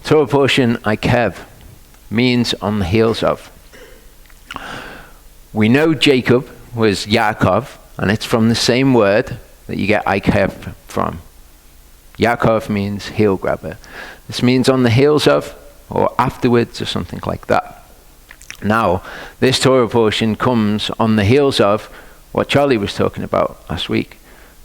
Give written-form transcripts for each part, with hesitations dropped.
Torah portion Eikev means on the heels of. We know Jacob was Yaakov, and it's from the same word that you get Eikev from. Yaakov means heel grabber. This means on the heels of, or afterwards, or something like that. Now, this Torah portion comes on the heels of what Charlie was talking about last week,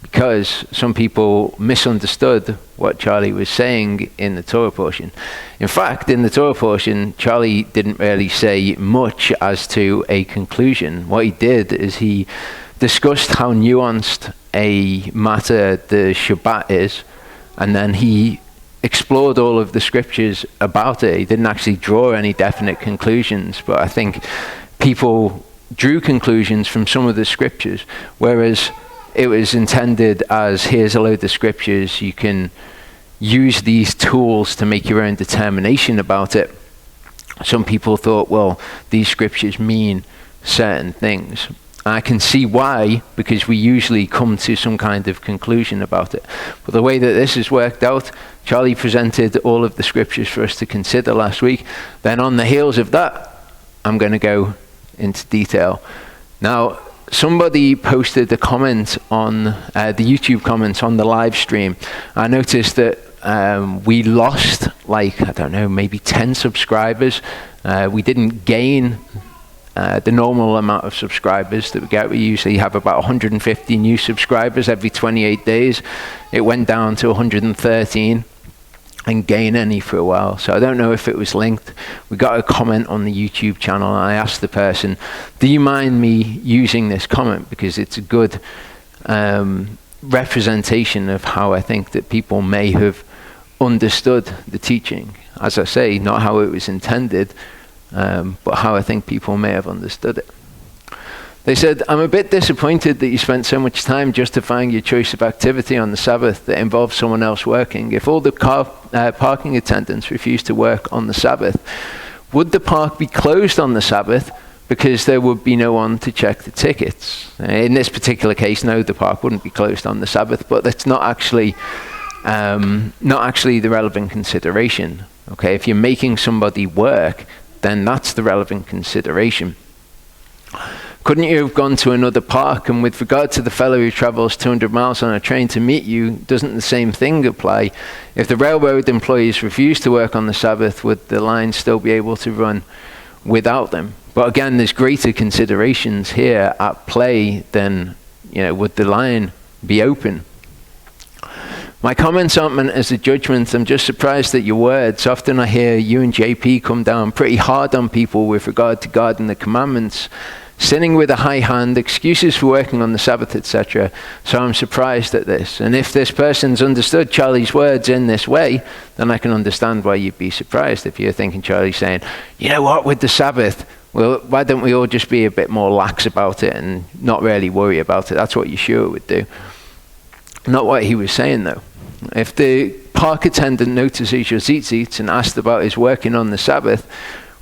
because some people misunderstood what Charlie was saying in the Torah portion. In fact, in the Torah portion, Charlie didn't really say much as to a conclusion. What he did is he discussed how nuanced a matter the Shabbat is, and then he explored all of the scriptures about it. He didn't actually draw any definite conclusions, but I think people drew conclusions from some of the scriptures, whereas it was intended as, here's a load of scriptures, you can use these tools to make your own determination about it. Some people thought, well, these scriptures mean certain things. I can see why, because we usually come to some kind of conclusion about it. But the way that this has worked out, Charlie presented all of the scriptures for us to consider last week. Then on the heels of that, I'm going to go into detail. Now, somebody posted a comment on the YouTube comments on the live stream. I noticed that we lost, maybe 10 subscribers. We didn't gain the normal amount of subscribers that we get. We usually have about 150 new subscribers every 28 days. It went down to 113 and gain any for a while. So I don't know if it was linked. We got a comment on the YouTube channel, and I asked the person, do you mind me using this comment? Because it's a good representation of how I think that people may have understood the teaching. As I say, not how it was intended, but how I think people may have understood it. They said, I'm a bit disappointed that you spent so much time justifying your choice of activity on the Sabbath that involves someone else working. If all the parking attendants refuse to work on the Sabbath, would the park be closed on the Sabbath because there would be no one to check the tickets? In this particular case, no, the park wouldn't be closed on the Sabbath, but that's not actually the relevant consideration. Okay, if you're making somebody work, then that's the relevant consideration. Couldn't you have gone to another park? And with regard to the fellow who travels 200 miles on a train to meet you, doesn't the same thing apply? If the railroad employees refuse to work on the Sabbath, would the line still be able to run without them? But again, there's greater considerations here at play than, would the line be open? My comments aren't meant as a judgment. I'm just surprised at your words. Often I hear you and JP come down pretty hard on people with regard to God and the commandments, sinning with a high hand, excuses for working on the Sabbath, etc. So I'm surprised at this. And if this person's understood Charlie's words in this way, then I can understand why you'd be surprised if you're thinking Charlie's saying, you know what, with the Sabbath, well, why don't we all just be a bit more lax about it and not really worry about it? That's what Yeshua would do. Not what he was saying, though. If the park attendant notices your tzitzit and asked about his working on the Sabbath,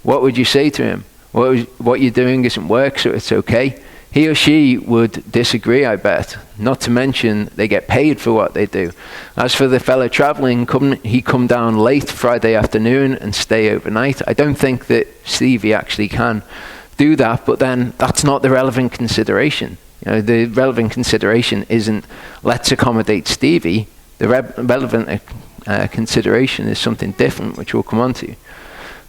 what would you say to him? What you're doing isn't work, so it's okay. He or she would disagree, I bet. Not to mention, they get paid for what they do. As for the fellow traveling, he come down late Friday afternoon and stay overnight. I don't think that Stevie actually can do that, but then that's not the relevant consideration. The relevant consideration isn't, let's accommodate Stevie. The relevant consideration is something different, which we'll come on to.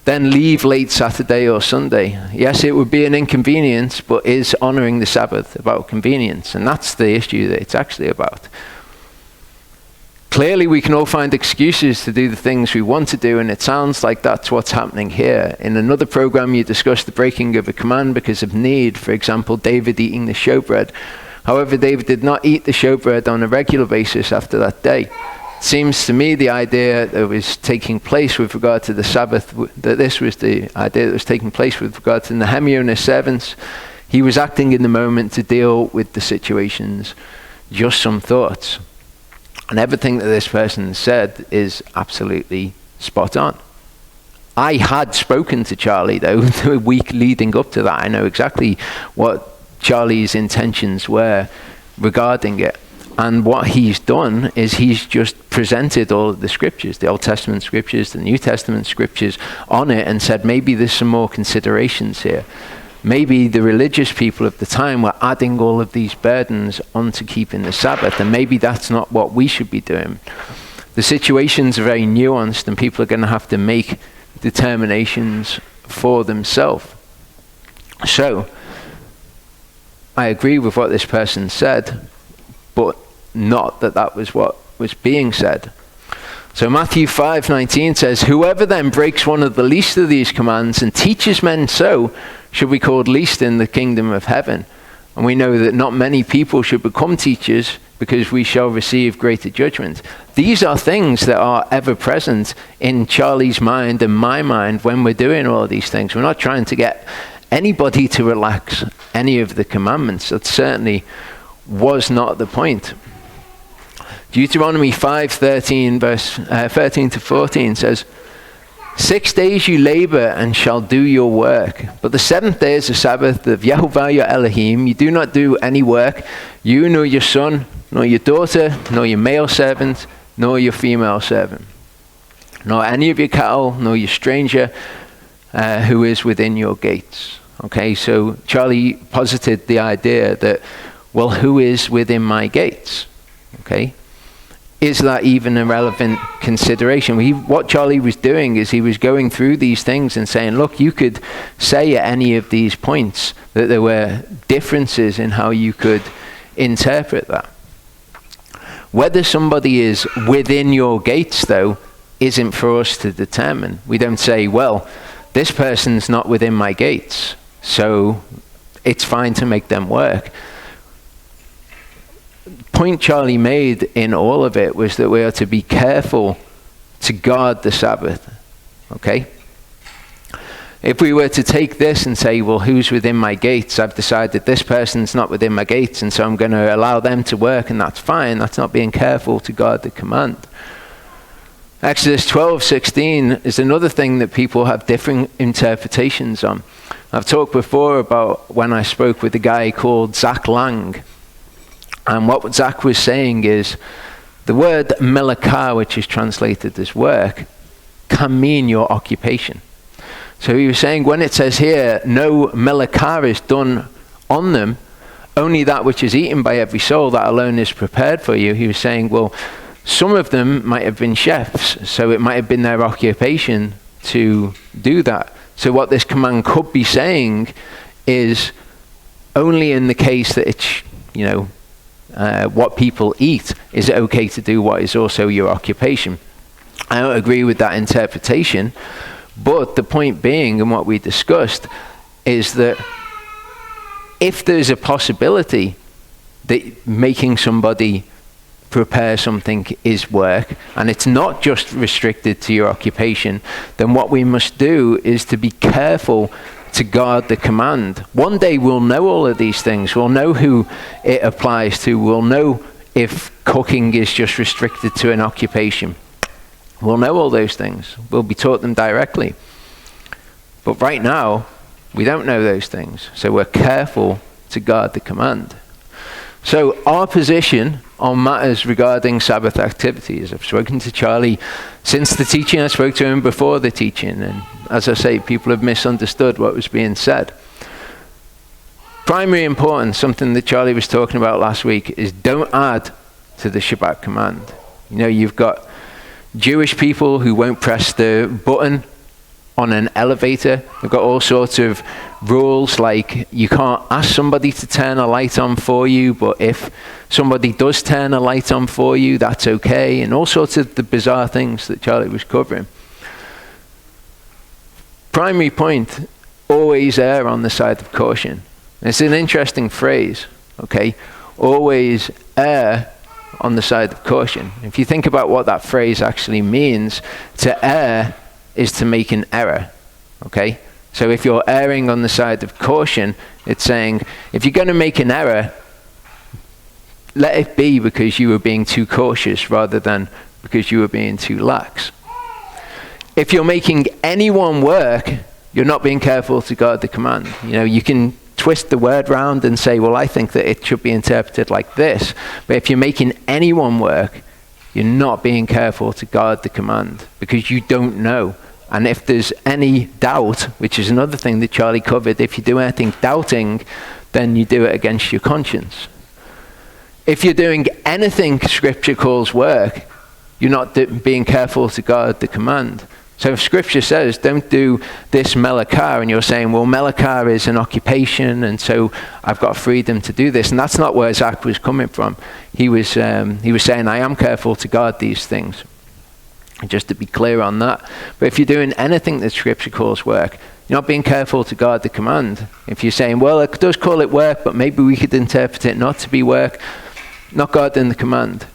Then leave late Saturday or Sunday. Yes, it would be an inconvenience, but is honoring the Sabbath about convenience? And that's the issue that it's actually about. Clearly, we can all find excuses to do the things we want to do, and it sounds like that's what's happening here. In another program, you discussed the breaking of a command because of need. For example, David eating the showbread. However, David did not eat the showbread on a regular basis after that day. It seems to me the idea that was taking place with regard to the Sabbath, that this was the idea that was taking place with regard to Nehemiah and his servants. He was acting in the moment to deal with the situations. Just some thoughts. And everything that this person said is absolutely spot on. I had spoken to Charlie, though, the week leading up to that. I know exactly what Charlie's intentions were regarding it. And what he's done is he's just presented all of the scriptures, the Old Testament scriptures, the New Testament scriptures on it, and said maybe there's some more considerations here. Maybe the religious people of the time were adding all of these burdens onto keeping the Sabbath, and maybe that's not what we should be doing. The situations are very nuanced, and people are going to have to make determinations for themselves. So, I agree with what this person said, but not that that was what was being said. So Matthew 5:19 says, "Whoever then breaks one of the least of these commands and teaches men so should be called least in the kingdom of heaven." And we know that not many people should become teachers, because we shall receive greater judgment. These are things that are ever present in Charlie's mind and my mind when we're doing all of these things. We're not trying to get anybody to relax any of the commandments. That certainly was not the point. Deuteronomy 5:13, verse 13 to 14 says, 6 days you labor and shall do your work, but the seventh day is the Sabbath of Yehovah your Elohim. You do not do any work, you nor your son, nor your daughter, nor your male servant, nor your female servant, nor any of your cattle, nor your stranger who is within your gates. Okay, so Charlie posited the idea that, well, who is within my gates? Okay, is that even a relevant consideration? What Charlie was doing is he was going through these things and saying, look, you could say at any of these points that there were differences in how you could interpret that. Whether somebody is within your gates, though, isn't for us to determine. We don't say, well, this person's not within my gates, so it's fine to make them work. Point Charlie made in all of it was that we are to be careful to guard the Sabbath. Okay? If we were to take this and say, well, who's within my gates? I've decided this person's not within my gates, and so I'm going to allow them to work, and that's fine. That's not being careful to guard the command. Exodus 12:16 is another thing that people have different interpretations on. I've talked before about when I spoke with a guy called Zach Lang. And what Zach was saying is the word melakah, which is translated as work, can mean your occupation. So he was saying when it says here, no melakah is done on them, only that which is eaten by every soul, that alone is prepared for you. He was saying, well, some of them might have been chefs, so it might have been their occupation to do that. So what this command could be saying is only in the case that it's, what people eat, is it okay to do what is also your occupation? I don't agree with that interpretation, but the point being, and what we discussed, is that if there's a possibility that making somebody prepare something is work, and it's not just restricted to your occupation, then what we must do is to be careful to guard the command. One day we'll know all of these things. We'll know who it applies to. We'll know if cooking is just restricted to an occupation. We'll know all those things. We'll be taught them directly. But right now, we don't know those things. So we're careful to guard the command. So our position on matters regarding Sabbath activities, I've spoken to Charlie since the teaching, I spoke to him before the teaching, and as I say, people have misunderstood what was being said. Primary importance, something that Charlie was talking about last week, is don't add to the Shabbat command. You've got Jewish people who won't press the button on an elevator. They've got all sorts of rules, like you can't ask somebody to turn a light on for you, but if somebody does turn a light on for you, that's okay, and all sorts of the bizarre things that Charlie was covering. Primary point, always err on the side of caution. It's an interesting phrase, okay? Always err on the side of caution. If you think about what that phrase actually means, to err is to make an error, okay? So if you're erring on the side of caution, it's saying, if you're going to make an error, let it be because you were being too cautious rather than because you were being too lax. If you're making anyone work, you're not being careful to guard the command. You can twist the word round and say, well, I think that it should be interpreted like this. But if you're making anyone work, you're not being careful to guard the command, because you don't know. And if there's any doubt, which is another thing that Charlie covered, if you do anything doubting, then you do it against your conscience. If you're doing anything Scripture calls work, you're not being careful to guard the command. So if Scripture says, don't do this melakah, and you're saying, well, melakah is an occupation, and so I've got freedom to do this. And that's not where Zach was coming from. He was saying, I am careful to guard these things. Just to be clear on that. But if you're doing anything that Scripture calls work, you're not being careful to guard the command. If you're saying, well, it does call it work, but maybe we could interpret it not to be work, not guarding the command.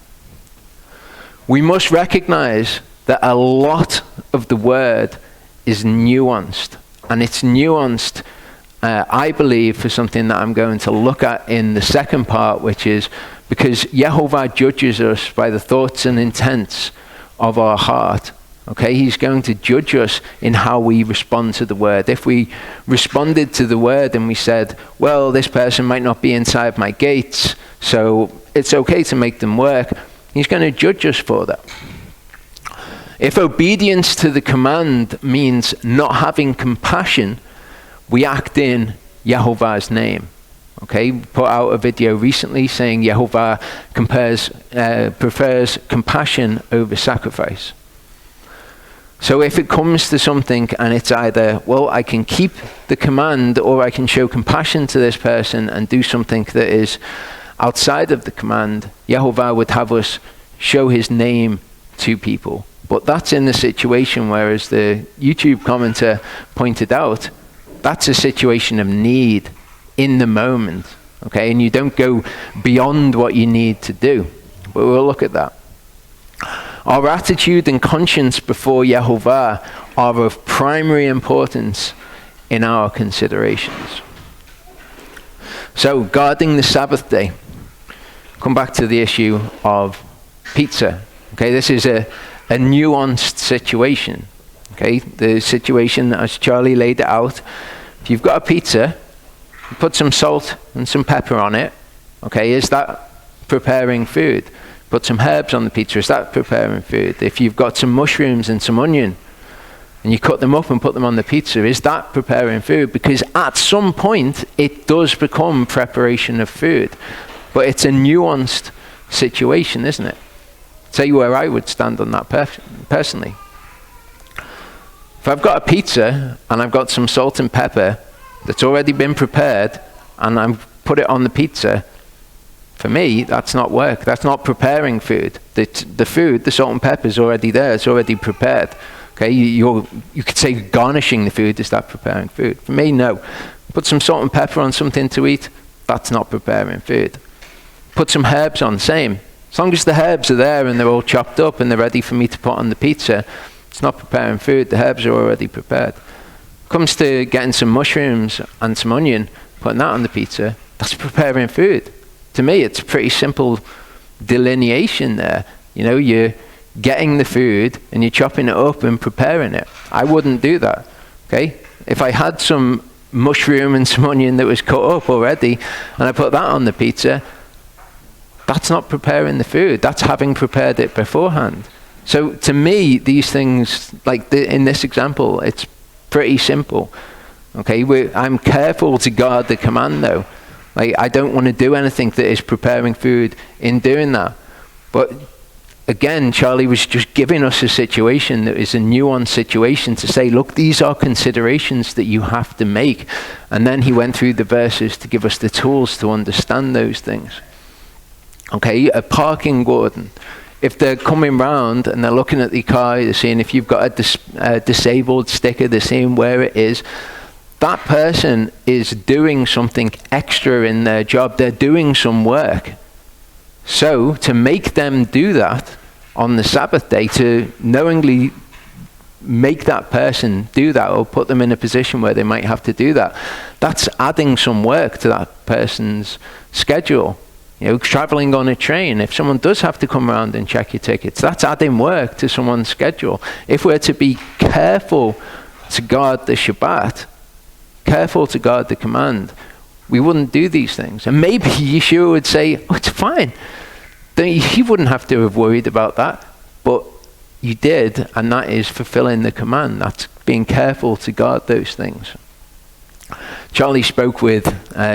We must recognize that a lot of the word is nuanced. And it's nuanced, I believe, for something that I'm going to look at in the second part, which is because Yehovah judges us by the thoughts and intents of our heart. Okay, he's going to judge us in how we respond to the word. If we responded to the word and we said, well, this person might not be inside my gates, so it's okay to make them work, he's going to judge us for that. If obedience to the command means not having compassion, we act in Yehovah's name. Okay, put out a video recently saying Yehovah prefers compassion over sacrifice. So if it comes to something and it's either, well, I can keep the command, or I can show compassion to this person and do something that is outside of the command, Yehovah would have us show his name to people. But that's in the situation where, as the YouTube commenter pointed out, that's a situation of need in the moment. Okay, and you don't go beyond what you need to do. But we'll look at that. Our attitude and conscience before Yehovah are of primary importance in our considerations. So, guarding the Sabbath day. Come back to the issue of pizza. Okay, this is a nuanced situation. Okay, the situation as Charlie laid it out. If you've got a pizza, you put some salt and some pepper on it. Okay, is that preparing food? Put some herbs on the pizza, is that preparing food? If you've got some mushrooms and some onion, and you cut them up and put them on the pizza, is that preparing food? Because at some point, it does become preparation of food. But it's a nuanced situation, isn't it? I'll tell you where I would stand on that personally. If I've got a pizza, and I've got some salt and pepper that's already been prepared, and I've put it on the pizza, for me, that's not work. That's not preparing food. The food, the salt and pepper is already there. It's already prepared. Okay, you could say garnishing the food, is that preparing food? For me, no. Put some salt and pepper on something to eat, that's not preparing food. Put some herbs on, same. As long as the herbs are there and they're all chopped up and they're ready for me to put on the pizza, it's not preparing food. The herbs are already prepared. Comes to getting some mushrooms and some onion, putting that on the pizza, that's preparing food. To me, it's a pretty simple delineation there. You know, you're getting the food and you're chopping it up and preparing it. I wouldn't do that. Okay? If I had some mushroom and some onion that was cut up already and I put that on the pizza, that's not preparing the food. That's having prepared it beforehand. So to me, these things, like in this example, it's pretty simple. Okay? I'm careful to guard the command though. Like, I don't want to do anything that is preparing food in doing that. But again, Charlie was just giving us a situation that is a nuanced situation to say, look, these are considerations that you have to make. And then he went through the verses to give us the tools to understand those things. Okay, a parking warden. If they're coming round and they're looking at the car, they're seeing if you've got a disabled sticker, they're seeing where it is. That person is doing something extra in their job. They're doing some work. So to make them do that on the Sabbath day, to knowingly make that person do that or put them in a position where they might have to do that, that's adding some work to that person's schedule. You know, traveling on a train, if someone does have to come around and check your tickets, that's adding work to someone's schedule. If we're to be careful to guard the Shabbat, careful to guard the command, we wouldn't do these things. And maybe Yeshua would say, oh, it's fine. You wouldn't have to have worried about that. But you did, and that is fulfilling the command. That's being careful to guard those things. Charlie spoke with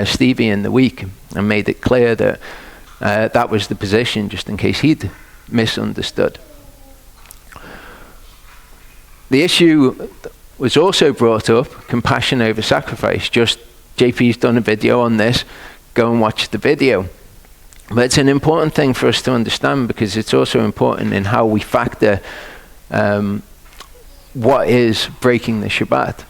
Stevie in the week and made it clear that that was the position, just in case he'd misunderstood. The issue was also brought up, compassion over sacrifice. Just JP's done a video on this. Go and watch the video. But it's an important thing for us to understand, because it's also important in how we factor what is breaking the Shabbat.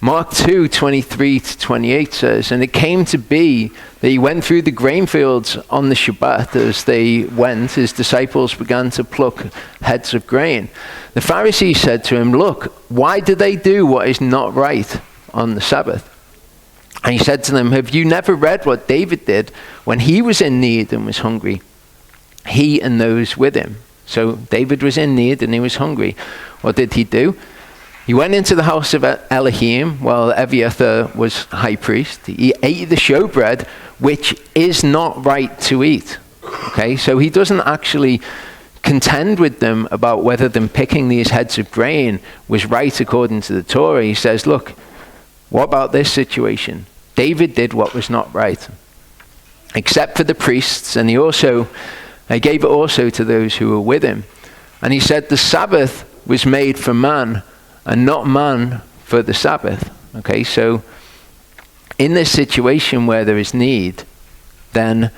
Mark 2:23-28 says, and it came to be that he went through the grain fields on the Shabbat. As they went, his disciples began to pluck heads of grain. The Pharisees said to him, look, why do they do what is not right on the Sabbath? And he said to them, have you never read what David did when he was in need and was hungry, he and those with him? So David was in need and he was hungry. What did he do? He went into the house of Elohim while Abiathar was high priest. He ate the showbread, which is not right to eat. Okay, so he doesn't actually contend with them about whether them picking these heads of grain was right according to the Torah. He says, look, what about this situation? David did what was not right, except for the priests, and he gave it also to those who were with him. And he said, the Sabbath was made for man, and not man for the Sabbath. Okay, so in this situation where there is need, then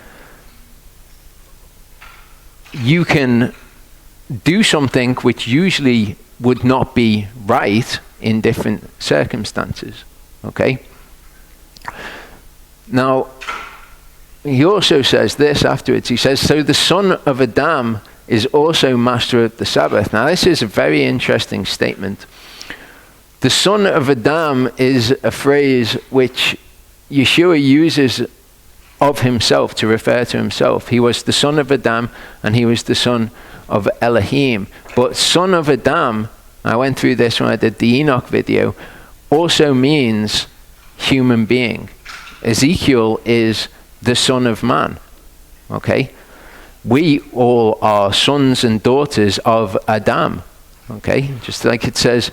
you can do something which usually would not be right in different circumstances. Okay? Now, he also says this afterwards. He says, so the son of Adam is also master of the Sabbath. Now, this is a very interesting statement. The son of Adam is a phrase which Yeshua uses of himself to refer to himself. He was the son of Adam and he was the son of Elohim. But son of Adam, I went through this when I did the Enoch video, also means human being. Ezekiel is the son of man. Okay? We all are sons and daughters of Adam. Okay? Just like it says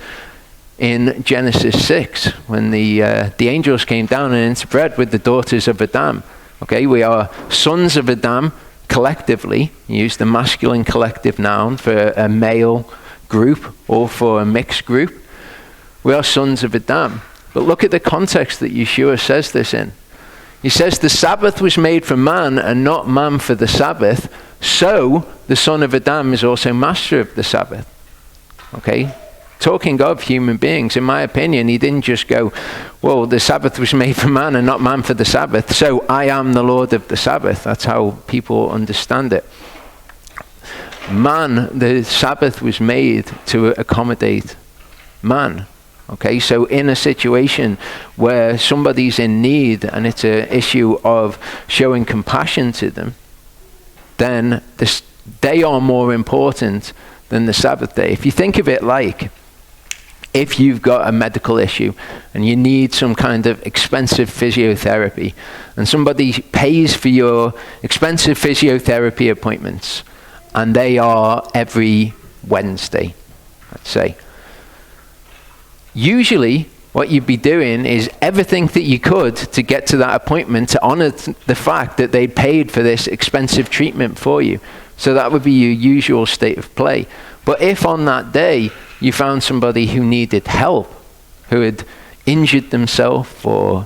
in Genesis 6, when the angels came down and interbred with the daughters of Adam. Okay, we are sons of Adam collectively. Use the masculine collective noun for a male group or for a mixed group. We are sons of Adam. But look at the context that Yeshua says this in. He says, the Sabbath was made for man and not man for the Sabbath. So the son of Adam is also master of the Sabbath. Okay? Talking of human beings, in my opinion, he didn't just go, well, the Sabbath was made for man and not man for the Sabbath, so I am the Lord of the Sabbath. That's how people understand it. Man, the Sabbath was made to accommodate man. Okay, so in a situation where somebody's in need and it's an issue of showing compassion to them, then they are more important than the Sabbath day. If you think of it like, if you've got a medical issue and you need some kind of expensive physiotherapy and somebody pays for your expensive physiotherapy appointments and they are every Wednesday, let's say. Usually what you'd be doing is everything that you could to get to that appointment to honor the fact that they paid for this expensive treatment for you. So that would be your usual state of play. But if on that day you found somebody who needed help, who had injured themselves or,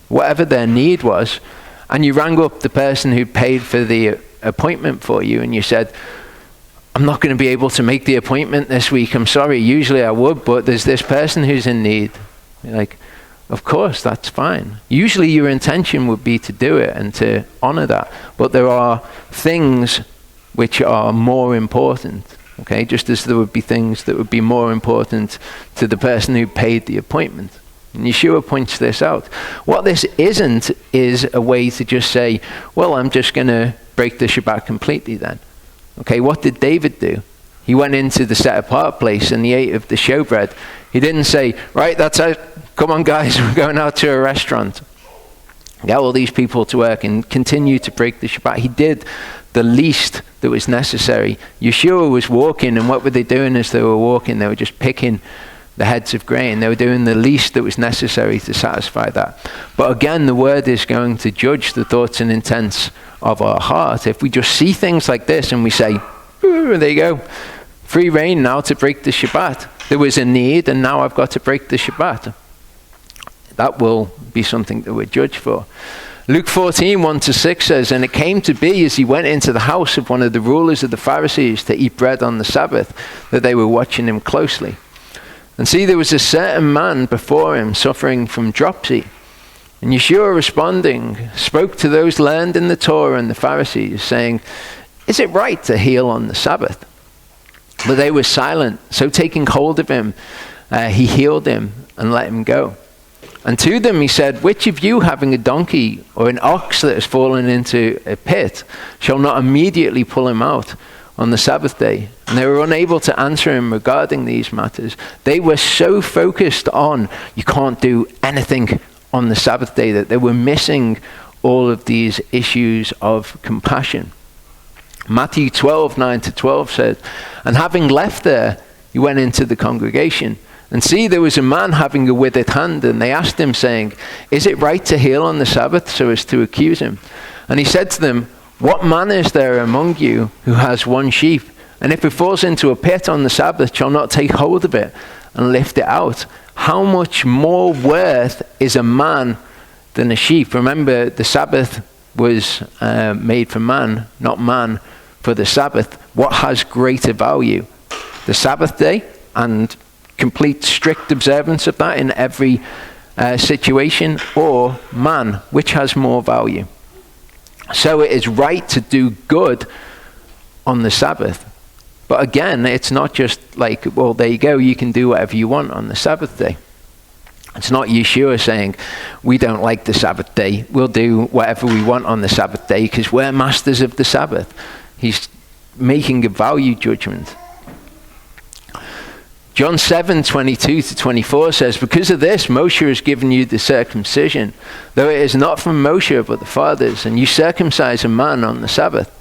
whatever their need was, and you rang up the person who paid for the appointment for you and you said, I'm not going to be able to make the appointment this week, I'm sorry, usually I would, but there's this person who's in need. You're like, of course, that's fine. Usually your intention would be to do it and to honor that, but there are things which are more important. Okay, just as there would be things that would be more important to the person who paid the appointment. And Yeshua points this out. What this isn't is a way to just say, well, I'm just going to break the Shabbat completely then. Okay, what did David do? He went into the set-apart place and he ate of the showbread. He didn't say, right, that's it. Come on, guys, we're going out to a restaurant. get all these people to work and continue to break the Shabbat. He did the least that was necessary. Yeshua was walking, and what were they doing as they were walking? They were just picking the heads of grain. They were doing the least that was necessary to satisfy that. But again, the word is going to judge the thoughts and intents of our heart. If we just see things like this and we say, there you go, free reign now to break the Shabbat. There was a need, and now I've got to break the Shabbat. That will be something that we're judged for. Luke 14, 1-6 says, and it came to be as he went into the house of one of the rulers of the Pharisees to eat bread on the Sabbath, that they were watching him closely. And see, there was a certain man before him suffering from dropsy. And Yeshua responding spoke to those learned in the Torah and the Pharisees, saying, is it right to heal on the Sabbath? But they were silent. So taking hold of him, he healed him and let him go. And to them he said, which of you having a donkey or an ox that has fallen into a pit shall not immediately pull him out on the Sabbath day? And they were unable to answer him regarding these matters. They were so focused on, you can't do anything on the Sabbath day, that they were missing all of these issues of compassion. Matthew 12, 9-12 says, and having left there, he went into the congregation. And see, there was a man having a withered hand, and they asked him, saying, is it right to heal on the Sabbath, so as to accuse him? And he said to them, what man is there among you who has one sheep, and if it falls into a pit on the Sabbath, shall not take hold of it and lift it out? How much more worth is a man than a sheep? Remember, the Sabbath was made for man, not man for the Sabbath. What has greater value? The Sabbath day and complete strict observance of that in every situation, or man? Which has more value? So it is right to do good on the Sabbath. But again, it's not just like, well, there you go, you can do whatever you want on the Sabbath day. It's not Yeshua saying, we don't like the Sabbath day, we'll do whatever we want on the Sabbath day because we're masters of the Sabbath. He's making a value judgment. John 7, 22-24 says, because of this, Moshe has given you the circumcision, though it is not from Moshe but the fathers, and you circumcise a man on the Sabbath.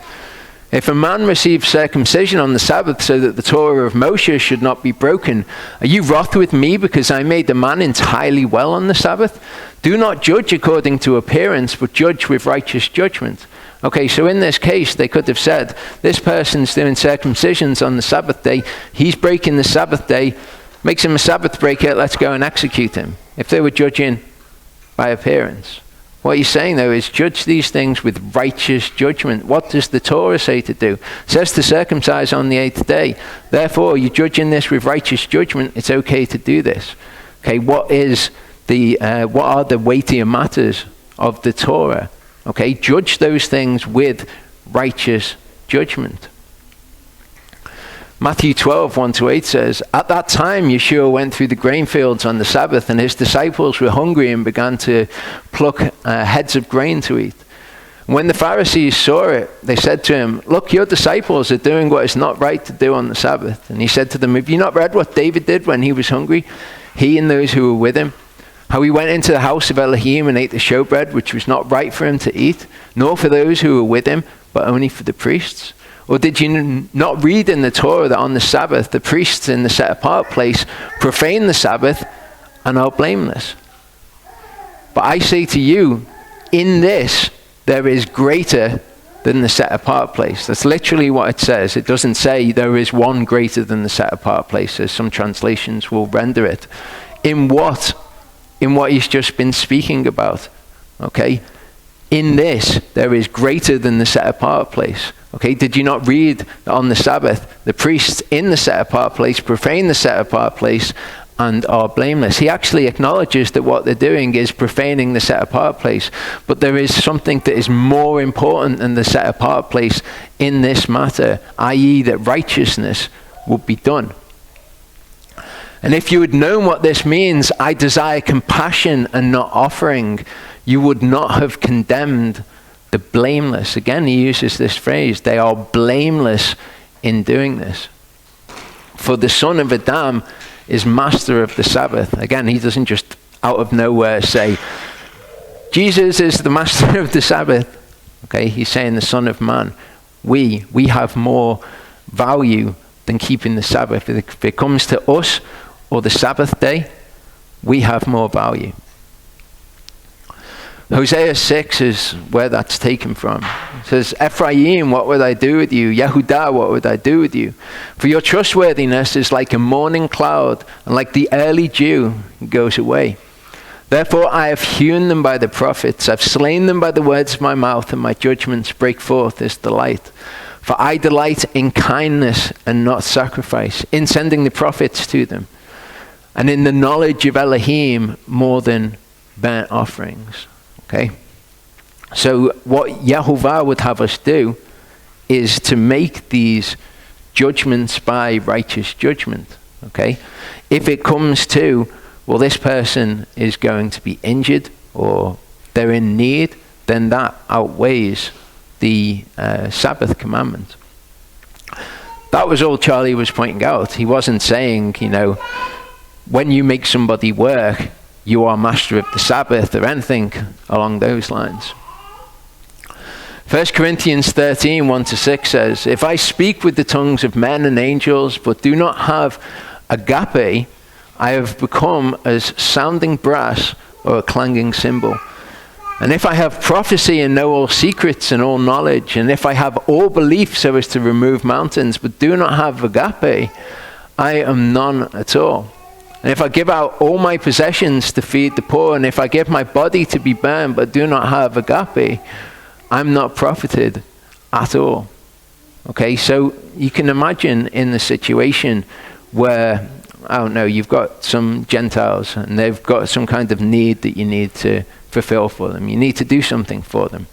If a man receives circumcision on the Sabbath so that the Torah of Moshe should not be broken, are you wroth with me because I made the man entirely well on the Sabbath? Do not judge according to appearance, but judge with righteous judgment. Okay, so in this case, they could have said, this person's doing circumcisions on the Sabbath day, he's breaking the Sabbath day, makes him a Sabbath breaker, let's go and execute him. If they were judging by appearance. What he's saying, though, is judge these things with righteous judgment. What does the Torah say to do? It says to circumcise on the 8th day. Therefore, you're judging this with righteous judgment. It's okay to do this. Okay, what are the weightier matters of the Torah? Okay, judge those things with righteous judgment. Matthew 12, 1-8 says, at that time Yeshua went through the grain fields on the Sabbath, and his disciples were hungry and began to pluck heads of grain to eat. When the Pharisees saw it, they said to him, look, your disciples are doing what is not right to do on the Sabbath. And he said to them, have you not read what David did when he was hungry, he and those who were with him? How he went into the house of Elohim and ate the showbread, which was not right for him to eat, nor for those who were with him, but only for the priests? Or did you not read in the Torah that on the Sabbath, the priests in the set-apart place profane the Sabbath and are blameless? But I say to you, in this there is greater than the set-apart place. That's literally what it says. It doesn't say there is one greater than the set-apart place, as some translations will render it. In what? In what he's just been speaking about. Okay? In this, there is greater than the set-apart place. Okay, did you not read that on the Sabbath, the priests in the set-apart place profane the set-apart place and are blameless? He actually acknowledges that what they're doing is profaning the set-apart place. But there is something that is more important than the set-apart place in this matter, i.e. that righteousness would be done. And if you had known what this means, I desire compassion and not offering, you would not have condemned the blameless. Again, he uses this phrase, they are blameless in doing this. For the son of Adam is master of the Sabbath. Again, he doesn't just out of nowhere say, Jesus is the master of the Sabbath. Okay, he's saying the Son of Man. We have more value than keeping the Sabbath. If it comes to us or the Sabbath day, we have more value. Hosea 6 is where that's taken from. It says, Ephraim, what would I do with you? Yehudah, what would I do with you? For your trustworthiness is like a morning cloud, and like the early dew, it goes away. Therefore I have hewn them by the prophets. I've slain them by the words of my mouth, and my judgments break forth as the light. For I delight in kindness and not sacrifice, in sending the prophets to them, and in the knowledge of Elohim more than burnt offerings. Okay? So what Yehovah would have us do is to make these judgments by righteous judgment. Okay? If it comes to, well, this person is going to be injured or they're in need, then that outweighs the Sabbath commandment. That was all Charlie was pointing out. He wasn't saying, when you make somebody work, you are master of the Sabbath or anything along those lines. 1 Corinthians 13, 1-6 says, if I speak with the tongues of men and angels, but do not have agape, I have become as sounding brass or a clanging cymbal. And if I have prophecy and know all secrets and all knowledge, and if I have all belief so as to remove mountains, but do not have agape, I am none at all. And if I give out all my possessions to feed the poor, and if I give my body to be burned, but do not have agape, I'm not profited at all. Okay, so you can imagine in the situation where, I don't know, you've got some Gentiles, and they've got some kind of need that you need to fulfill for them. You need to do something for them.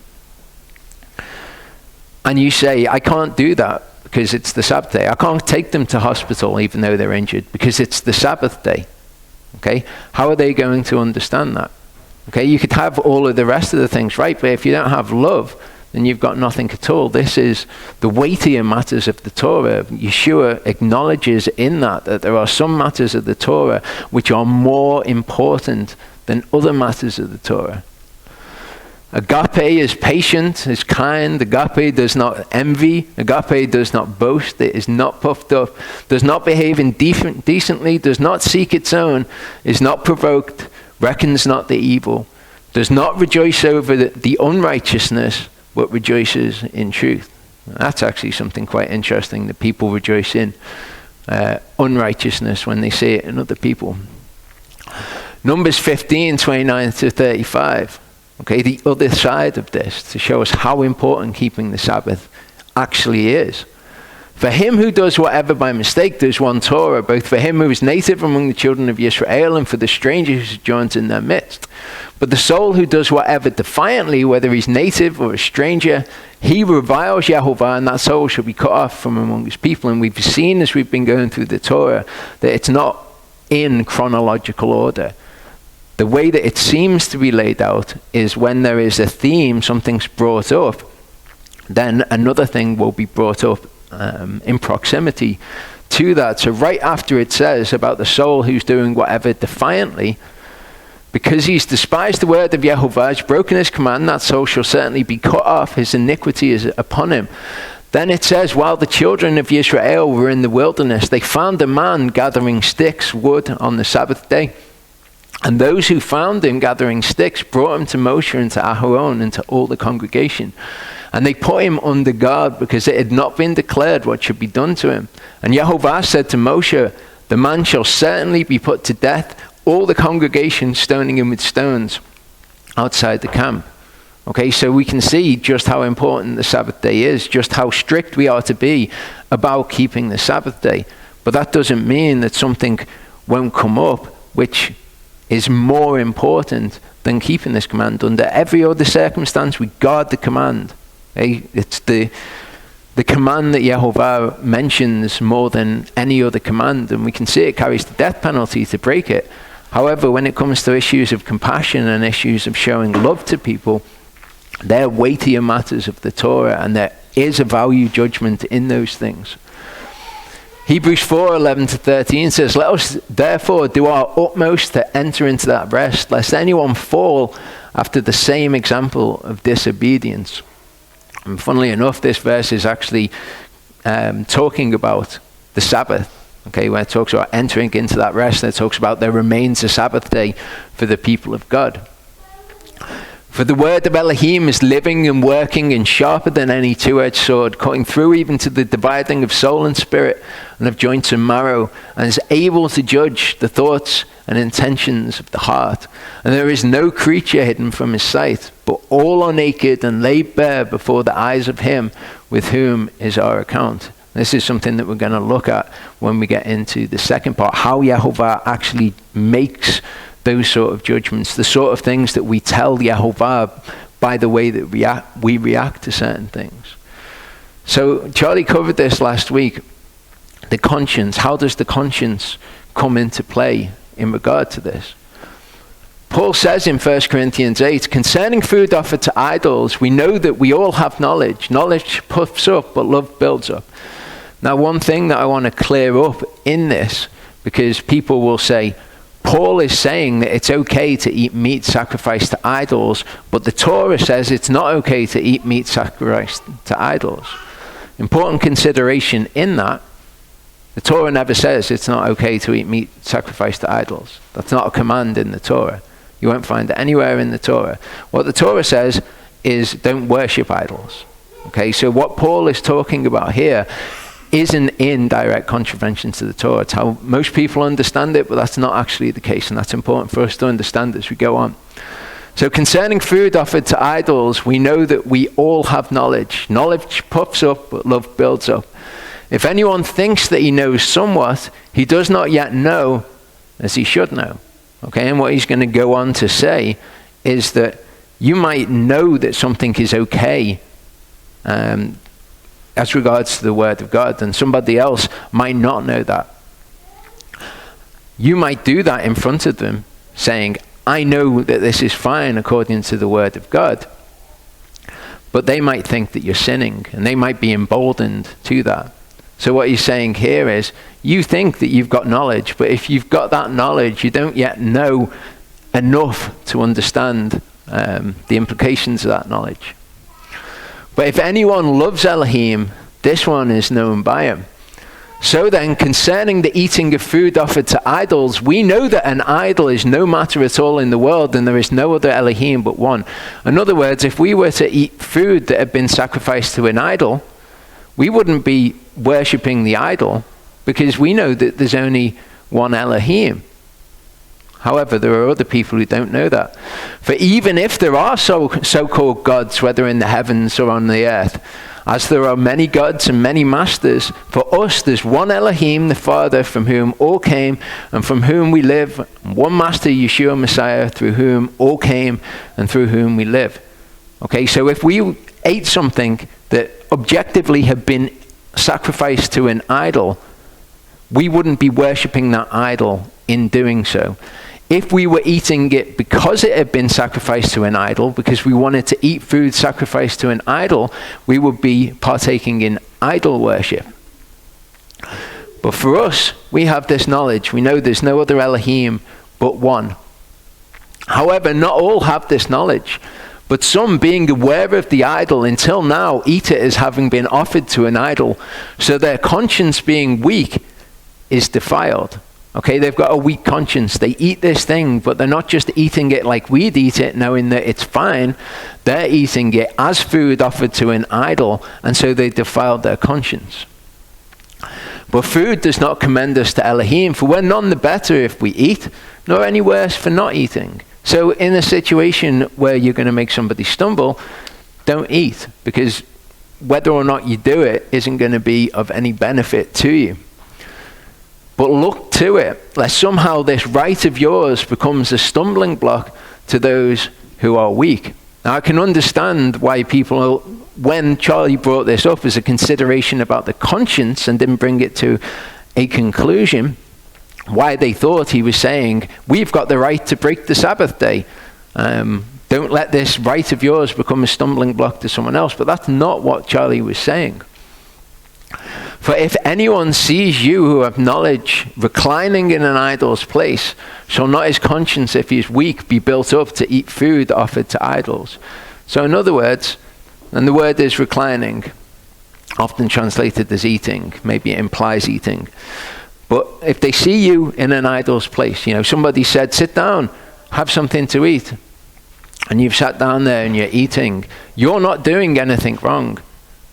And you say, I can't do that, because it's the Sabbath day. I can't take them to hospital even though they're injured because it's the Sabbath day. Okay? How are they going to understand that? Okay? You could have all of the rest of the things, right? But if you don't have love, then you've got nothing at all. This is the weightier matters of the Torah. Yeshua acknowledges in that there are some matters of the Torah which are more important than other matters of the Torah. Agape is patient, is kind. Agape does not envy. Agape does not boast. It is not puffed up. Does not behave indecently. Does not seek its own. Is not provoked. Reckons not the evil. Does not rejoice over the unrighteousness, but rejoices in truth. That's actually something quite interesting, that people rejoice in unrighteousness when they see it in other people. Numbers 15, 29-35. Okay, the other side of this, to show us how important keeping the Sabbath actually is. For him who does whatever by mistake does one Torah, both for him who is native among the children of Israel and for the stranger who sojourns in their midst. But the soul who does whatever defiantly, whether he's native or a stranger, he reviles Yehovah, and that soul shall be cut off from among his people. And we've seen as we've been going through the Torah that it's not in chronological order. The way that it seems to be laid out is when there is a theme, something's brought up, then another thing will be brought up in proximity to that. So right after it says about the soul who's doing whatever defiantly, because he's despised the word of Yehovah, has broken his command, that soul shall certainly be cut off, his iniquity is upon him. Then it says, while the children of Israel were in the wilderness, they found a man gathering sticks, wood, on the Sabbath day. And those who found him gathering sticks brought him to Moshe and to Aharon and to all the congregation. And they put him under guard because it had not been declared what should be done to him. And Yehovah said to Moshe, the man shall certainly be put to death, all the congregation stoning him with stones outside the camp. Okay, so we can see just how important the Sabbath day is, just how strict we are to be about keeping the Sabbath day. But that doesn't mean that something won't come up which is more important than keeping this command. Under every other circumstance, we guard the command. Okay? It's the command that Yehovah mentions more than any other command, and we can see it carries the death penalty to break it. However, when it comes to issues of compassion and issues of showing love to people, they're weightier matters of the Torah, and there is a value judgment in those things. Hebrews 4:11-13 says, let us therefore do our utmost to enter into that rest, lest anyone fall after the same example of disobedience. And funnily enough, this verse is actually talking about the Sabbath. Okay, where it talks about entering into that rest, and it talks about there remains a Sabbath day for the people of God. For the word of Elohim is living and working and sharper than any two-edged sword, cutting through even to the dividing of soul and spirit and of joints and marrow, and is able to judge the thoughts and intentions of the heart. And there is no creature hidden from his sight, but all are naked and laid bare before the eyes of him with whom is our account. This is something that we're going to look at when we get into the second part, how Yehovah actually makes those sort of judgments, the sort of things that we tell Yehovah by the way that we react to certain things. So Charlie covered this last week, the conscience. How does the conscience come into play in regard to this? Paul says in 1 Corinthians 8, concerning food offered to idols, we know that we all have knowledge. Knowledge puffs up, but love builds up. Now, one thing that I want to clear up in this, because people will say, Paul is saying that it's okay to eat meat sacrificed to idols, but the Torah says it's not okay to eat meat sacrificed to idols. Important consideration in that, the Torah never says it's not okay to eat meat sacrificed to idols. That's not a command in the Torah. You won't find it anywhere in the Torah. What the Torah says is don't worship idols. Okay, so what Paul is talking about here isn't in direct contravention to the Torah. It's how most people understand it, but that's not actually the case, and that's important for us to understand as we go on. So concerning food offered to idols, we know that we all have knowledge. Knowledge puffs up, but love builds up. If anyone thinks that he knows somewhat, he does not yet know as he should know. Okay, and what he's going to go on to say is that you might know that something is okay, as regards to the word of God, and somebody else might not know that. You might do that in front of them, saying, I know that this is fine according to the word of God. But they might think that you're sinning, and they might be emboldened to that. So what he's saying here is, you think that you've got knowledge, but if you've got that knowledge, you don't yet know enough to understand the implications of that knowledge. But if anyone loves Elohim, this one is known by him. So then, concerning the eating of food offered to idols, we know that an idol is no matter at all in the world, and there is no other Elohim but one. In other words, if we were to eat food that had been sacrificed to an idol, we wouldn't be worshipping the idol, because we know that there's only one Elohim. However, there are other people who don't know that. For even if there are so-called gods, whether in the heavens or on the earth, as there are many gods and many masters, for us there's one Elohim, the Father, from whom all came and from whom we live, and one Master, Yeshua Messiah, through whom all came and through whom we live. Okay, so if we ate something that objectively had been sacrificed to an idol, we wouldn't be worshipping that idol in doing so. If we were eating it because it had been sacrificed to an idol, because we wanted to eat food sacrificed to an idol, we would be partaking in idol worship. But for us, we have this knowledge. We know there's no other Elohim but one. However, not all have this knowledge. But some, being aware of the idol until now, eat it as having been offered to an idol. So their conscience being weak is defiled. Okay, they've got a weak conscience. They eat this thing, but they're not just eating it like we'd eat it, knowing that it's fine. They're eating it as food offered to an idol, and so they defiled their conscience. But food does not commend us to Elohim, for we're none the better if we eat, nor any worse for not eating. So in a situation where you're going to make somebody stumble, don't eat, because whether or not you do it isn't going to be of any benefit to you. But look to it, lest somehow this right of yours becomes a stumbling block to those who are weak. Now I can understand why people, when Charlie brought this up as a consideration about the conscience and didn't bring it to a conclusion, why they thought he was saying, we've got the right to break the Sabbath day. Don't let this right of yours become a stumbling block to someone else. But that's not what Charlie was saying. For if anyone sees you who have knowledge reclining in an idol's place, shall not his conscience, if he is weak, be built up to eat food offered to idols? So in other words, and the word is reclining, often translated as eating, maybe it implies eating. But if they see you in an idol's place, somebody said, sit down, have something to eat, and you've sat down there and you're eating, you're not doing anything wrong.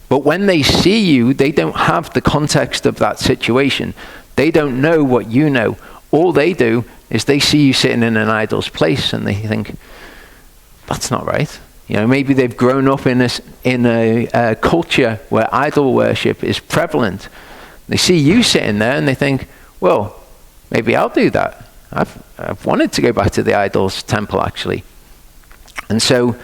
But when they see you, they don't have the context of that situation. They don't know what you know. All they do is they see you sitting in an idol's place and they think, that's not right. Maybe they've grown up in a culture where idol worship is prevalent. They see you sitting there and they think, well, maybe I'll do that. I've wanted to go back to the idol's temple, actually. And so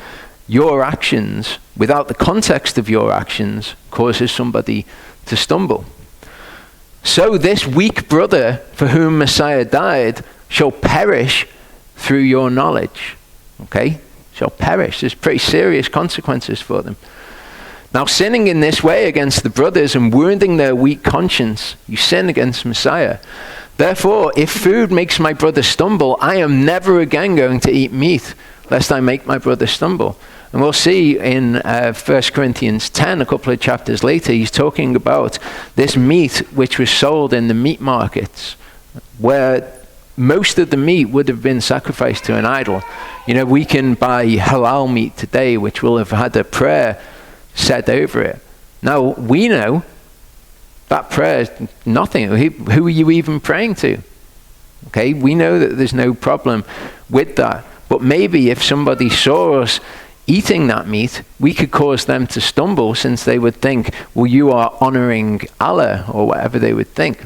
your actions, without the context of your actions, causes somebody to stumble. So this weak brother for whom Messiah died shall perish through your knowledge. Okay? Shall perish. There's pretty serious consequences for them. Now, sinning in this way against the brothers and wounding their weak conscience, you sin against Messiah. Therefore, if food makes my brother stumble, I am never again going to eat meat, lest I make my brother stumble. And we'll see in 1 Corinthians 10, a couple of chapters later, he's talking about this meat which was sold in the meat markets, where most of the meat would have been sacrificed to an idol. We can buy halal meat today, which will have had a prayer said over it. Now, we know that prayer is nothing. Who are you even praying to? Okay, we know that there's no problem with that. But maybe if somebody saw us eating that meat, we could cause them to stumble, since they would think, well, you are honoring Allah, or whatever they would think.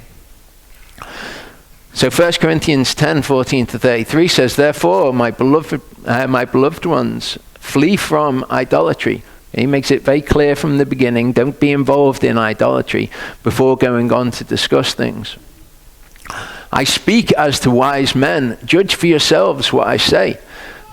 So 1 Corinthians 10, 14 to 33 says, therefore, my beloved ones, flee from idolatry. He makes it very clear from the beginning, don't be involved in idolatry, before going on to discuss things. I speak as to wise men. Judge for yourselves what I say.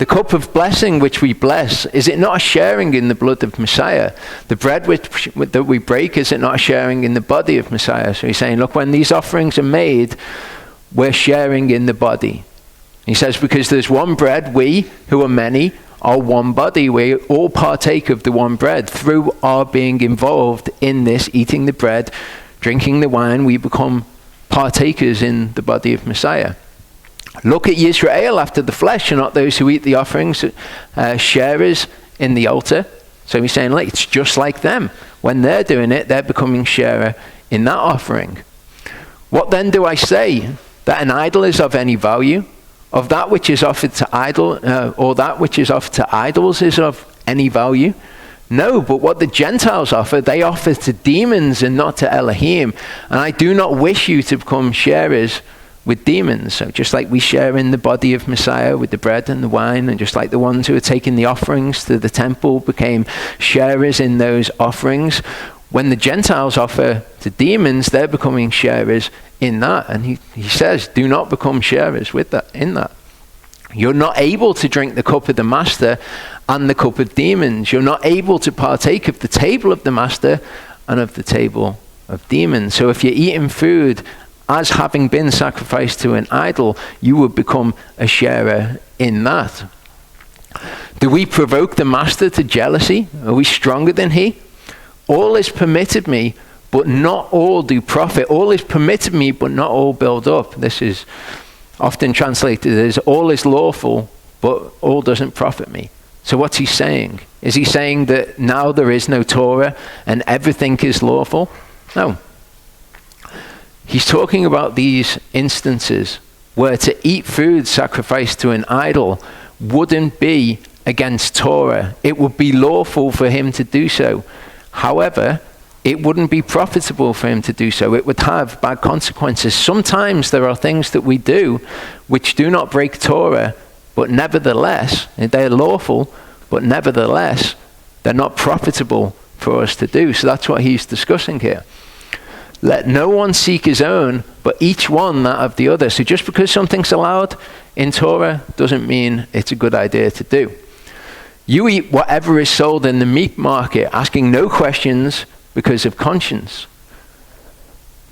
The cup of blessing which we bless, is it not a sharing in the blood of Messiah? The bread that we break, is it not a sharing in the body of Messiah? So he's saying, look, when these offerings are made, we're sharing in the body. He says, because there's one bread, we, who are many, are one body. We all partake of the one bread. Through our being involved in this, eating the bread, drinking the wine, we become partakers in the body of Messiah. Look at Israel after the flesh, and not those who eat the offerings, sharers in the altar. So he's saying, it's just like them. When they're doing it, they're becoming sharer in that offering. What then do I say? That an idol is of any value? Of that which is offered to idol, or that which is offered to idols is of any value? No, but what the Gentiles offer, they offer to demons and not to Elohim. And I do not wish you to become sharers with demons. So just like we share in the body of Messiah with the bread and the wine, and just like the ones who are taking the offerings to the temple became sharers in those offerings, when the Gentiles offer to demons, they're becoming sharers in that. And he says, do not become sharers with that, in that. You're not able to drink the cup of the master and the cup of demons. You're not able to partake of the table of the master and of the table of demons. So if you're eating food as having been sacrificed to an idol, you would become a sharer in that. Do we provoke the master to jealousy? Are we stronger than he? All is permitted me, but not all do profit. All is permitted me, but not all build up. This is often translated as all is lawful, but all doesn't profit me. So what's he saying? Is he saying that now there is no Torah and everything is lawful? No. He's talking about these instances where to eat food sacrificed to an idol wouldn't be against Torah. It would be lawful for him to do so. However, it wouldn't be profitable for him to do so. It would have bad consequences. Sometimes there are things that we do which do not break Torah, but nevertheless, they're lawful, but nevertheless, they're not profitable for us to do. So that's what he's discussing here. Let no one seek his own, but each one that of the other. So just because something's allowed in Torah doesn't mean it's a good idea to do. You eat whatever is sold in the meat market, asking no questions because of conscience.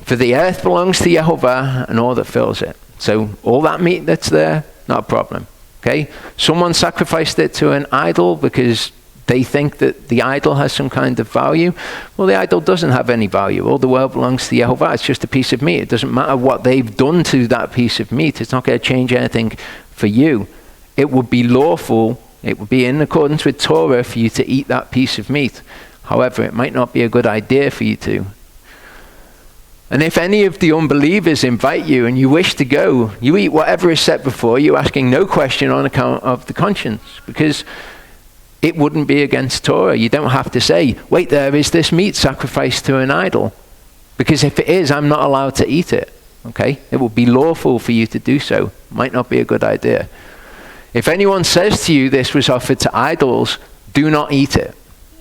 For the earth belongs to Yehovah and all that fills it. So all that meat that's there, not a problem. Okay? Someone sacrificed it to an idol because they think that the idol has some kind of value. Well, the idol doesn't have any value. All the world belongs to Yehovah. It's just a piece of meat. It doesn't matter what they've done to that piece of meat. It's not going to change anything for you. It would be lawful, it would be in accordance with Torah for you to eat that piece of meat. However, it might not be a good idea for you to. And if any of the unbelievers invite you and you wish to go, you eat whatever is set before you, asking no question on account of the conscience, because it wouldn't be against Torah. You don't have to say, wait, there is this meat sacrificed to an idol. Because if it is, I'm not allowed to eat it. Okay? It would be lawful for you to do so. Might not be a good idea. If anyone says to you this was offered to idols, do not eat it.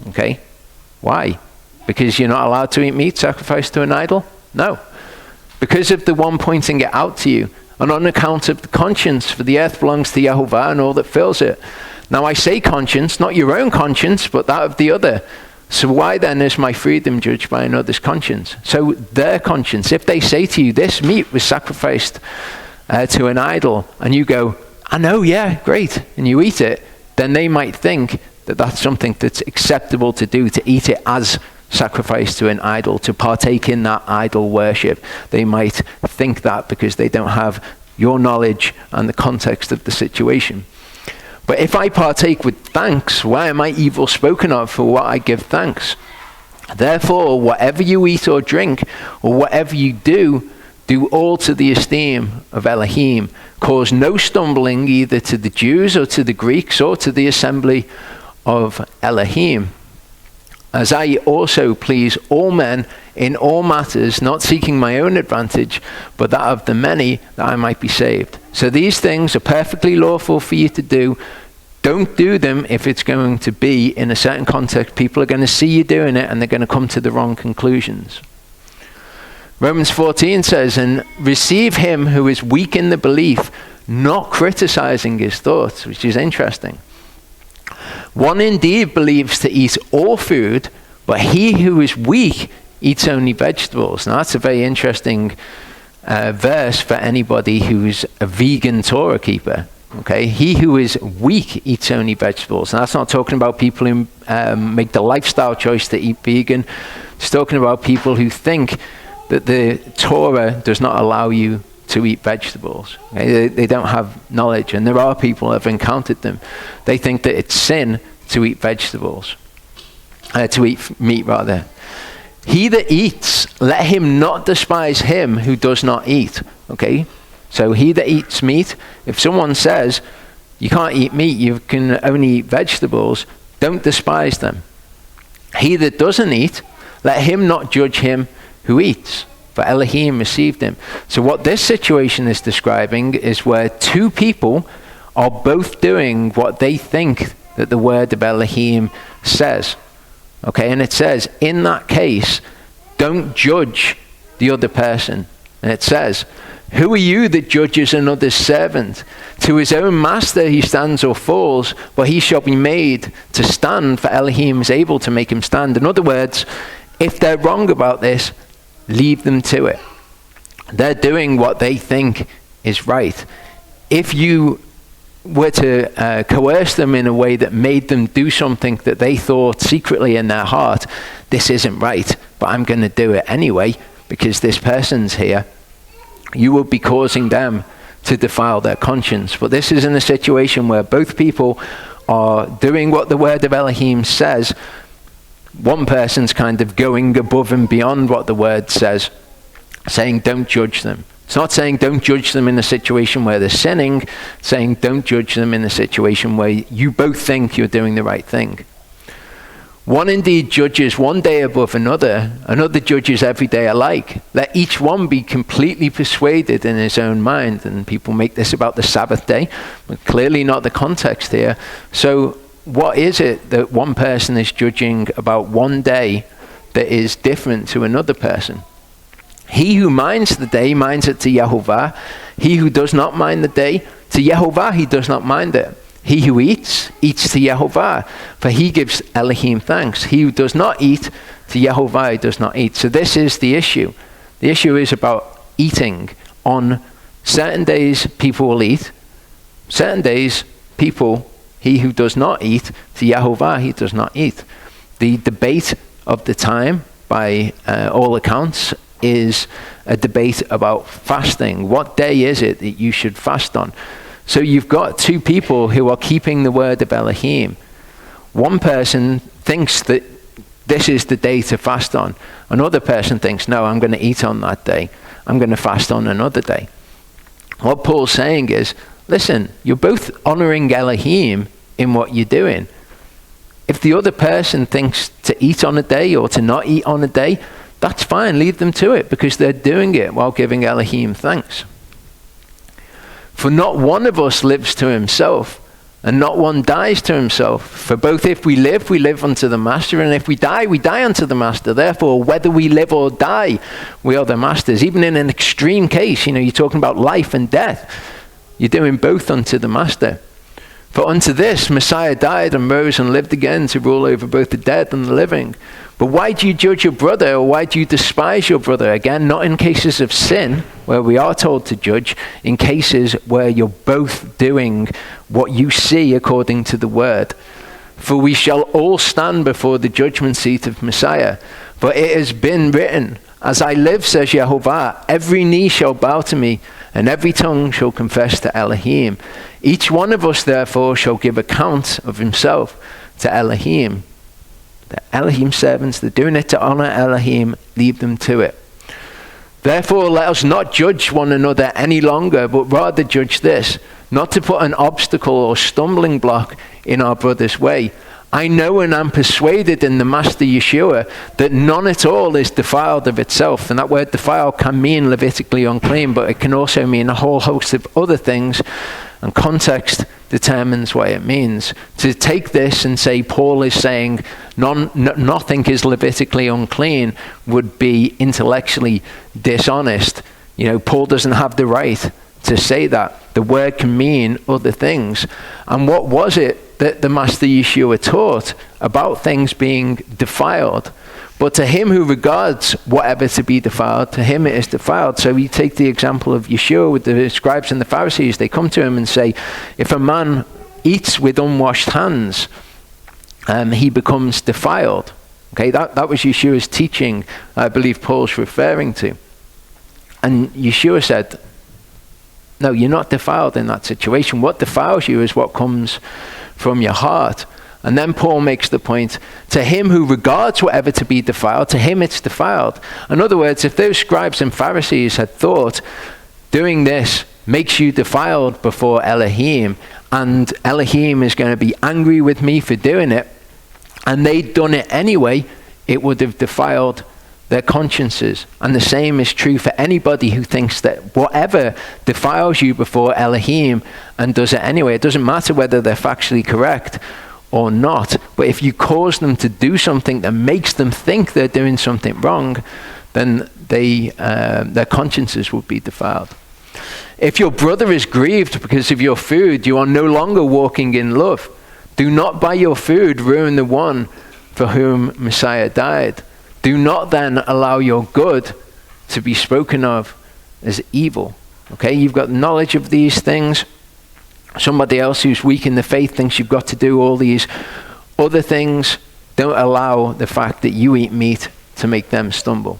Okay? Why? Because you're not allowed to eat meat sacrificed to an idol? No. Because of the one pointing it out to you, and on account of the conscience, for the earth belongs to Yehovah and all that fills it. Now I say conscience, not your own conscience, but that of the other. So why then is my freedom judged by another's conscience? So their conscience, if they say to you, this meat was sacrificed to an idol, and you go, I know, yeah, great, and you eat it, then they might think that that's something that's acceptable to do, to eat it as sacrifice to an idol, to partake in that idol worship. They might think that because they don't have your knowledge and the context of the situation. But if I partake with thanks, why am I evil spoken of for what I give thanks? Therefore, whatever you eat or drink, or whatever you do, do all to the esteem of Elohim. Cause no stumbling either to the Jews or to the Greeks or to the assembly of Elohim. As I also please all men in all matters, not seeking my own advantage, but that of the many, that I might be saved. So these things are perfectly lawful for you to do. Don't do them if it's going to be in a certain context. People are going to see you doing it and they're going to come to the wrong conclusions. Romans 14 says, and receive him who is weak in the belief, not criticizing his thoughts, which is interesting. One indeed believes to eat all food, but he who is weak eats only vegetables. Now that's a very interesting verse for anybody who's a vegan Torah keeper. Okay, he who is weak eats only vegetables. And that's not talking about people who make the lifestyle choice to eat vegan. It's talking about people who think that the Torah does not allow you to eat vegetables. Okay? They don't have knowledge, and there are people who have encountered them. They think that it's sin to eat vegetables, to eat meat rather. He that eats, let him not despise him who does not eat. Okay, so he that eats meat, if someone says you can't eat meat, you can only eat vegetables, don't despise them. He that doesn't eat, let him not judge him who eats, for Elohim received him. So what this situation is describing is where two people are both doing what they think that the word of Elohim says. Okay, and it says, in that case, don't judge the other person. And it says, who are you that judges another's servant? To his own master he stands or falls, but he shall be made to stand, for Elohim is able to make him stand. In other words, if they're wrong about this, leave them to it. They're doing what they think is right. If you were to coerce them in a way that made them do something that they thought secretly in their heart, this isn't right, but I'm going to do it anyway because this person's here, you will be causing them to defile their conscience. But this is in a situation where both people are doing what the word of Elohim says. One person's kind of going above and beyond what the word says, saying don't judge them. It's not saying don't judge them in a situation where they're sinning, it's saying don't judge them in a situation where you both think you're doing the right thing. One indeed judges one day above another judges every day alike. Let each one be completely persuaded in his own mind. And people make this about the Sabbath day, but clearly not the context here. So what is it that one person is judging about one day that is different to another person? He who minds the day minds it to Yehovah. He who does not mind the day, to Yehovah he does not mind it. He who eats, eats to Yehovah, for he gives Elohim thanks. He who does not eat, to Yehovah he does not eat. So this is the issue. The issue is about eating. On certain days, people will eat. Certain days, people, he who does not eat, to Yehovah, he does not eat. The debate of the time, by all accounts, is a debate about fasting. What day is it that you should fast on? So you've got two people who are keeping the word of Elohim. One person thinks that this is the day to fast on. Another person thinks, no, I'm going to eat on that day. I'm going to fast on another day. What Paul's saying is, listen, you're both honoring Elohim in what you're doing. If the other person thinks to eat on a day or to not eat on a day, that's fine, leave them to it, because they're doing it while giving Elohim thanks. For not one of us lives to himself, and not one dies to himself. For both if we live unto the master, and if we die unto the master. Therefore, whether we live or die, we are the masters. Even in an extreme case, you're talking about life and death. You're doing both unto the master. For unto this, Messiah died and rose and lived again to rule over both the dead and the living. But why do you judge your brother, or why do you despise your brother? Again, not in cases of sin, where we are told to judge, in cases where you're both doing what you see according to the word. For we shall all stand before the judgment seat of Messiah. For it has been written, as I live, says Yehovah, every knee shall bow to me, and every tongue shall confess to Elohim. Each one of us, therefore, shall give account of himself to Elohim. The Elohim servants, they're doing it to honor Elohim, leave them to it. Therefore, let us not judge one another any longer, but rather judge this, not to put an obstacle or stumbling block in our brother's way. I know and am persuaded in the Master Yeshua that none at all is defiled of itself. And that word defile can mean Levitically unclean, but it can also mean a whole host of other things. And context determines what it means. To take this and say Paul is saying nothing is Levitically unclean would be intellectually dishonest. Paul doesn't have the right to say that. The word can mean other things. And what was it that the Master Yeshua taught about things being defiled? But to him who regards whatever to be defiled, to him it is defiled. So we take the example of Yeshua with the scribes and the Pharisees. They come to him and say, if a man eats with unwashed hands, he becomes defiled. Okay, that was Yeshua's teaching, I believe Paul's referring to. And Yeshua said, no, you're not defiled in that situation. What defiles you is what comes from your heart. And then Paul makes the point, to him who regards whatever to be defiled, to him it's defiled. In other words, if those scribes and Pharisees had thought, doing this makes you defiled before Elohim, and Elohim is going to be angry with me for doing it, and they'd done it anyway, it would have defiled their consciences. And the same is true for anybody who thinks that whatever defiles you before Elohim and does it anyway, it doesn't matter whether they're factually correct or not, but if you cause them to do something that makes them think they're doing something wrong, then their consciences will be defiled. If your brother is grieved because of your food, you are no longer walking in love. Do not by your food ruin the one for whom Messiah died. Do not then allow your good to be spoken of as evil. Okay, you've got knowledge of these things. Somebody else who's weak in the faith thinks you've got to do all these other things. Don't allow the fact that you eat meat to make them stumble.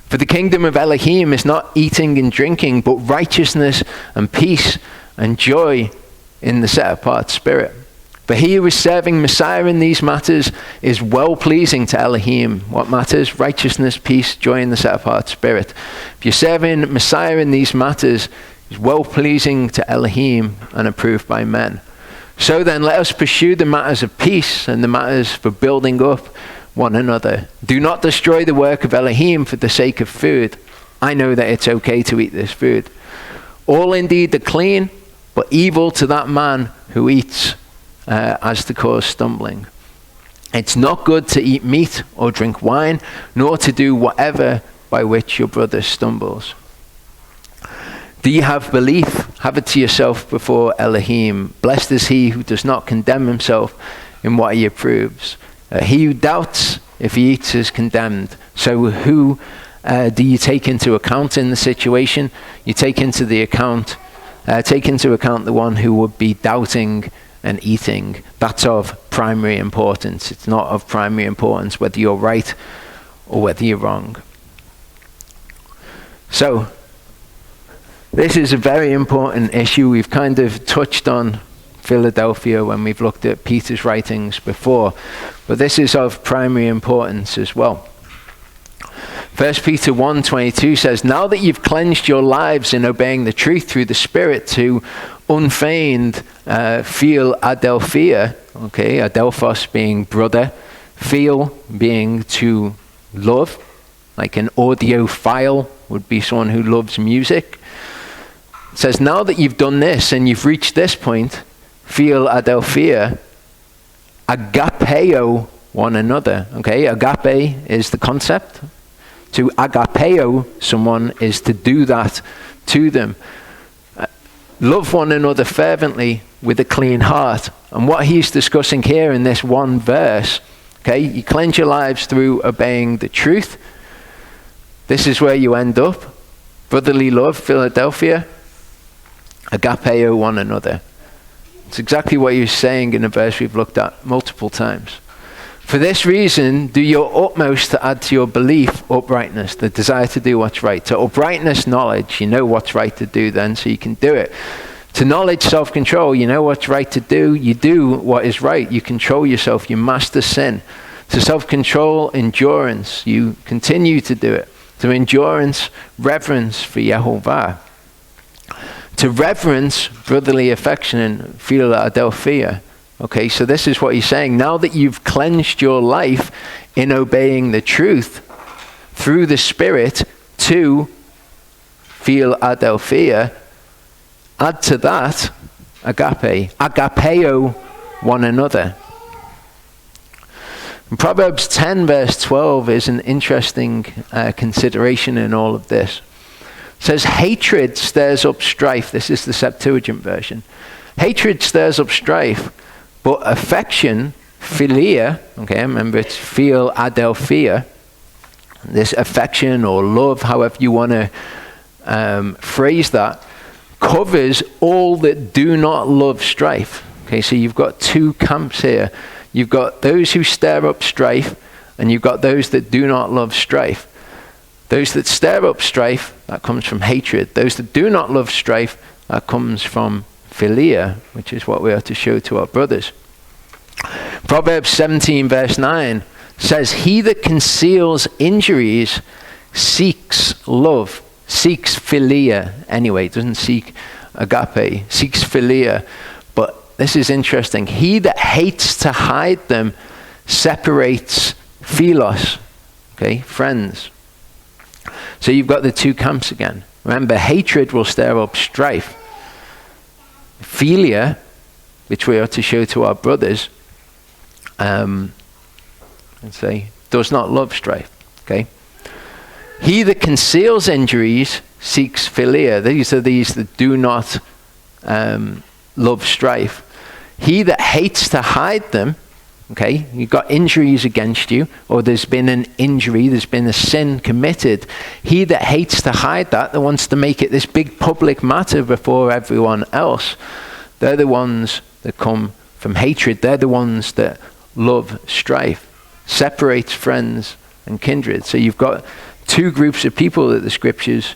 For the kingdom of Elohim is not eating and drinking, but righteousness and peace and joy in the set-apart spirit. For he who is serving Messiah in these matters is well-pleasing to Elohim. What matters? Righteousness, peace, joy in the set-apart spirit. If you're serving Messiah in these matters, is well-pleasing to Elohim and approved by men. So then let us pursue the matters of peace and the matters for building up one another. Do not destroy the work of Elohim for the sake of food. I know that it's okay to eat this food. All indeed are clean, but evil to that man who eats as to cause stumbling. It's not good to eat meat or drink wine, nor to do whatever by which your brother stumbles. Do you have belief? Have it to yourself before Elohim. Blessed is he who does not condemn himself in what he approves. He who doubts if he eats is condemned. So who do you take into account in the situation? You take into account the one who would be doubting and eating. That's of primary importance. It's not of primary importance whether you're right or whether you're wrong. So, this is a very important issue. We've kind of touched on Philadelphia when we've looked at Peter's writings before, but this is of primary importance as well. 1 Peter 1:22 says, now that you've cleansed your lives in obeying the truth through the Spirit to unfeigned feel adelphia, okay, adelphos being brother, feel being to love, like an audiophile would be someone who loves music. It says, now that you've done this and you've reached this point, feel adelphia, agapeo one another. Okay, agape is the concept. To agapeo someone is to do that to them. Love one another fervently with a clean heart. And what he's discussing here in this one verse, okay, you cleanse your lives through obeying the truth. This is where you end up. Brotherly love, Philadelphia, agapeo one another. It's exactly what he's saying in a verse we've looked at multiple times. For this reason, do your utmost to add to your belief uprightness, the desire to do what's right. To uprightness, knowledge. You know what's right to do then, so you can do it. To knowledge, self-control. You know what's right to do. You do what is right. You control yourself. You master sin. To self-control, endurance. You continue to do it. To endurance, reverence for Yehovah. To reverence, brotherly affection and Philadelphia. Okay, so this is what he's saying. Now that you've cleansed your life in obeying the truth through the Spirit to Philadelphia, add to that agape, agapeo one another. And Proverbs 10 verse 12 is an interesting consideration in all of this. It says, hatred stirs up strife. This is the Septuagint version. Hatred stirs up strife, but affection, philia, okay, remember it's Philadelphia, this affection or love, however you want to phrase that, covers all that do not love strife. Okay, so you've got two camps here. You've got those who stir up strife, and you've got those that do not love strife. Those that stir up strife, that comes from hatred. Those that do not love strife, that comes from philia, which is what we are to show to our brothers. Proverbs 17 verse 9 says, he that conceals injuries seeks love, seeks philia. Anyway, doesn't seek agape, seeks philia. But this is interesting. He that hates to hide them separates philos, okay, friends. So you've got the two camps again. Remember, hatred will stir up strife. Philia, which we are to show to our brothers, does not love strife. Okay. He that conceals injuries seeks philia. These are these that do not love strife. He that hates to hide them, okay, you've got injuries against you, or there's been an injury, there's been a sin committed. He that hates to hide that wants to make it this big public matter before everyone else, they're the ones that come from hatred. They're the ones that love strife, separates friends and kindred. So you've got two groups of people that the scriptures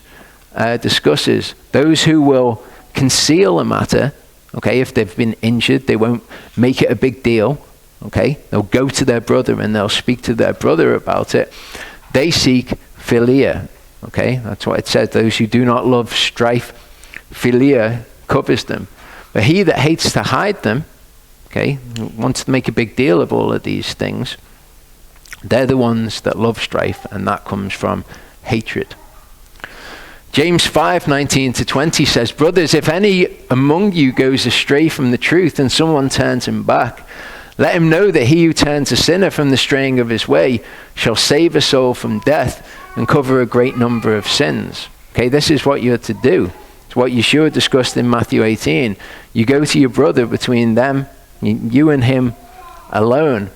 discusses. Those who will conceal a matter, okay, if they've been injured, they won't make it a big deal. Okay, they'll go to their brother and they'll speak to their brother about it. They seek philia. Okay, that's what it says. Those who do not love strife, philia covers them. But he that hates to hide them, okay, wants to make a big deal of all of these things, they're the ones that love strife, and that comes from hatred. James 5:19-20 says, brothers, if any among you goes astray from the truth and someone turns him back, let him know that he who turns a sinner from the straying of his way shall save a soul from death and cover a great number of sins. Okay, this is what you're to do. It's what Yeshua discussed in Matthew 18. You go to your brother, between them, you and him alone.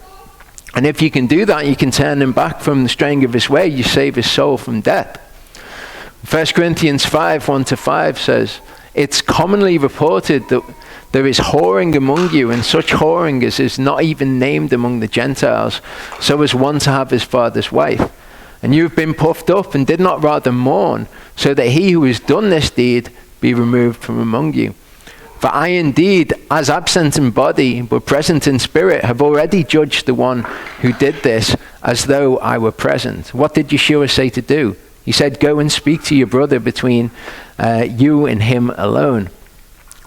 And if you can do that, you can turn him back from the straying of his way. You save his soul from death. 1 Corinthians 5, 1-5 says, it's commonly reported that there is whoring among you, and such whoring as is not even named among the Gentiles, so as one to have his father's wife. And you have been puffed up and did not rather mourn, so that he who has done this deed be removed from among you. For I indeed, as absent in body, but present in spirit, have already judged the one who did this, as though I were present. What did Yeshua say to do? He said, go and speak to your brother between you and him alone.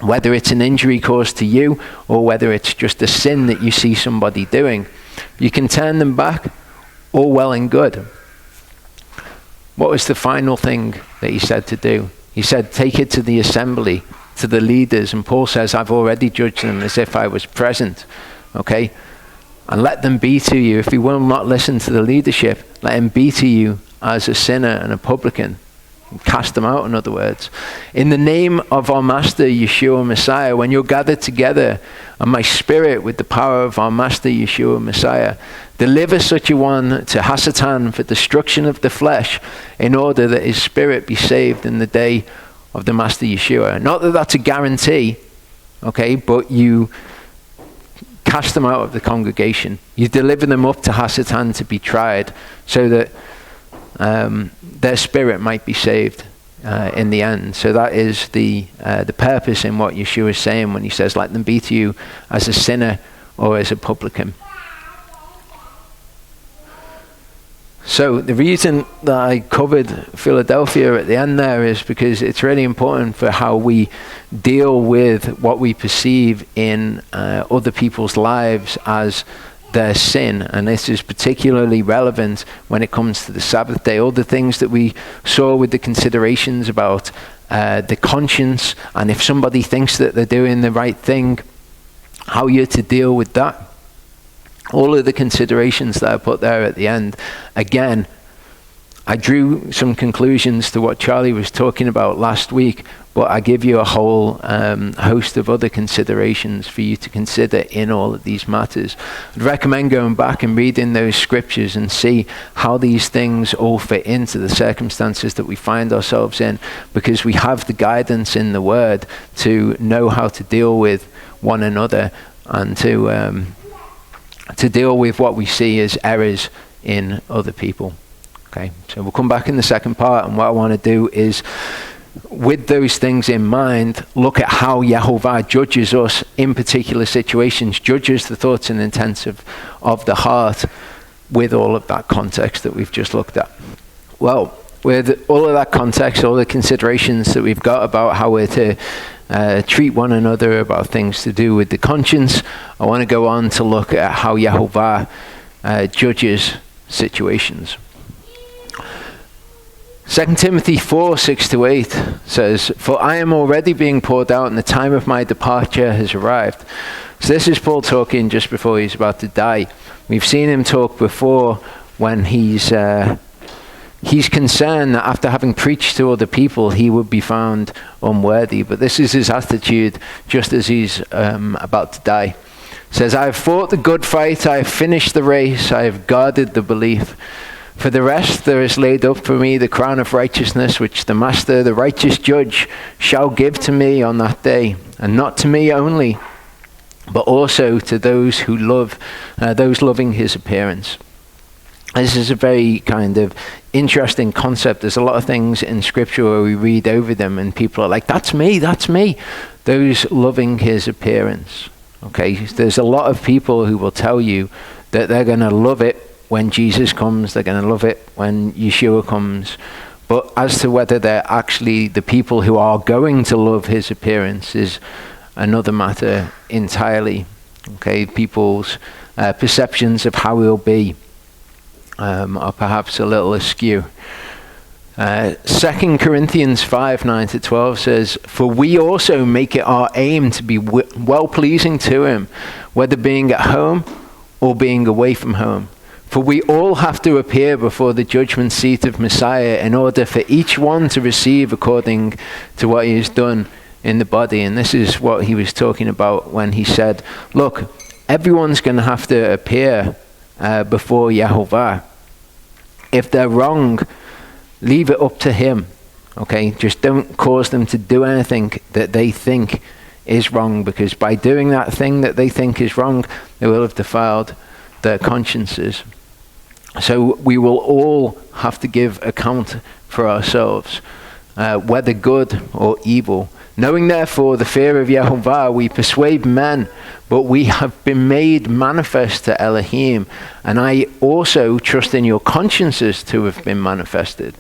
Whether it's an injury caused to you, or whether it's just a sin that you see somebody doing. You can turn them back, all well and good. What was the final thing that he said to do? He said, take it to the assembly, to the leaders. And Paul says, I've already judged them as if I was present. Okay? And let them be to you. If you will not listen to the leadership, let him be to you as a sinner and a publican. Cast them out, in other words. In the name of our Master, Yeshua Messiah, when you're gathered together, and my spirit with the power of our Master, Yeshua Messiah, deliver such a one to Hasatan for destruction of the flesh, in order that his spirit be saved in the day of the Master Yeshua. Not that that's a guarantee, okay, but you cast them out of the congregation. You deliver them up to Hasatan to be tried, so that their spirit might be saved in the end. So that is the purpose in what Yeshua is saying when he says, let them be to you as a sinner or as a publican. So the reason that I covered Philadelphia at the end there is because it's really important for how we deal with what we perceive in other people's lives as their sin. And this is particularly relevant when it comes to the Sabbath day. All the things that we saw with the considerations about the conscience, and if somebody thinks that they're doing the right thing, how you're to deal with that. All of the considerations that I put there at the end. Again, I drew some conclusions to what Charlie was talking about last week, but I give you a whole host of other considerations for you to consider in all of these matters. I'd recommend going back and reading those scriptures and see how these things all fit into the circumstances that we find ourselves in, because we have the guidance in the Word to know how to deal with one another and to deal with what we see as errors in other people. Okay, so we'll come back in the second part, and what I want to do is, with those things in mind, look at how YHVH judges us in particular situations, judges the thoughts and intents of the heart, with all of that context that we've just looked at. Well, with all of that context, all the considerations that we've got about how we're to treat one another, about things to do with the conscience, I want to go on to look at how YHVH judges situations. 2 Timothy 4, 6-8 says, for I am already being poured out, and the time of my departure has arrived. So this is Paul talking just before he's about to die. We've seen him talk before when he's concerned that after having preached to other people, he would be found unworthy. But this is his attitude just as he's about to die. It says, I have fought the good fight, I have finished the race, I have guarded the belief. For the rest, there is laid up for me the crown of righteousness, which the Master, the righteous judge, shall give to me on that day. And not to me only, but also to those who love, those loving his appearance. This is a very kind of interesting concept. There's a lot of things in Scripture where we read over them and people are like, that's me. Those loving his appearance. Okay, there's a lot of people who will tell you that they're going to love it when Jesus comes, they're going to love it when Yeshua comes. But as to whether they're actually the people who are going to love his appearance is another matter entirely. Okay, people's perceptions of how he'll be are perhaps a little askew. 2 Corinthians 5, 9-12 says, for we also make it our aim to be well-pleasing to him, whether being at home or being away from home. For we all have to appear before the judgment seat of Messiah in order for each one to receive according to what he has done in the body. And this is what he was talking about when he said, look, everyone's going to have to appear before Yehovah. If they're wrong, leave it up to him. Okay, just don't cause them to do anything that they think is wrong, because by doing that thing that they think is wrong, they will have defiled their consciences. So we will all have to give account for ourselves, whether good or evil. Knowing therefore the fear of Yehovah, we persuade men, but we have been made manifest to Elohim, and I also trust in your consciences to have been manifested.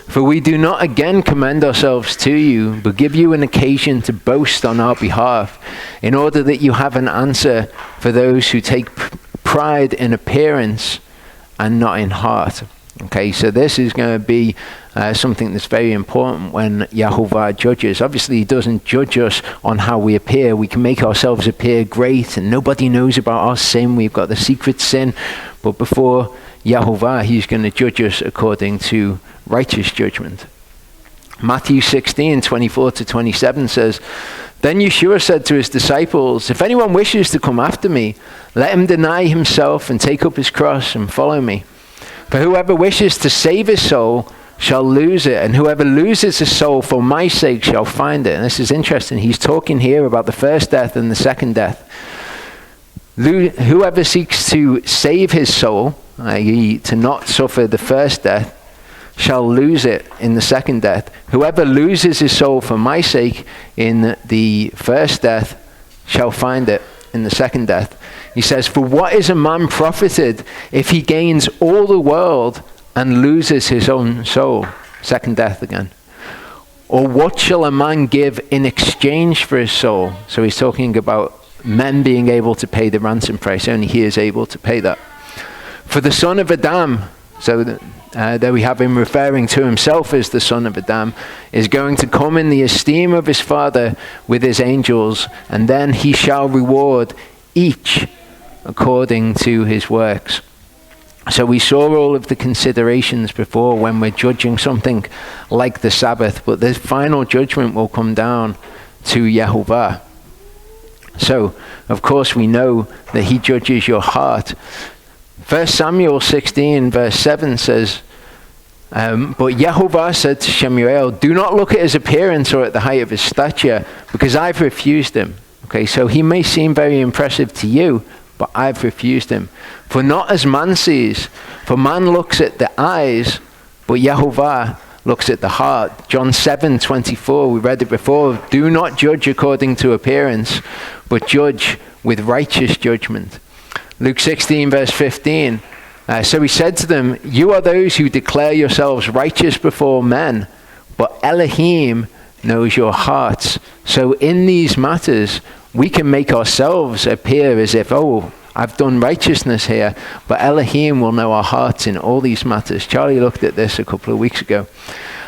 For we do not again commend ourselves to you, but give you an occasion to boast on our behalf, in order that you have an answer for those who take pride in appearance and not in heart. Okay, so this is going to be something that's very important when Yehovah judges. Obviously, he doesn't judge us on how we appear. We can make ourselves appear great, and nobody knows about our sin. We've got the secret sin. But before Yehovah, he's going to judge us according to righteous judgment. Matthew 16:24-27 says, Then Yeshua said to his disciples, If anyone wishes to come after me, let him deny himself and take up his cross and follow me. For whoever wishes to save his soul shall lose it, and whoever loses his soul for my sake shall find it. And this is interesting. He's talking here about the first death and the second death. Whoever seeks to save his soul, i.e. to not suffer the first death, shall lose it in the second death. Whoever loses his soul for my sake in the first death shall find it in the second death. He says, For what is a man profited if he gains all the world and loses his own soul? Second death again. Or what shall a man give in exchange for his soul? So he's talking about men being able to pay the ransom price. Only he is able to pay that. For the son of Adam, so there we have him referring to himself as the son of Adam, is going to come in the esteem of his Father with his angels, and then he shall reward each according to his works. So we saw all of the considerations before when we're judging something like the Sabbath, but the final judgment will come down to Yehovah. So, of course, we know that he judges your heart. 1 Samuel 16 verse 7 says, But Yehovah said to Shemuel, Do not look at his appearance or at the height of his stature, because I've refused him. Okay, so he may seem very impressive to you, but I've refused him. For not as man sees, for man looks at the eyes, but Yehovah looks at the heart. John 7:24, we read it before. Do not judge according to appearance, but judge with righteous judgment. Luke 16 verse 15. So he said to them, You are those who declare yourselves righteous before men, but Elohim knows your hearts. So in these matters, we can make ourselves appear as if, I've done righteousness here, but Elohim will know our hearts in all these matters. Charlie looked at this a couple of weeks ago.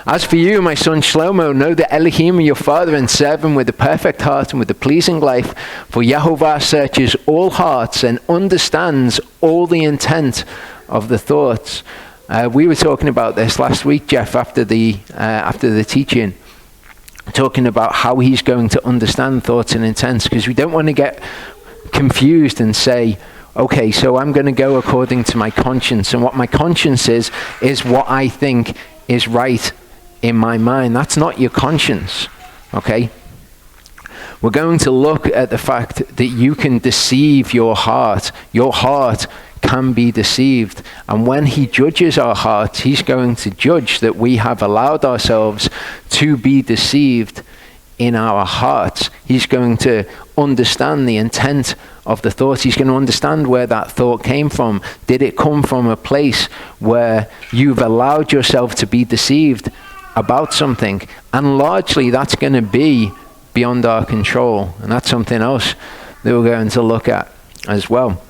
As for you, my son Shlomo, know that Elohim is your father, and serve him with a perfect heart and with a pleasing life. For Yehovah searches all hearts and understands all the intent of the thoughts. We were talking about this last week, Jeff, after the teaching, talking about how he's going to understand thoughts and intents, because we don't want to get confused and say, okay, so I'm going to go according to my conscience, and what my conscience is what I think is right in my mind. That's not your conscience, okay? We're going to look at the fact that you can deceive your heart. Your heart can be deceived. And when he judges our hearts, he's going to judge that we have allowed ourselves to be deceived in our hearts. He's going to understand the intent of the thought. He's going to understand where that thought came from. Did it come from a place where you've allowed yourself to be deceived about something? And largely that's going to be beyond our control. And that's something else that we're going to look at as well.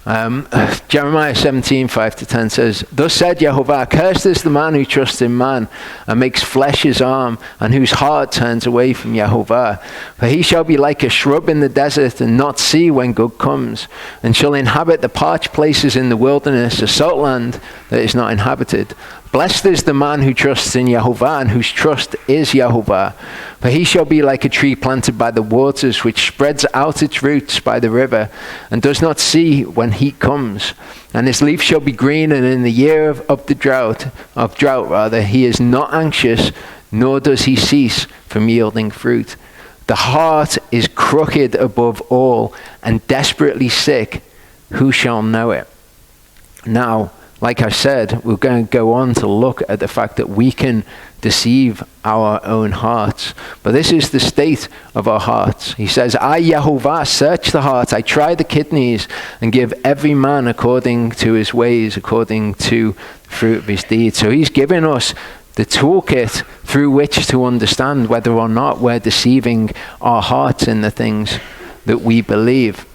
Jeremiah 17, 5-10 says, Thus said Yehovah, Cursed is the man who trusts in man and makes flesh his arm, and whose heart turns away from Yehovah. For he shall be like a shrub in the desert, and not see when good comes, and shall inhabit the parched places in the wilderness, a salt land that is not inhabited. Blessed is the man who trusts in Yehovah and whose trust is Yehovah. For he shall be like a tree planted by the waters, which spreads out its roots by the river and does not see when heat comes. And his leaf shall be green, and in the year of drought, he is not anxious, nor does he cease from yielding fruit. The heart is crooked above all and desperately sick. Who shall know it? Now, like I said, we're going to go on to look at the fact that we can deceive our own hearts. But this is the state of our hearts. He says, I, Yehovah, search the heart. I try the kidneys and give every man according to his ways, according to the fruit of his deeds. So he's given us the toolkit through which to understand whether or not we're deceiving our hearts in the things that we believe.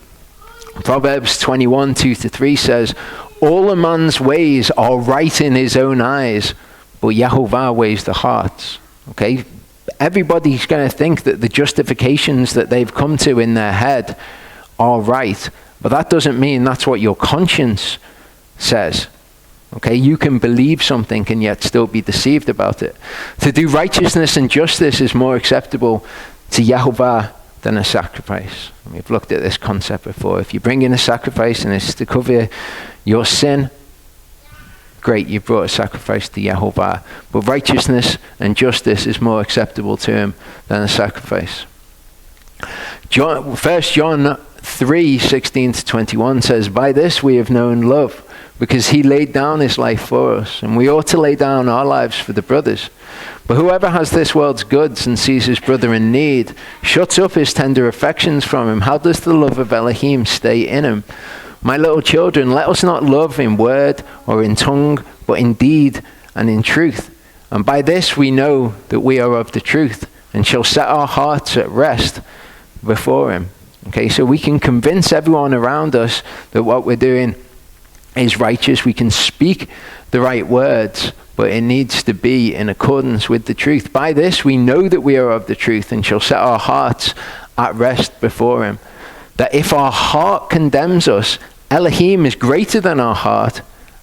Proverbs 21, 2-3 says, all a man's ways are right in his own eyes, but Yehovah weighs the hearts. Okay? Everybody's going to think that the justifications that they've come to in their head are right, but that doesn't mean that's what your conscience says. Okay? You can believe something and yet still be deceived about it. To do righteousness and justice is more acceptable to Yehovah than a sacrifice. We've looked at this concept before. If you bring in a sacrifice and it's to cover your sin, great, you brought a sacrifice to Yehovah. But righteousness and justice is more acceptable to him than a sacrifice. 1 John 3, 16-21 says, by this we have known love, because he laid down his life for us, and we ought to lay down our lives for the brothers. But whoever has this world's goods and sees his brother in need shuts up his tender affections from him. How does the love of Elohim stay in him? My little children, let us not love in word or in tongue, but in deed and in truth. And by this we know that we are of the truth, and shall set our hearts at rest before him. Okay, so we can convince everyone around us that what we're doing is righteous. We can speak the right words, but it needs to be in accordance with the truth. By this we know that we are of the truth, and shall set our hearts at rest before him. That if our heart condemns us, Elohim is greater than our heart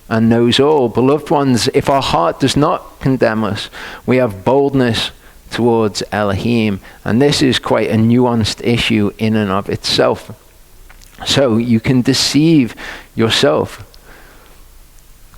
and knows all. Beloved ones, if our heart does not condemn us, we have boldness towards Elohim. And this is quite a nuanced issue in and of itself. So you can deceive yourself.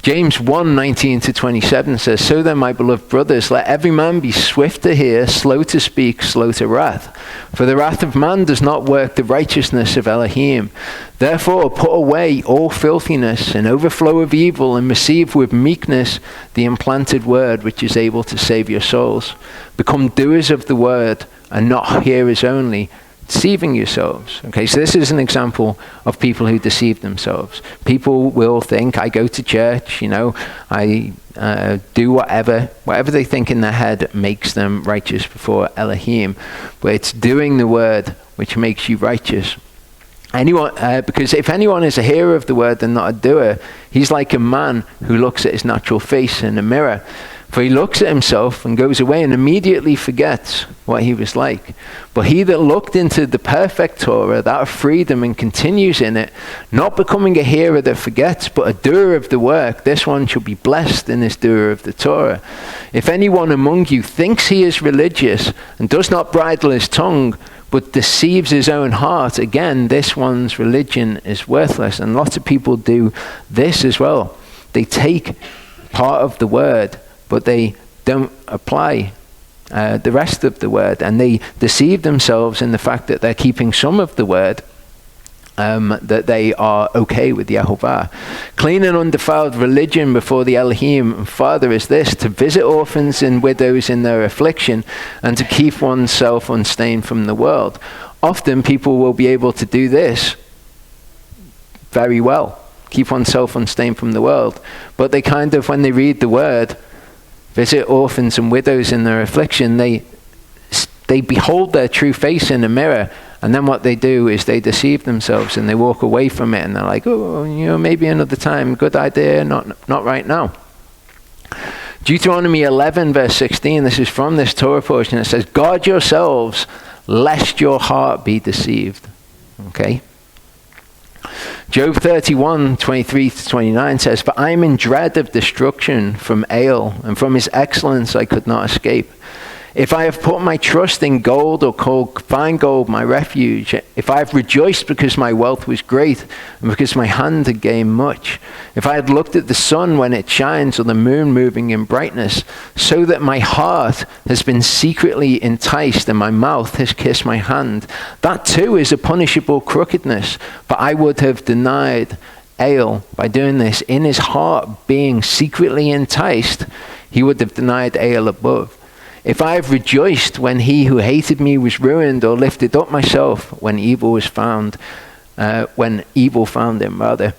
James 1:19-27 says, so then, my beloved brothers, let every man be swift to hear, slow to speak, slow to wrath. For the wrath of man does not work the righteousness of Elohim. Therefore put away all filthiness and overflow of evil, and receive with meekness the implanted word, which is able to save your souls. Become doers of the word and not hearers only, deceiving yourselves. Okay, so this is an example of people who deceive themselves. People will think, I go to church, I do whatever they think in their head makes them righteous before Elohim. But it's doing the word which makes you righteous. Because if anyone is a hearer of the word and not a doer, he's like a man who looks at his natural face in a mirror. For he looks at himself and goes away and immediately forgets what he was like. But he that looked into the perfect Torah, that of freedom, and continues in it, not becoming a hearer that forgets, but a doer of the work, this one shall be blessed in his doer of the Torah. If anyone among you thinks he is religious and does not bridle his tongue, but deceives his own heart, again, this one's religion is worthless. And lots of people do this as well. They take part of the word, but they don't apply the rest of the word. And they deceive themselves in the fact that they're keeping some of the word, that they are okay with Yehovah. Clean and undefiled religion before the Elohim and Father is this, to visit orphans and widows in their affliction, and to keep oneself unstained from the world. Often people will be able to do this very well, keep oneself unstained from the world. But they kind of, when they read the word, visit orphans and widows in their affliction, they behold their true face in a mirror, and then what they do is they deceive themselves and they walk away from it, and they're like, maybe another time, good idea, not right now. Deuteronomy 11 verse 16, this is from this Torah portion. It says, guard yourselves lest your heart be deceived. Okay? Job 31:23-29 says, "For I am in dread of destruction from Ale, and from his excellence I could not escape. If I have put my trust in gold or called fine gold my refuge, if I have rejoiced because my wealth was great and because my hand had gained much, if I had looked at the sun when it shines or the moon moving in brightness, so that my heart has been secretly enticed and my mouth has kissed my hand, that too is a punishable crookedness, but I would have denied Ale by doing this. In his heart being secretly enticed, he would have denied Ale above. If I have rejoiced when he who hated me was ruined, or lifted up myself when evil was found, when evil found him, rather."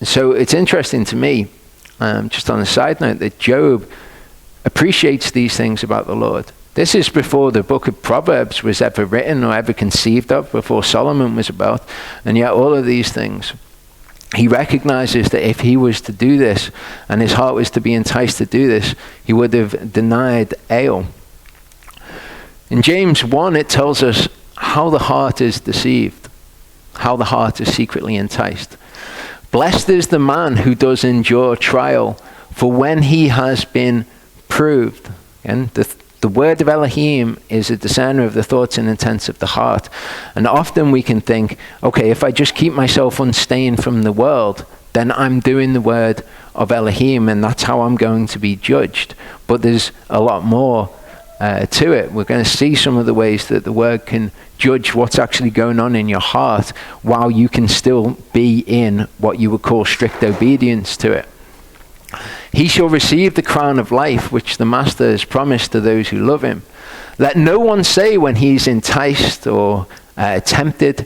So it's interesting to me, just on a side note, that Job appreciates these things about the Lord. This is before the book of Proverbs was ever written or ever conceived of, before Solomon was about, and yet all of these things. He recognizes that if he was to do this, and his heart was to be enticed to do this, he would have denied Ale. In James 1, it tells us how the heart is deceived, how the heart is secretly enticed. "Blessed is the man who does endure trial, for when he has been proved." And the word of Elohim is a discerner of the thoughts and intents of the heart. And often we can think, okay, if I just keep myself unstained from the world, then I'm doing the word of Elohim, and that's how I'm going to be judged. But there's a lot more to it. We're going to see some of the ways that the word can judge what's actually going on in your heart while you can still be in what you would call strict obedience to it. "He shall receive the crown of life, which the Master has promised to those who love him. Let no one say when he's enticed or tempted,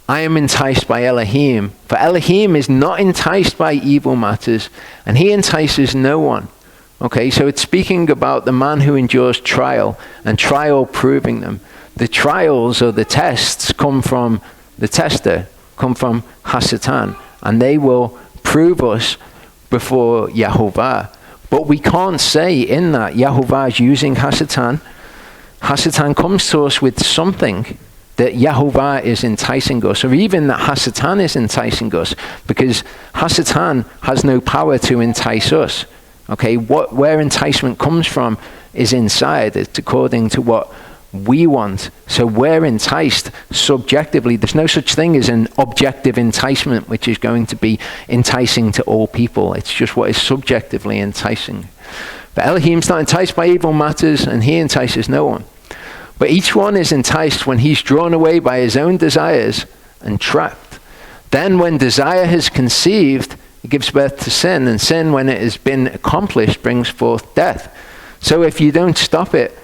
'I am enticed by Elohim.' For Elohim is not enticed by evil matters, and he entices no one." Okay, so it's speaking about the man who endures trial, and trial proving them. The trials or the tests come from the tester, come from Hasatan, and they will prove us before Yahovah. But we can't say in that Yahovah is using Hasatan. Hasatan comes to us with something that Yahovah is enticing us, or even that Hasatan is enticing us, because Hasatan has no power to entice us. Okay, where enticement comes from is inside. It's according to what we want. So we're enticed subjectively. There's no such thing as an objective enticement, which is going to be enticing to all people. It's just what is subjectively enticing. But Elohim's not enticed by evil matters, and he entices no one. But each one is enticed when he's drawn away by his own desires and trapped. Then when desire has conceived, it gives birth to sin, and sin, when it has been accomplished, brings forth death. So if you don't stop it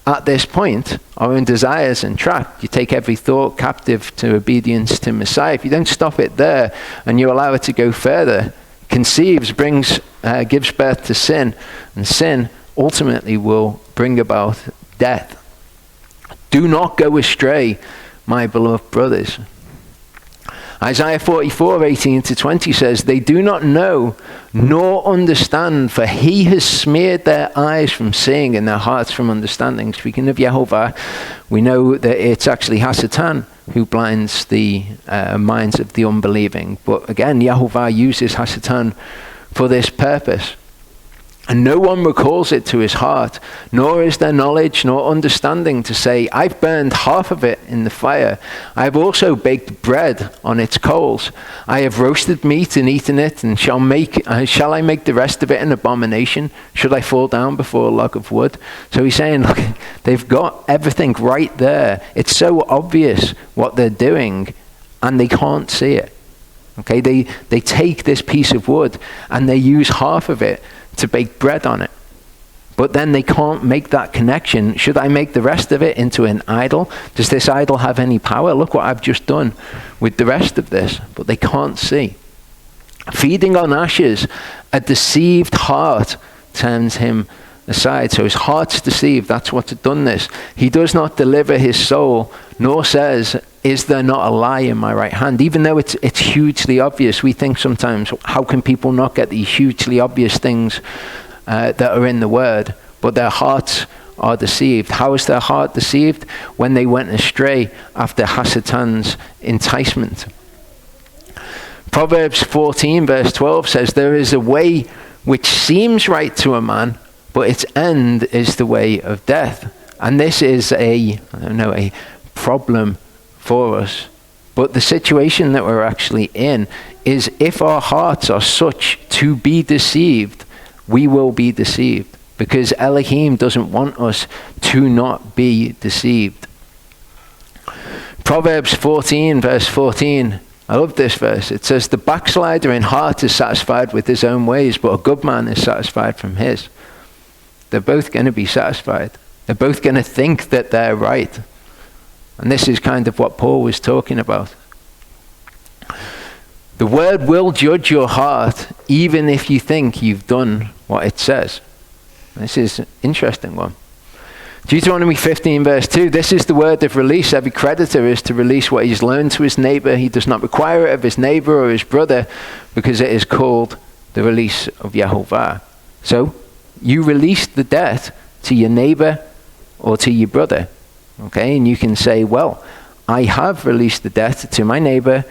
at this point, our own desires and trapped, you take every thought captive to obedience to Messiah. If you don't stop it there and you allow it to go further, conceives, gives birth to sin, and sin ultimately will bring about death. "Do not go astray, my beloved brothers." Isaiah 44:18-20 says, "They do not know nor understand, for he has smeared their eyes from seeing and their hearts from understanding." Speaking of Yehovah, we know that it's actually Hasatan who blinds the minds of the unbelieving. But again, Yehovah uses Hasatan for this purpose. And no one recalls it to his heart, nor is there knowledge nor understanding to say, "I've burned half of it in the fire. I have also baked bread on its coals. I have roasted meat and eaten it, and shall I make the rest of it an abomination? Should I fall down before a log of wood?" So he's saying, look, they've got everything right there. It's so obvious what they're doing, and they can't see it. Okay, they take this piece of wood, and they use half of it to bake bread on it. But then they can't make that connection. Should I make the rest of it into an idol? Does this idol have any power? Look what I've just done with the rest of this. But they can't see. Feeding on ashes, a deceived heart turns him aside. So his heart's deceived. That's what's done this. He does not deliver his soul, nor says, "Is there not a lie in my right hand?" Even though it's hugely obvious, we think sometimes, how can people not get these hugely obvious things that are in the word? But their hearts are deceived. How is their heart deceived? When they went astray after Hasatan's enticement. Proverbs 14 verse 12 says, there is a way which seems right to a man, but its end is the way of death. And this is a problem for us. But the situation that we're actually in is, if our hearts are such to be deceived, we will be deceived. Because Elohim doesn't want us to not be deceived. Proverbs 14 verse 14. I love this verse. It says, the backslider in heart is satisfied with his own ways, but a good man is satisfied from his. They're both going to be satisfied. They're both going to think that they're right. And this is kind of what Paul was talking about. The word will judge your heart, even if you think you've done what it says. This is an interesting one. Deuteronomy 15 verse 2, this is the word of release. Every creditor is to release what he's loaned to his neighbor. He does not require it of his neighbor or his brother, because it is called the release of YHVH. So you release the debt to your neighbor or to your brother. Okay, and you can say, well, I have released the debt to my neighbor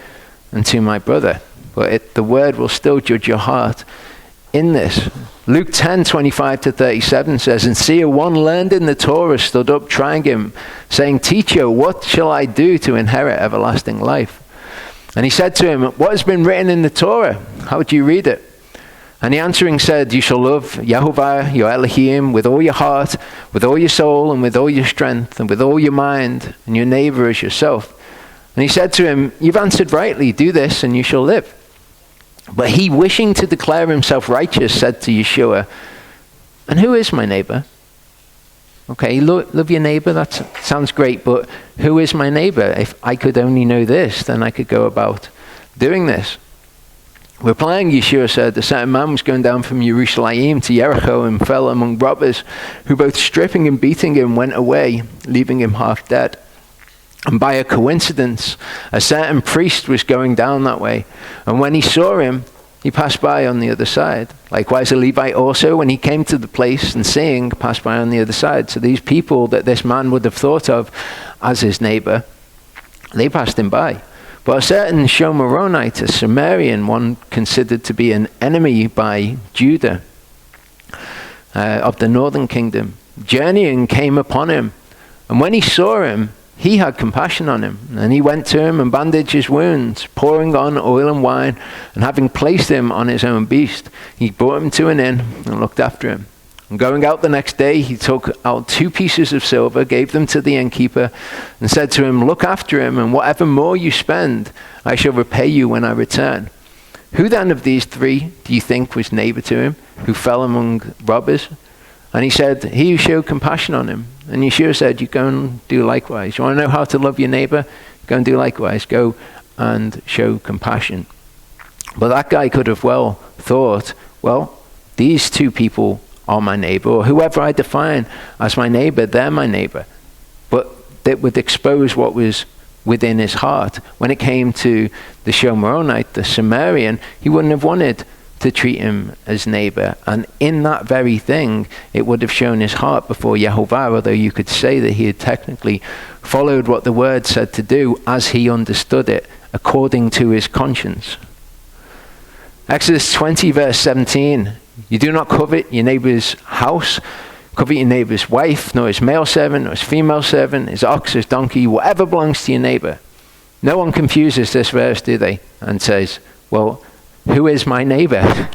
and to my brother. But the word will still judge your heart in this. Luke 10:25-37 says, and seer, one learned in the Torah, stood up trying him, saying, teacher, what shall I do to inherit everlasting life? And he said to him, what has been written in the Torah? How do you read it? And he answering said, you shall love YHVH, your Elohim, with all your heart, with all your soul, and with all your strength, and with all your mind, and your neighbor as yourself. And he said to him, you've answered rightly, do this, and you shall live. But he, wishing to declare himself righteous, said to Yeshua, and who is my neighbor? Okay, love your neighbor, that sounds great, but who is my neighbor? If I could only know this, then I could go about doing this. Replying, Yeshua said, a certain man was going down from Jerusalem to Jericho and fell among robbers, who both stripping and beating him went away, leaving him half dead. And by a coincidence, a certain priest was going down that way. And when he saw him, he passed by on the other side. Likewise, a Levite also, when he came to the place and seeing, passed by on the other side. So these people that this man would have thought of as his neighbor, they passed him by. But a certain Shomeronite, a Samaritan, one considered to be an enemy by Judah, of the northern kingdom, journeying, came upon him. And when he saw him, he had compassion on him, and he went to him and bandaged his wounds, pouring on oil and wine, and having placed him on his own beast, he brought him to an inn and looked after him. And going out the next day, he took out 2 pieces of silver, gave them to the innkeeper, and said to him, look after him, and whatever more you spend, I shall repay you when I return. Who then of these 3 do you think was neighbor to him, who fell among robbers? And he said, he who showed compassion on him. And Yeshua said, you go and do likewise. You want to know how to love your neighbor? Go and do likewise. Go and show compassion. But that guy could have well thought, well, these 2 people are my neighbor, or whoever I define as my neighbor, they're my neighbor. But that would expose what was within his heart. When it came to the Shomeronite, the Samaritan, he wouldn't have wanted to treat him as neighbor. And in that very thing, it would have shown his heart before YHVH, although you could say that he had technically followed what the word said to do as he understood it, according to his conscience. Exodus 20 verse 17, you do not covet your neighbor's house, covet your neighbor's wife, nor his male servant, nor his female servant, his ox, his donkey, whatever belongs to your neighbor. No one confuses this verse, do they? And says, well, who is my neighbor?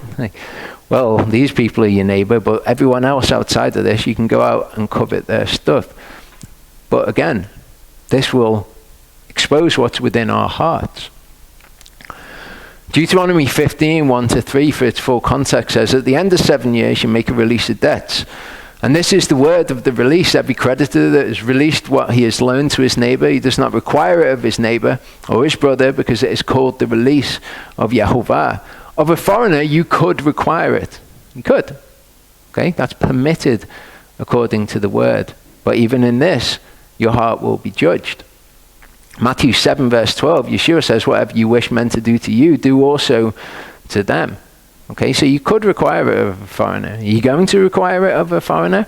Well, these people are your neighbor, but everyone else outside of this, you can go out and covet their stuff. But again, this will expose what's within our hearts. Deuteronomy 15, 1-3, for its full context, says, at the end of 7 years, you make a release of debts. And this is the word of the release. Every creditor that has released what he has loaned to his neighbor, he does not require it of his neighbor or his brother, because it is called the release of YHVH. Of a foreigner, you could require it. You could. Okay, that's permitted according to the word. But even in this, your heart will be judged. Matthew 7 verse 12, Yeshua says, whatever you wish men to do to you, do also to them. Okay, so you could require it of a foreigner. Are you going to require it of a foreigner?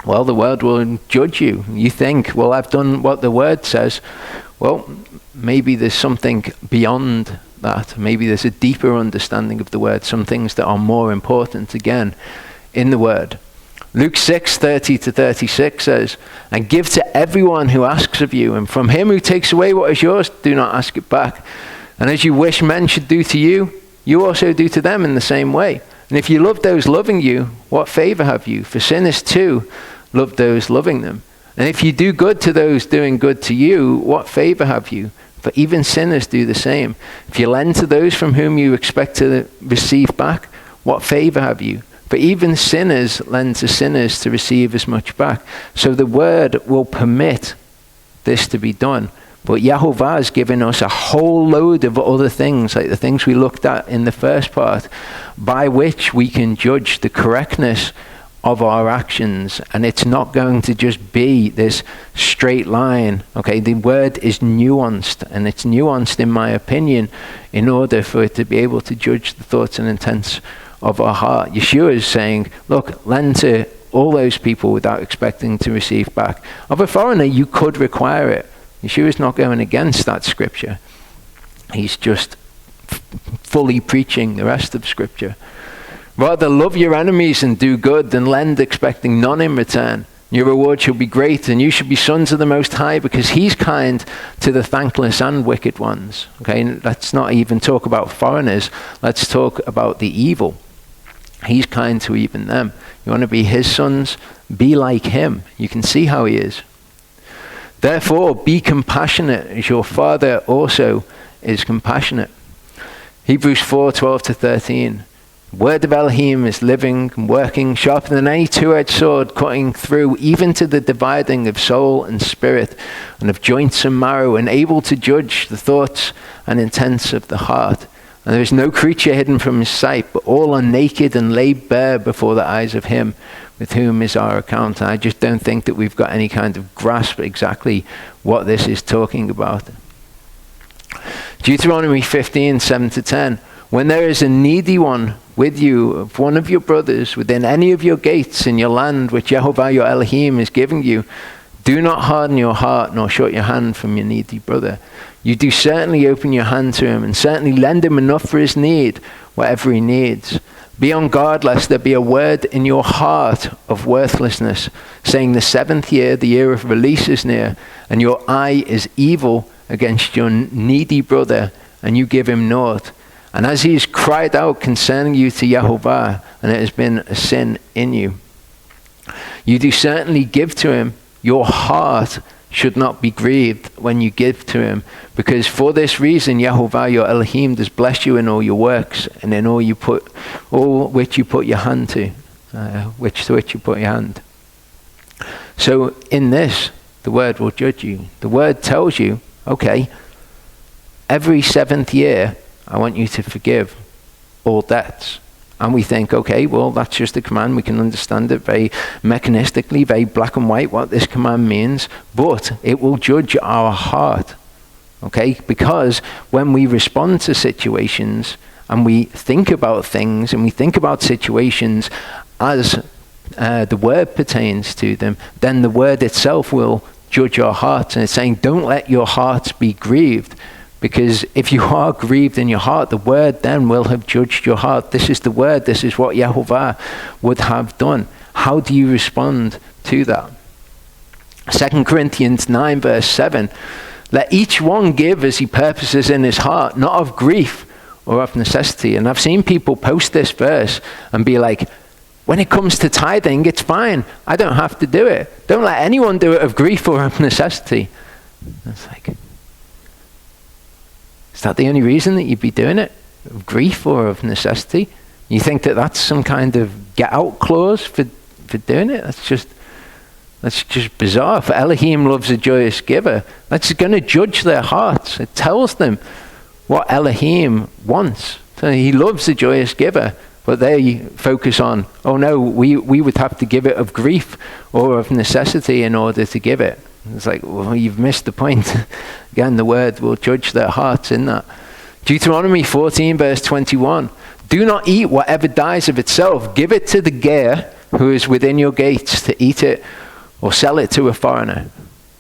Well, the word will judge you. You think, well, I've done what the word says. Well, maybe there's something beyond that. Maybe there's a deeper understanding of the word, some things that are more important again in the word. Luke 6:30-36 says, "And give to everyone who asks of you, and from him who takes away what is yours, do not ask it back. And as you wish men should do to you, you also do to them in the same way. And if you love those loving you, what favor have you? For sinners too love those loving them. And if you do good to those doing good to you, what favor have you? For even sinners do the same. If you lend to those from whom you expect to receive back, what favor have you? For even sinners lend to sinners to receive as much back. So the word will permit this to be done. But Yehovah has given us a whole load of other things, like the things we looked at in the first part, by which we can judge the correctness of our actions. And it's not going to just be this straight line. Okay, the word is nuanced, and it's nuanced, in my opinion, in order for it to be able to judge the thoughts and intents of our heart. Yeshua is saying, look, lend to all those people without expecting to receive back. Of a foreigner, you could require it. Yeshua is not going against that scripture. He's just fully preaching the rest of scripture. Rather, love your enemies and do good than lend expecting none in return. Your reward shall be great, and you shall be sons of the Most High, because he's kind to the thankless and wicked ones. Okay, let's not even talk about foreigners. Let's talk about the evil. He's kind to even them. You want to be his sons? Be like him. You can see how he is. Therefore, be compassionate as your Father also is compassionate. Hebrews 4:12-13. Word of Elohim is living and working, sharper than any two-edged sword, cutting through even to the dividing of soul and spirit, and of joints and marrow, and able to judge the thoughts and intents of the heart. And there is no creature hidden from his sight, but all are naked and laid bare before the eyes of him with whom is our account. And I just don't think that we've got any kind of grasp exactly what this is talking about. Deuteronomy 15:7-10. When there is a needy one with you, of one of your brothers, within any of your gates in your land, which Yehovah your Elohim is giving you, do not harden your heart, nor shut your hand from your needy brother. You do certainly open your hand to him, and certainly lend him enough for his need, whatever he needs. Be on guard lest there be a word in your heart of worthlessness, saying the 7th year, the year of release is near, and your eye is evil against your needy brother, and you give him naught. And as he has cried out concerning you to Yehovah, and it has been a sin in you, you do certainly give to him. Your heart should not be grieved when you give to him, because for this reason Yehovah your Elohim does bless you in all your works, and in all which you put your hand to, which you put your hand. So in this, the word will judge you. The word tells you, okay, every 7th year, I want you to forgive all debts. And we think, okay, well, that's just a command. We can understand it very mechanistically, very black and white, what this command means. But it will judge our heart, okay? Because when we respond to situations and we think about things and we think about situations as the word pertains to them, then the word itself will judge our hearts. And it's saying, don't let your hearts be grieved. Because if you are grieved in your heart, the word then will have judged your heart. This is the word. This is what Yehovah would have done. How do you respond to that? 2 Corinthians 9 verse 7. Let each one give as he purposes in his heart, not of grief or of necessity. And I've seen people post this verse and be like, when it comes to tithing, it's fine. I don't have to do it. Don't let anyone do it of grief or of necessity. It's like, is that the only reason that you'd be doing it? Of grief or of necessity? You think that that's some kind of get-out clause for doing it? That's just bizarre. For Elohim loves a joyous giver. That's going to judge their hearts. It tells them what Elohim wants. So he loves a joyous giver, but they focus on, oh no, we would have to give it of grief or of necessity in order to give it. It's like, well, you've missed the point. Again, the word will judge their hearts in that. Deuteronomy 14 verse 21. Do not eat whatever dies of itself. Give it to the ger who is within your gates to eat it, or sell it to a foreigner.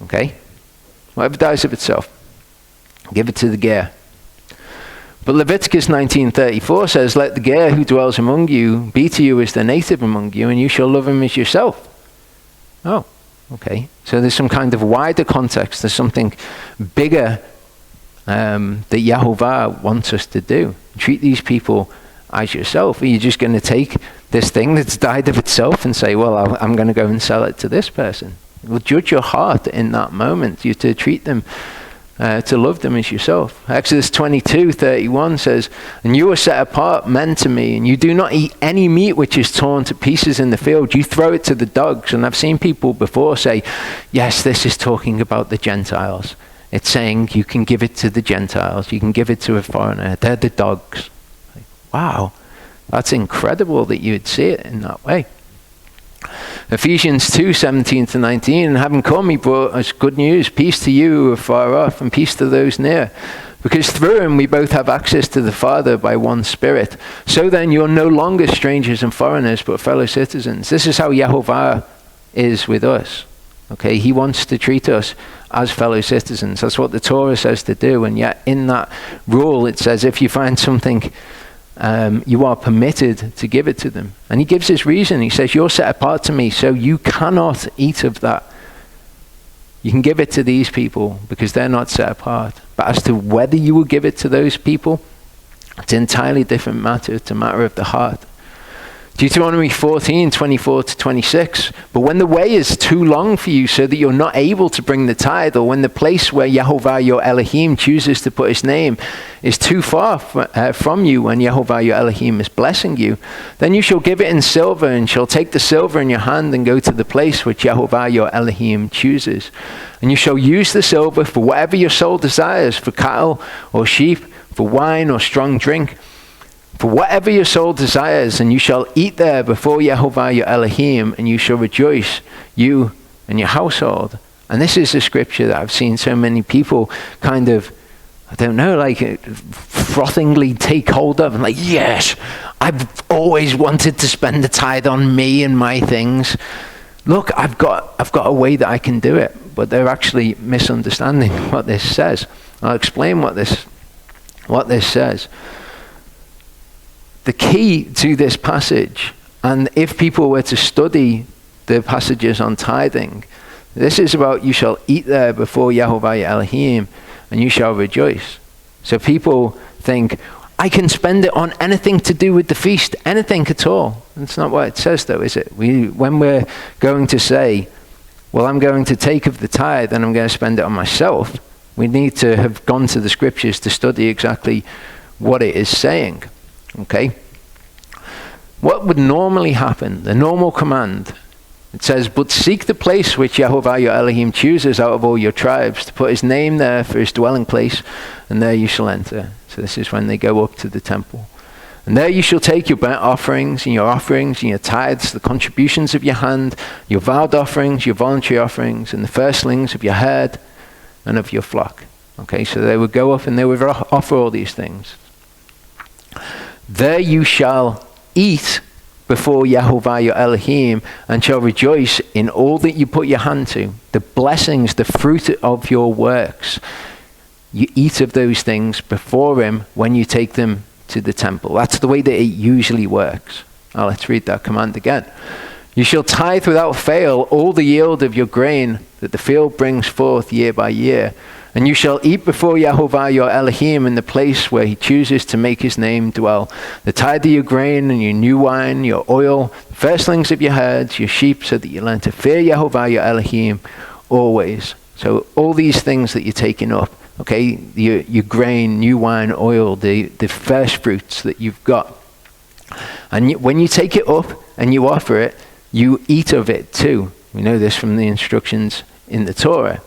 Okay? Whatever dies of itself, give it to the ger. But Leviticus 19:34 says, let the ger who dwells among you be to you as the native among you, and you shall love him as yourself. Oh, okay. So there's some kind of wider context. There's something bigger that Yehovah wants us to do. Treat these people as yourself. Are you just going to take this thing that's died of itself and say, well, I'm going to go and sell it to this person? Well, judge your heart in that moment. You're to treat them, to love them as yourself. Exodus 22:31 says, and you are set apart men to me, and you do not eat any meat which is torn to pieces in the field. You throw it to the dogs. And I've seen people before say, yes, this is talking about the Gentiles. It's saying you can give it to the Gentiles. You can give it to a foreigner. They're the dogs. Wow, that's incredible that you would see it in that way. Ephesians 2:17-19, and having come, he brought us good news, peace to you who are far off, and peace to those near. Because through him we both have access to the Father by one Spirit. So then you're no longer strangers and foreigners, but fellow citizens. This is how Yehovah is with us. Okay, he wants to treat us as fellow citizens. That's what the Torah says to do. And yet in that rule it says if you find something, you are permitted to give it to them. And he gives his reason. He says, you're set apart to me, so you cannot eat of that. You can give it to these people because they're not set apart. But as to whether you will give it to those people, it's an entirely different matter. It's a matter of the heart. Deuteronomy 14:24-26. But when the way is too long for you so that you're not able to bring the tithe, or when the place where Yehovah your Elohim chooses to put his name is too far from you, when Yehovah your Elohim is blessing you, then you shall give it in silver, and shall take the silver in your hand and go to the place which Yehovah your Elohim chooses. And you shall use the silver for whatever your soul desires, for cattle or sheep, for wine or strong drink, for whatever your soul desires, and you shall eat there before Yehovah your Elohim, and you shall rejoice, you and your household. And this is a scripture that I've seen so many people kind of, I don't know, like frothingly take hold of, and like, yes, I've always wanted to spend the tithe on me and my things. Look, I've got a way that I can do it. But they're actually misunderstanding what this says. I'll explain what this says. The key to this passage, and if people were to study the passages on tithing, this is about you shall eat there before Yehovah your Elohim, and you shall rejoice. So people think, I can spend it on anything to do with the feast, anything at all. That's not what it says though, is it? When we're going to say, well, I'm going to take of the tithe and I'm going to spend it on myself, we need to have gone to the scriptures to study exactly what it is saying. Okay? What would normally happen, the normal command, it says, but seek the place which Yehovah your Elohim chooses out of all your tribes, to put his name there for his dwelling place, and there you shall enter. So this is when they go up to the temple. And there you shall take your burnt offerings and your tithes, the contributions of your hand, your vowed offerings, your voluntary offerings, and the firstlings of your herd and of your flock. Okay, so they would go up and they would offer all these things. There you shall eat before Yehovah your Elohim, and shall rejoice in all that you put your hand to, the blessings, the fruit of your works. You eat of those things before him when you take them to the temple. That's the way that it usually works. Now let's read that command again. You shall tithe without fail all the yield of your grain that the field brings forth year by year. And you shall eat before Yehovah your Elohim in the place where he chooses to make his name dwell. The tithe of your grain and your new wine, your oil, the firstlings of your herds, your sheep, so that you learn to fear Yehovah your Elohim always. So all these things that you're taking up, okay, your grain, new wine, oil, the first fruits that you've got. And when you take it up and you offer it, you eat of it too. We know this from the instructions in the Torah.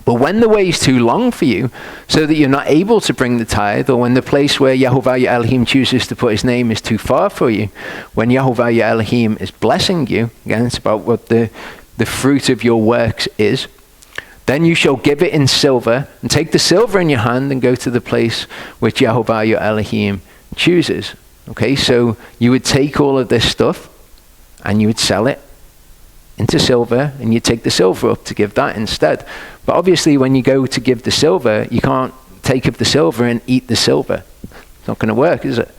But when the way is too long for you, so that you're not able to bring the tithe, or when the place where Yehovah your Elohim chooses to put his name is too far for you, when Yehovah your Elohim is blessing you, again it's about what the fruit of your works is, then you shall give it in silver, and take the silver in your hand and go to the place which Yehovah your Elohim chooses. Okay, so you would take all of this stuff and you would sell it into silver, and you take the silver up to give that instead. But obviously when you go to give the silver, you can't take of the silver and eat the silver. It's not going to work, is it?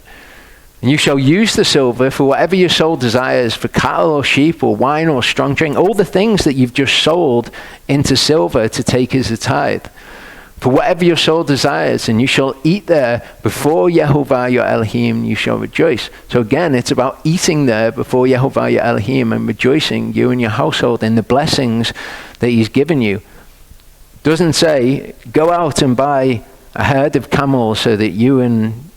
And you shall use the silver for whatever your soul desires, for cattle or sheep or wine or strong drink, all the things that you've just sold into silver to take as a tithe. For whatever your soul desires, and you shall eat there before Yehovah your Elohim, you shall rejoice. So again, it's about eating there before Yehovah your Elohim and rejoicing, you and your household, in the blessings that he's given you. It doesn't say, go out and buy a herd of camels so that you and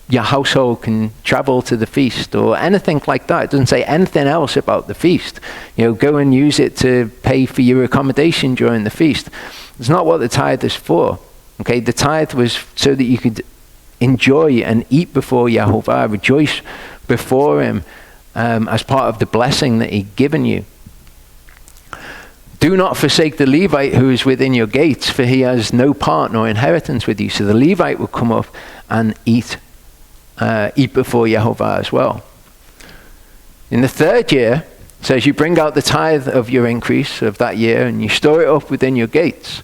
your household can travel to the feast or anything like that. It doesn't say anything else about the feast. Go and use it to pay for your accommodation during the feast. It's not what the tithe is for. Okay, the tithe was so that you could enjoy and eat before Yehovah, rejoice before him as part of the blessing that he'd given you. Do not forsake the Levite who is within your gates, for he has no part nor inheritance with you. So the Levite will come up and eat before Yehovah as well. In the third year, it says you bring out the tithe of your increase of that year and you store it up within your gates.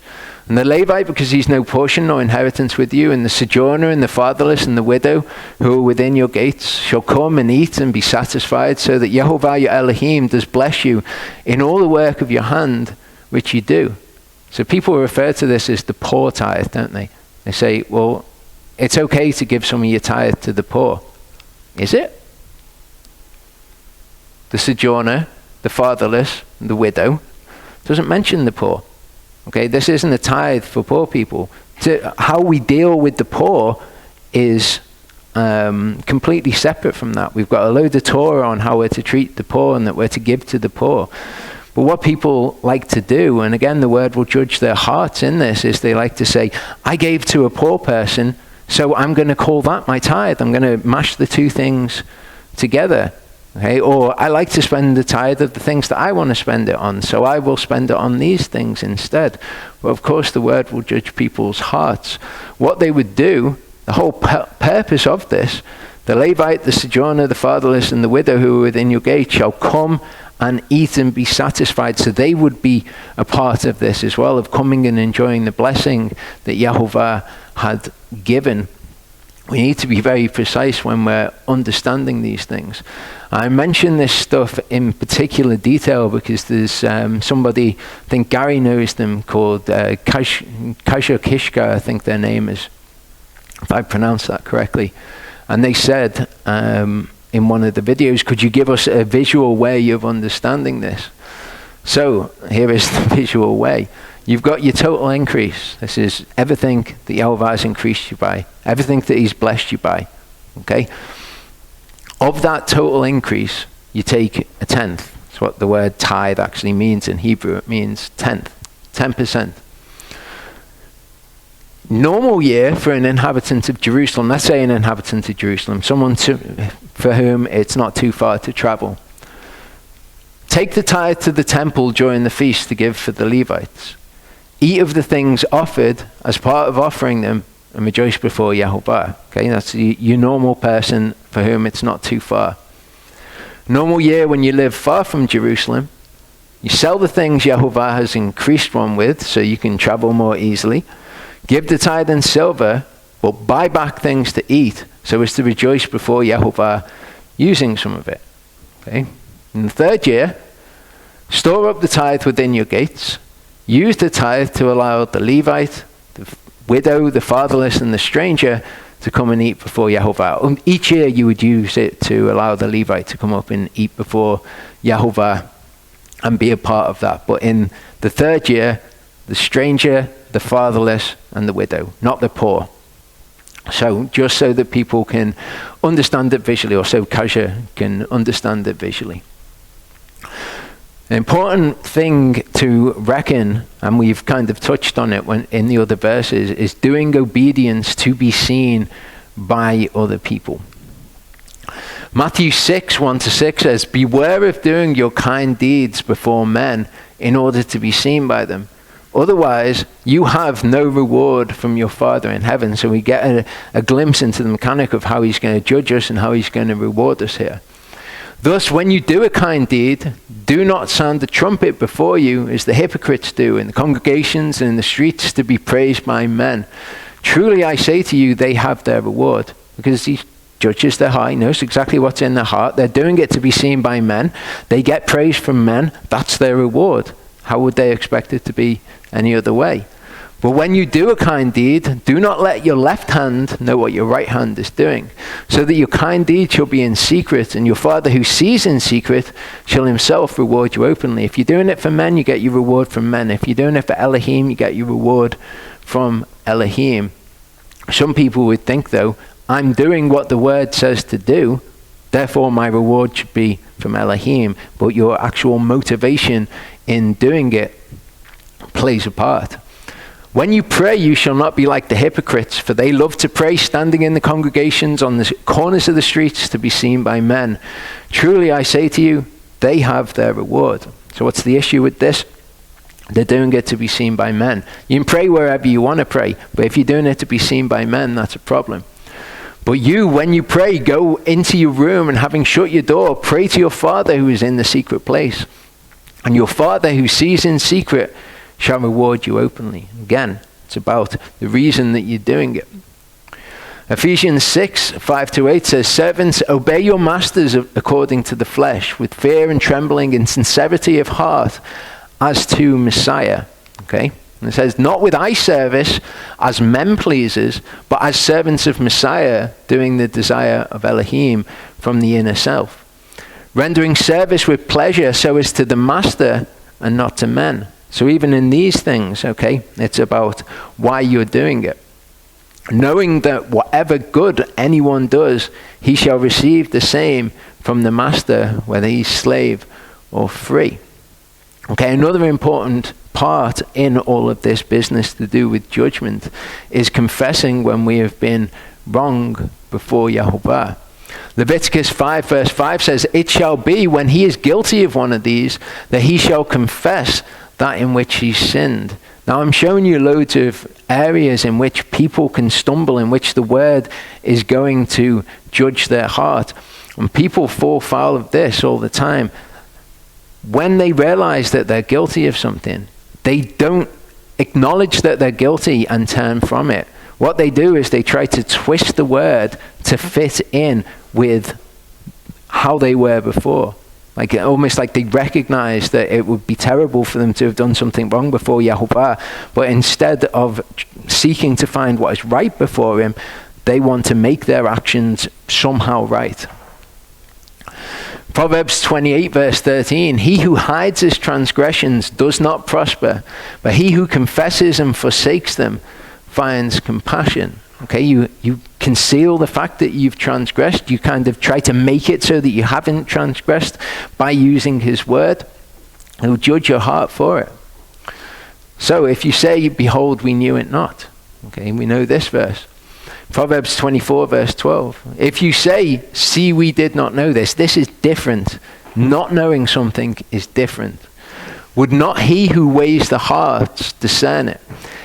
And the Levite, because he's no portion nor inheritance with you, and the sojourner and the fatherless and the widow who are within your gates shall come and eat and be satisfied, so that Yehovah your Elohim does bless you in all the work of your hand which you do. So people refer to this as the poor tithe, don't they? They say, well, it's okay to give some of your tithe to the poor. Is it? The sojourner, the fatherless, and the widow doesn't mention the poor. Okay, this isn't a tithe for poor people. How we deal with the poor is completely separate from that. We've got a load of Torah on how we're to treat the poor and that we're to give to the poor. But what people like to do, and again the word will judge their hearts in this, is they like to say, I gave to a poor person, so I'm going to call that my tithe. I'm going to mash the two things together. Okay, or I like to spend the tithe of the things that I want to spend it on, so I will spend it on these things instead. But of course the word will judge people's hearts. What they would do, the whole purpose of this, the Levite, the sojourner, the fatherless, and the widow who are within your gate shall come and eat and be satisfied. So they would be a part of this as well, of coming and enjoying the blessing that Yehovah had given. We need to be very precise when we're understanding these things. I mention this stuff in particular detail because there's somebody, I think Gary knows them, called Kasha Kishka, I think their name is, if I pronounce that correctly. And they said in one of the videos, could you give us a visual way of understanding this? So here is the visual way. You've got your total increase. This is everything that Yehovah has increased you by, everything that he's blessed you by. Okay? Of that total increase, you take a tenth. That's what the word tithe actually means in Hebrew. It means tenth, 10%. Normal year for an inhabitant of Jerusalem, let's say an inhabitant of Jerusalem, someone for whom it's not too far to travel. Take the tithe to the temple during the feast to give for the Levites. Eat of the things offered as part of offering them and rejoice before Yehovah. Okay, that's your normal person for whom it's not too far. Normal year when you live far from Jerusalem, you sell the things Yehovah has increased one with so you can travel more easily. Give the tithe in silver, but buy back things to eat so as to rejoice before Yehovah using some of it. Okay. In the third year, store up the tithe within your gates. Use the tithe to allow the Levite, the widow, the fatherless, and the stranger to come and eat before Yehovah. Each year you would use it to allow the Levite to come up and eat before Yehovah and be a part of that. But in the third year, the stranger, the fatherless, and the widow, not the poor. So just so that people can understand it visually, or so Kaja can understand it visually. An important thing to reckon, and we've kind of touched on it in the other verses, is doing obedience to be seen by other people. Matthew 6, 1-6 says, beware of doing your kind deeds before men in order to be seen by them. Otherwise, you have no reward from your Father in heaven. So we get a glimpse into the mechanic of how he's going to judge us and how he's going to reward us here. Thus, when you do a kind deed, do not sound the trumpet before you, as the hypocrites do in the congregations and in the streets, to be praised by men. Truly I say to you, they have their reward. Because he judges their heart, he knows exactly what's in their heart. They're doing it to be seen by men. They get praise from men. That's their reward. How would they expect it to be any other way? But when you do a kind deed, do not let your left hand know what your right hand is doing, so that your kind deed shall be in secret, and your Father who sees in secret shall himself reward you openly. If you're doing it for men, you get your reward from men. If you're doing it for Elohim, you get your reward from Elohim. Some people would think, though, I'm doing what the word says to do, therefore my reward should be from Elohim. But your actual motivation in doing it plays a part. When you pray, you shall not be like the hypocrites, for they love to pray standing in the congregations on the corners of the streets to be seen by men. Truly I say to you, they have their reward. So what's the issue with this? They're doing it to be seen by men. You can pray wherever you want to pray, but if you're doing it to be seen by men, that's a problem. But you, when you pray, go into your room, and having shut your door, pray to your Father who is in the secret place. And your Father who sees in secret shall reward you openly. Again, it's about the reason that you're doing it. Ephesians 6, 5-8 says, servants, obey your masters according to the flesh, with fear and trembling and sincerity of heart, as to Messiah. Okay? And it says, not with eye service as men pleasers, but as servants of Messiah, doing the desire of Elohim from the inner self, rendering service with pleasure so as to the master and not to men. So even in these things, okay, it's about why you're doing it. Knowing that whatever good anyone does, he shall receive the same from the master, whether he's slave or free. Okay, another important part in all of this business to do with judgment is confessing when we have been wrong before YHVH. Leviticus 5 verse 5 says, it shall be when he is guilty of one of these that he shall confess that in which he sinned. Now I'm showing you loads of areas in which people can stumble, in which the word is going to judge their heart. And people fall foul of this all the time. When they realize that they're guilty of something, they don't acknowledge that they're guilty and turn from it. What they do is they try to twist the word to fit in with how they were before. Like almost like they recognize that it would be terrible for them to have done something wrong before YHVH, but instead of seeking to find what is right before him, they want to make their actions somehow right. Proverbs 28 verse 13, he who hides his transgressions does not prosper, but he who confesses and forsakes them finds compassion. Okay, you conceal the fact that you've transgressed. You kind of try to make it so that you haven't transgressed by using his word. He'll judge your heart for it. So if you say, behold, we knew it not. Okay, we know this verse. Proverbs 24 verse 12. If you say, see, we did not know this. This is different. Not knowing something is different. Would not he who weighs the hearts discern it?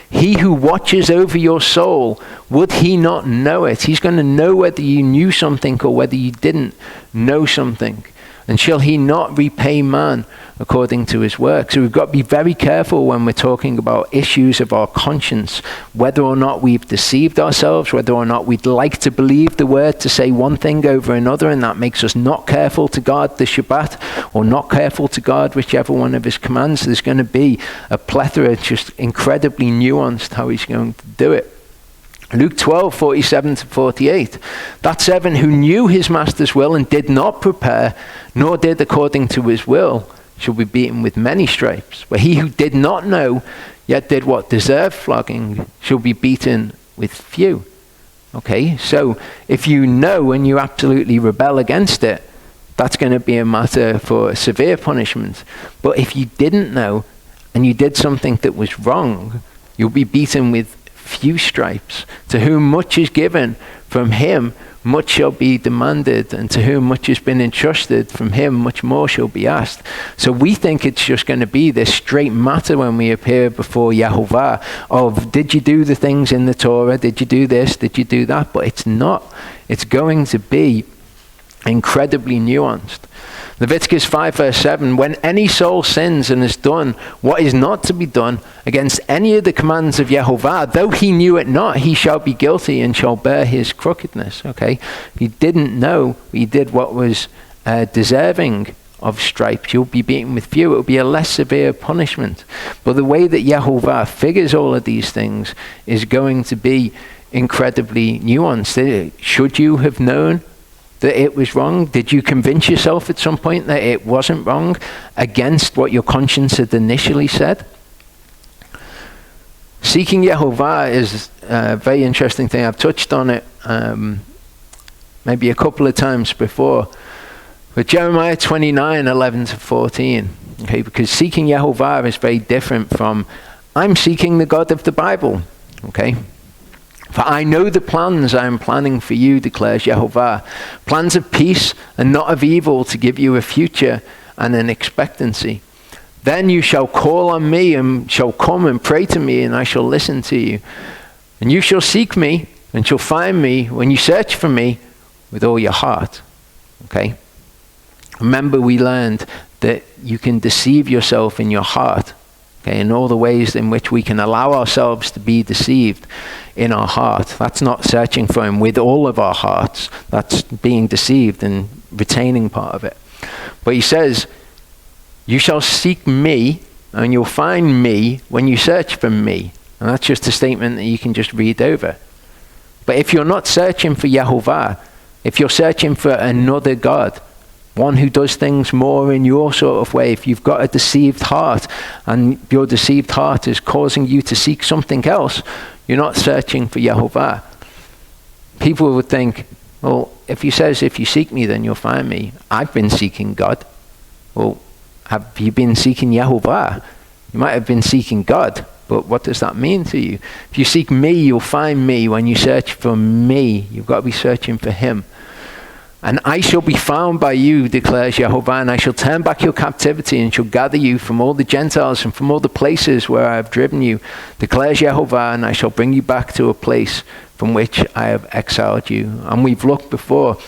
He who watches over your soul, would he not know it? He's going to know whether you knew something or whether you didn't know something. And shall he not repay man according to his work? So we've got to be very careful when we're talking about issues of our conscience, whether or not we've deceived ourselves, whether or not we'd like to believe the word to say one thing over another, and that makes us not careful to guard the Shabbat or not careful to guard whichever one of his commands. There's going to be a plethora, just incredibly nuanced how he's going to do it. Luke 12, 47-48. That servant who knew his master's will and did not prepare, nor did according to his will, shall be beaten with many stripes. But he who did not know, yet did what deserved flogging, shall be beaten with few. Okay, so if you know and you absolutely rebel against it, that's going to be a matter for severe punishment. But if you didn't know and you did something that was wrong, you'll be beaten with few stripes. To whom much is given, from him much shall be demanded, and to whom much has been entrusted, from him much more shall be asked. So we think it's just going to be this straight matter when we appear before YHVH of, did you do the things in the Torah? Did you do this? Did you do that? But it's not. It's going to be incredibly nuanced. Leviticus 5 verse 7, when any soul sins and has done what is not to be done against any of the commands of Yehovah, though he knew it not, he shall be guilty and shall bear his crookedness. Okay, he didn't know, he did what was deserving of stripes. You'll be beaten with few. It will be a less severe punishment. But the way that Yehovah figures all of these things is going to be incredibly nuanced. Should you have known that it was wrong? Did you convince yourself at some point that it wasn't wrong against what your conscience had initially said? Seeking Yehovah is a very interesting thing. I've touched on it maybe a couple of times before. But Jeremiah 29:11-14, okay, because seeking Yehovah is very different from I'm seeking the God of the Bible, okay? For I know the plans I am planning for you, declares Yehovah, plans of peace and not of evil, to give you a future and an expectancy. Then you shall call on me and shall come and pray to me, and I shall listen to you. And you shall seek me and shall find me when you search for me with all your heart, okay? Remember, we learned that you can deceive yourself in your heart, okay, in all the ways in which we can allow ourselves to be deceived in our heart. That's not searching for him with all of our hearts. That's being deceived and retaining part of it. But he says, you shall seek me and you'll find me when you search for me. And that's just a statement that you can just read over. But if you're not searching for Yehovah, if you're searching for another God, one who does things more in your sort of way, if you've got a deceived heart and your deceived heart is causing you to seek something else, you're not searching for Yehovah. People would think, well, if he says, if you seek me, then you'll find me. I've been seeking God. Well, have you been seeking Yehovah? You might have been seeking God, but what does that mean to you? If you seek me, you'll find me. When you search for me, you've got to be searching for him. And I shall be found by you, declares Yehovah, and I shall turn back your captivity and shall gather you from all the Gentiles and from all the places where I have driven you, declares Yehovah, and I shall bring you back to a place from which I have exiled you. And we've looked before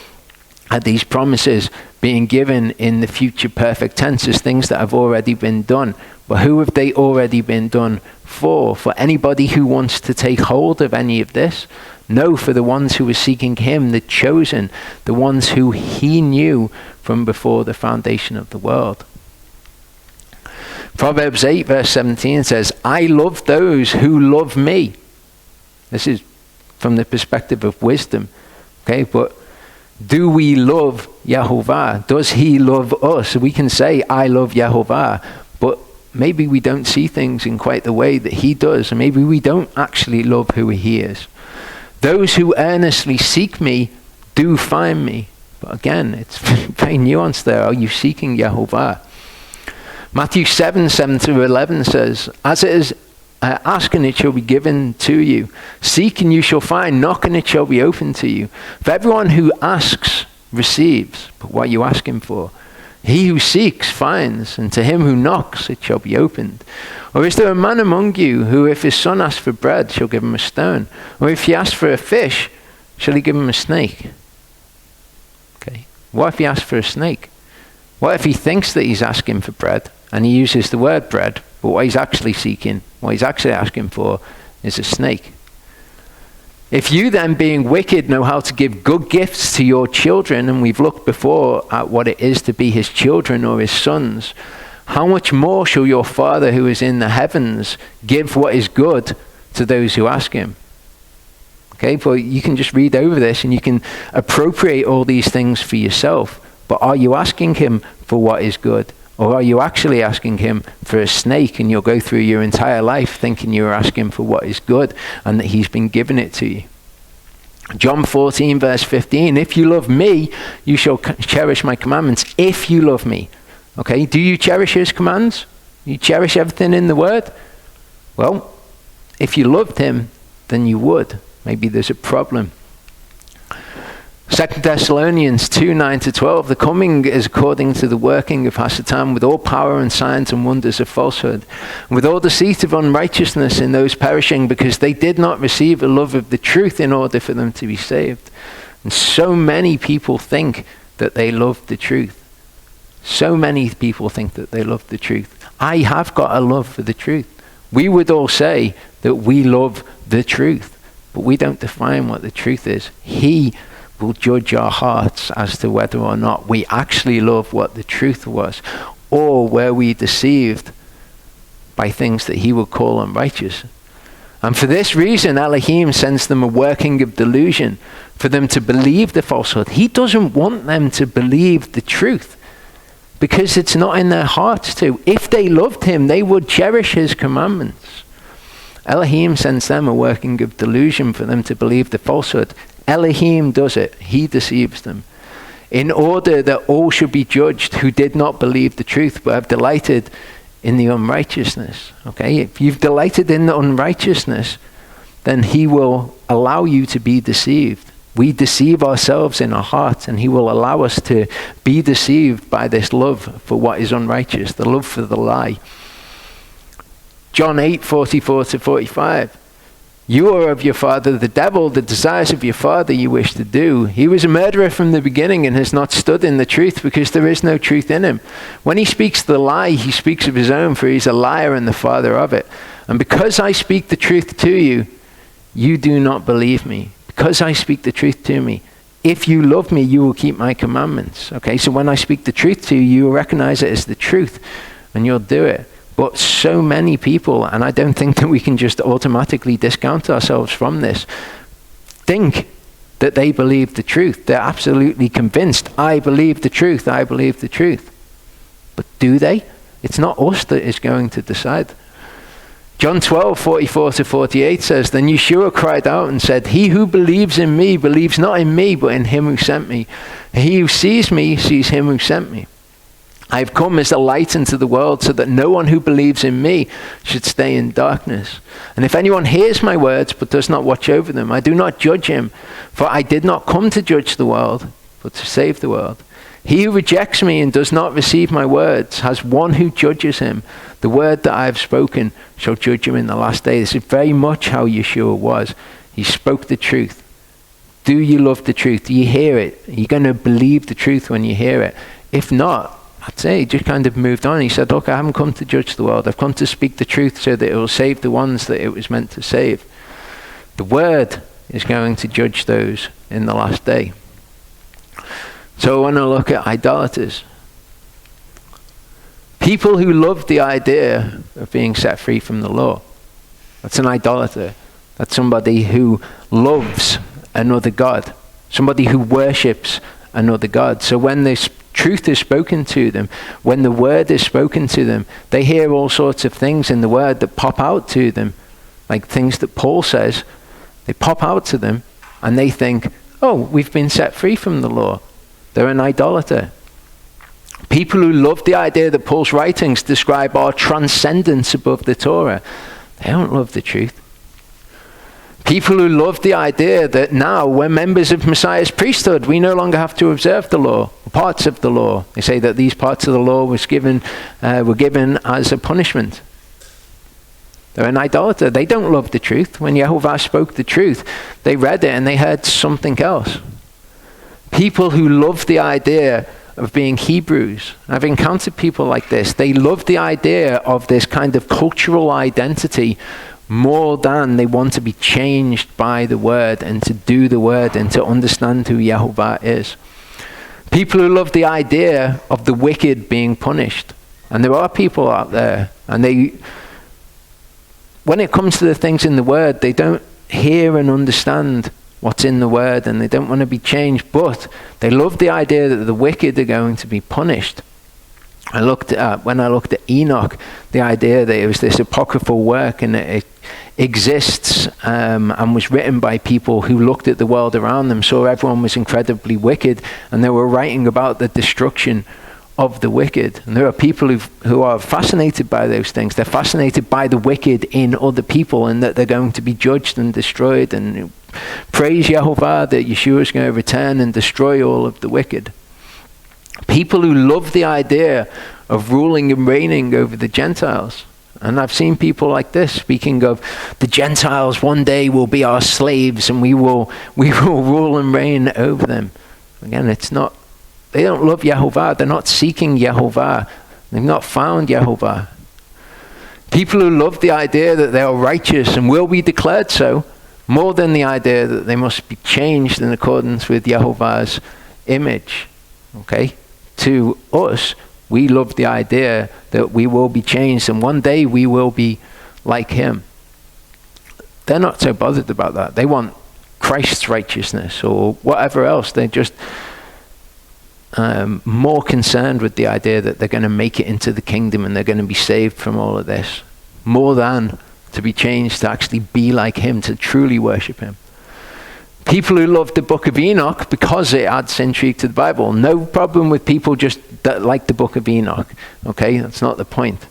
at these promises being given in the future perfect tense as things that have already been done. But who have they already been done for? For anybody who wants to take hold of any of this? No, for the ones who were seeking him, the chosen, the ones who he knew from before the foundation of the world. Proverbs 8 verse 17 says, I love those who love me. This is from the perspective of wisdom. Okay, but do we love Yehovah? Does he love us? We can say, I love Yehovah, but maybe we don't see things in quite the way that he does, and maybe we don't actually love who he is. Those who earnestly seek me do find me. But again, it's very nuanced there. Are you seeking Yehovah? Matthew 7:7-11 says, as it is, ask and it shall be given to you. Seek and you shall find. Knock and it shall be opened to you. For everyone who asks receives. But what are you asking for? He who seeks finds, and to him who knocks it shall be opened. Or is there a man among you who, if his son asks for bread, shall give him a stone? Or if he asks for a fish, shall he give him a snake? Okay. What if he asks for a snake? What if he thinks that he's asking for bread, and he uses the word bread, but what he's actually seeking, what he's actually asking for, is a snake? If you then, being wicked, know how to give good gifts to your children, and we've looked before at what it is to be his children or his sons, how much more shall your Father who is in the heavens give what is good to those who ask him? Okay, but you can just read over this and you can appropriate all these things for yourself. But are you asking him for what is good? Or are you actually asking him for a snake, and you'll go through your entire life thinking you're asking for what is good and that he's been giving it to you? John 14 verse 15, if you love me, you shall cherish my commandments. If you love me. Okay, do you cherish his commands? You cherish everything in the word? Well, if you loved him, then you would. Maybe there's a problem. 2 Thessalonians 2:9-12, the coming is according to the working of Hasatan, with all power and signs and wonders of falsehood, and with all deceit of unrighteousness in those perishing, because they did not receive a love of the truth in order for them to be saved. And so many people think that they love the truth. So many people think that they love the truth. I have got a love for the truth. We would all say that we love the truth, but we don't define what the truth is. He will judge our hearts as to whether or not we actually love what the truth was, or were we deceived by things that he would call unrighteous. And for this reason, Elohim sends them a working of delusion, for them to believe the falsehood. He doesn't want them to believe the truth, because it's not in their hearts to. If they loved him, they would cherish his commandments. Elohim sends them a working of delusion for them to believe the falsehood. Elohim does it. He deceives them. In order that all should be judged who did not believe the truth, but have delighted in the unrighteousness. Okay? If you've delighted in the unrighteousness, then he will allow you to be deceived. We deceive ourselves in our hearts, and he will allow us to be deceived by this love for what is unrighteous, the love for the lie. John 8:44-45. You are of your father the devil, the desires of your father you wish to do. He was a murderer from the beginning and has not stood in the truth, because there is no truth in him. When he speaks the lie, he speaks of his own, for he's a liar and the father of it. And because I speak the truth to you, you do not believe me. Because I speak the truth to me. If you love me, you will keep my commandments. Okay, so when I speak the truth to you, you will recognize it as the truth, and you'll do it. But so many people, and I don't think that we can just automatically discount ourselves from this, think that they believe the truth. They're absolutely convinced, I believe the truth, I believe the truth. But do they? It's not us that is going to decide. John 12:44-48 says, Then Yeshua cried out and said, He who believes in me believes not in me, but in him who sent me. He who sees me sees him who sent me. I have come as a light into the world, so that no one who believes in me should stay in darkness. And if anyone hears my words but does not watch over them, I do not judge him, for I did not come to judge the world, but to save the world. He who rejects me and does not receive my words has one who judges him. The word that I have spoken shall judge him in the last day. This is very much how Yeshua was. He spoke the truth. Do you love the truth? Do you hear it? Are you going to believe the truth when you hear it? If not, I'd say he just kind of moved on. He said, look, I haven't come to judge the world. I've come to speak the truth so that it will save the ones that it was meant to save. The word is going to judge those in the last day. So I want to look at idolaters. People who love the idea of being set free from the law. That's an idolater. That's somebody who loves another God. Somebody who worships another God. So when this truth is spoken to them, when the word is spoken to them, they hear all sorts of things in the word that pop out to them, like things that Paul says. They pop out to them and they think, oh, we've been set free from the law. They're an idolater. People who love the idea that Paul's writings describe our transcendence above the Torah, they don't love the truth. People who love the idea that now we're members of Messiah's priesthood, we no longer have to observe the law, parts of the law. They say that these parts of the law were given as a punishment. They're an idolater. They don't love the truth. When YHVH spoke the truth, they read it and they heard something else. People who love the idea of being Hebrews. I've encountered people like this. They love the idea of this kind of cultural identity more than they want to be changed by the word and to do the word and to understand who YHVH is. People who love the idea of the wicked being punished. And there are people out there, and when it comes to the things in the word, they don't hear and understand what's in the word, and they don't want to be changed, but they love the idea that the wicked are going to be punished. When I looked at Enoch, the idea that it was this apocryphal work and it exists and was written by people who looked at the world around them, saw everyone was incredibly wicked, and they were writing about the destruction of the wicked. And there are people who are fascinated by those things. They're fascinated by the wicked in other people and that they're going to be judged and destroyed. And praise YHVH that Yeshua is going to return and destroy all of the wicked. People who love the idea of ruling and reigning over the Gentiles. And I've seen people like this speaking of the Gentiles one day will be our slaves and we will rule and reign over them. Again, it's not They don't love Yehovah. They're not seeking Yehovah. They've not found Yehovah. People who love the idea that they are righteous and will be declared so, more than the idea that they must be changed in accordance with Yehovah's image. Okay? To us, we love the idea that we will be changed and one day we will be like him. They're not so bothered about that. They want Christ's righteousness or whatever else. They're just more concerned with the idea that they're going to make it into the kingdom and they're going to be saved from all of this, more than to be changed to actually be like him, to truly worship him. People who love the book of Enoch because it adds intrigue to the Bible. No problem with people just that like the book of Enoch. Okay, that's not the point.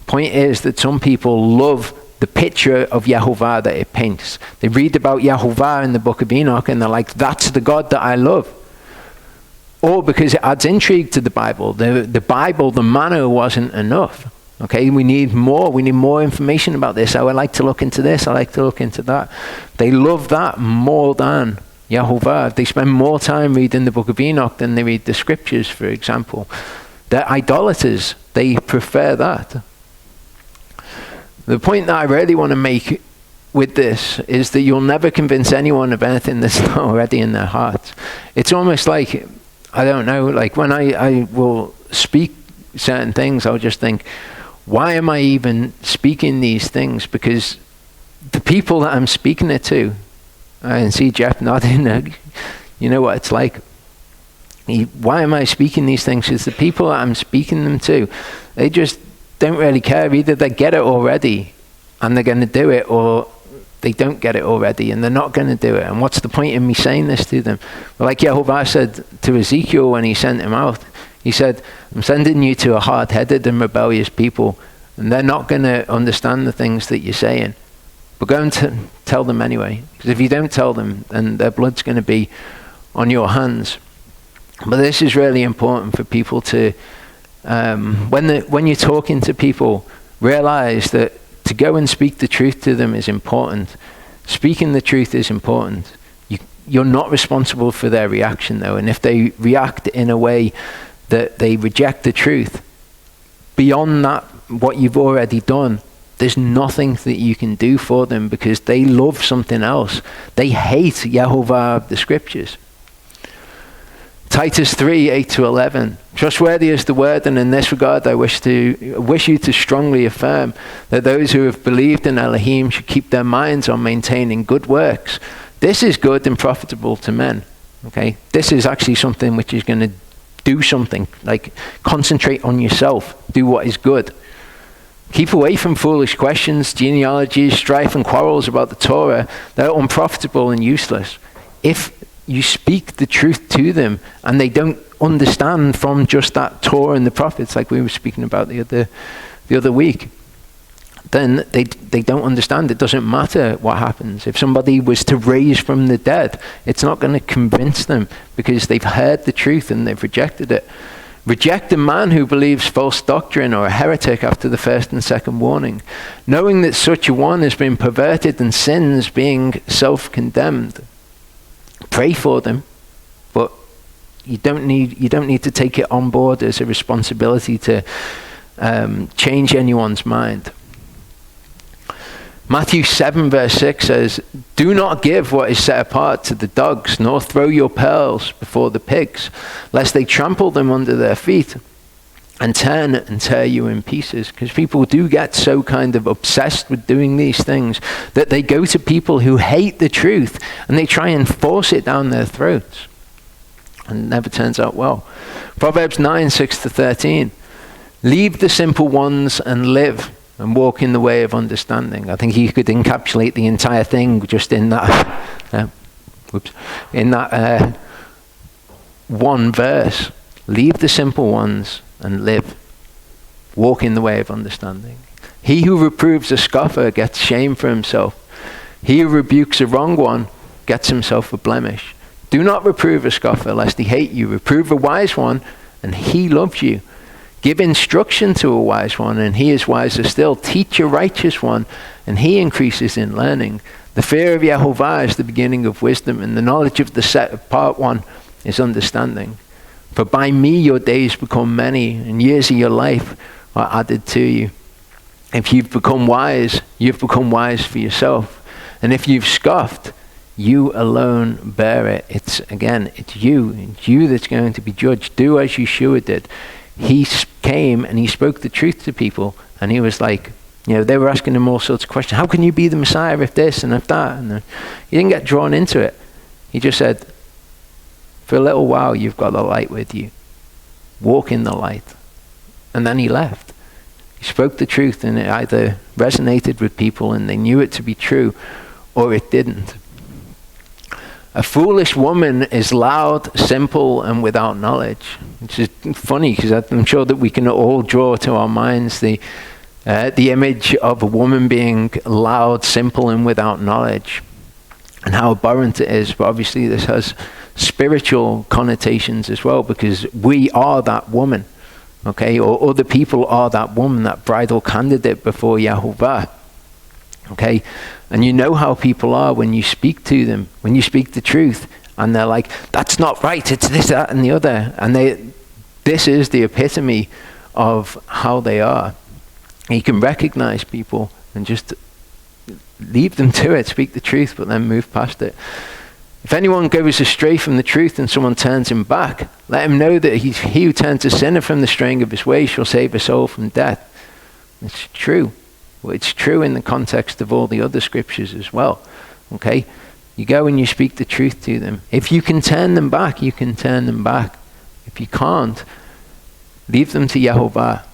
Point is that some people love the picture of Yehovah that it paints. They read about Yehovah in the book of Enoch and they're like, that's the God that I love. Or because it adds intrigue to the Bible. The Bible, the manna wasn't enough. Okay, we need more. We need more information about this. I would like to look into this. I like to look into that. They love that more than Yehovah. They spend more time reading the book of Enoch than they read the scriptures, for example. They're idolaters. They prefer that. The point that I really want to make with this is that you'll never convince anyone of anything that's not already in their hearts. It's almost like, I don't know, like when I will speak certain things, I'll just think, why am I even speaking these things? Because the people that I'm speaking it to, I can see Jeff nodding, you know what it's like. Why am I speaking these things? Because the people that I'm speaking them to, they just don't really care. Either they get it already and they're going to do it, or they don't get it already and they're not going to do it. And what's the point in me saying this to them? Well, like Yehovah said to Ezekiel when he sent him out, he said, I'm sending you to a hard-headed and rebellious people, and they're not going to understand the things that you're saying. But go and tell them anyway. Because if you don't tell them, then their blood's going to be on your hands. But this is really important for people to, when you're talking to people, realize that to go and speak the truth to them is important. Speaking the truth is important. You're not responsible for their reaction, though. And if they react in a way that they reject the truth, beyond that, what you've already done, there's nothing that you can do for them because they love something else. They hate Yehovah of the scriptures. Titus 3, 8-11. Trustworthy is the word, and in this regard I wish you to strongly affirm that those who have believed in Elohim should keep their minds on maintaining good works. This is good and profitable to men. Okay? This is actually something which is going to do something, like concentrate on yourself, do what is good. Keep away from foolish questions, genealogies, strife and quarrels about the Torah. They're unprofitable and useless. If you speak the truth to them and they don't understand from just that Torah and the prophets, like we were speaking about the other week, then they don't understand. It doesn't matter what happens. If somebody was to raise from the dead, it's not going to convince them because they've heard the truth and they've rejected it. Reject a man who believes false doctrine or a heretic after the first and second warning, knowing that such a one has been perverted and sins, being self-condemned. Pray for them, but you don't need to take it on board as a responsibility to change anyone's mind. Matthew 7 verse 6 says, do not give what is set apart to the dogs, nor throw your pearls before the pigs, lest they trample them under their feet and turn and tear you in pieces. Because people do get so kind of obsessed with doing these things that they go to people who hate the truth and they try and force it down their throats. And it never turns out well. Proverbs 9, 6-13. Leave the simple ones and live, and walk in the way of understanding. I think you could encapsulate the entire thing just in that, one verse. Leave the simple ones and live. Walk in the way of understanding. He who reproves a scoffer gets shame for himself. He who rebukes a wrong one gets himself a blemish. Do not reprove a scoffer lest he hate you. Reprove a wise one and he loves you. Give instruction to a wise one, and he is wiser still. Teach a righteous one, and he increases in learning. The fear of Yehovah is the beginning of wisdom, and the knowledge of the set apart one is understanding. For by me your days become many, and years of your life are added to you. If you've become wise for yourself. And if you've scoffed, you alone bear it. It's you that's going to be judged. Do as Yeshua did. He came and he spoke the truth to people, and he was like, they were asking him all sorts of questions. How can you be the Messiah if this and if that? And he didn't get drawn into it. He just said, for a little while, you've got the light with you. Walk in the light. And then he left. He spoke the truth, and it either resonated with people and they knew it to be true, or it didn't. A foolish woman is loud, simple, and without knowledge. Which is funny, because I'm sure that we can all draw to our minds the image of a woman being loud, simple, and without knowledge, and how abhorrent it is. But obviously this has spiritual connotations as well, because we are that woman, okay? Or other people are that woman, that bridal candidate before YHVH, okay? And you know how people are when you speak to them, when you speak the truth, and they're like, that's not right, it's this, that, and the other. And this is the epitome of how they are. You can recognize people and just leave them to it, speak the truth, but then move past it. If anyone goes astray from the truth and someone turns him back, let him know that he who turns a sinner from the straying of his way shall save a soul from death. It's true. Well, it's true in the context of all the other scriptures as well. Okay? You go and you speak the truth to them. If you can turn them back, you can turn them back. If you can't, leave them to YHVH.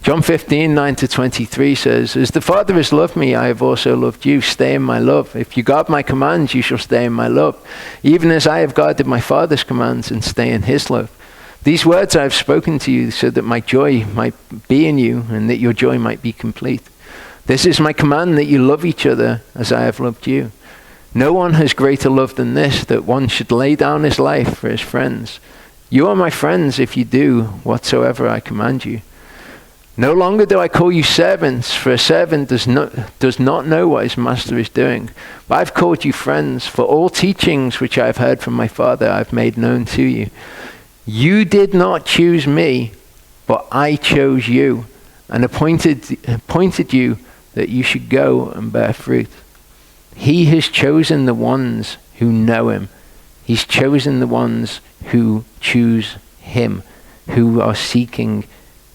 John 15:9-23 says, as the Father has loved me, I have also loved you. Stay in my love. If you guard my commands, you shall stay in my love, even as I have guarded my Father's commands and stay in his love. These words I have spoken to you so that my joy might be in you and that your joy might be complete. This is my command, that you love each other as I have loved you. No one has greater love than this, that one should lay down his life for his friends. You are my friends if you do whatsoever I command you. No longer do I call you servants, for a servant does not know what his master is doing. But I've called you friends, for all teachings which I have heard from my Father I have made known to you. You did not choose me, but I chose you, and appointed you that you should go and bear fruit. He has chosen the ones who know him. He's chosen the ones who choose him, who are seeking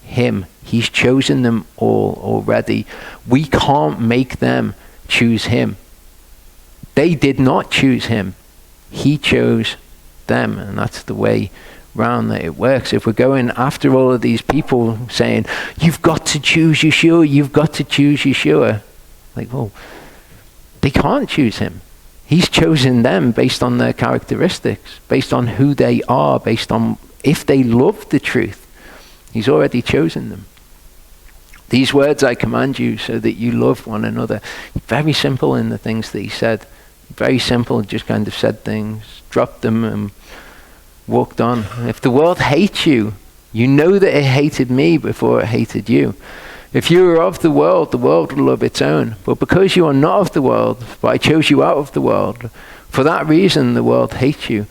him. He's chosen them all already. We can't make them choose him. They did not choose him. He chose them, and that's the way round that it works. If we're going after all of these people saying, you've got to choose Yeshua, you've got to choose Yeshua, like, well, they can't choose him. He's chosen them based on their characteristics, based on who they are, based on if they love the truth. He's already chosen them. These words I command you so that you love one another. Very simple in the things that he said. Very simple, just kind of said things, dropped them and walked on. If the world hates you, you know that it hated me before it hated you. If you were of the world will love its own. But because you are not of the world, but I chose you out of the world, for that reason the world hates you.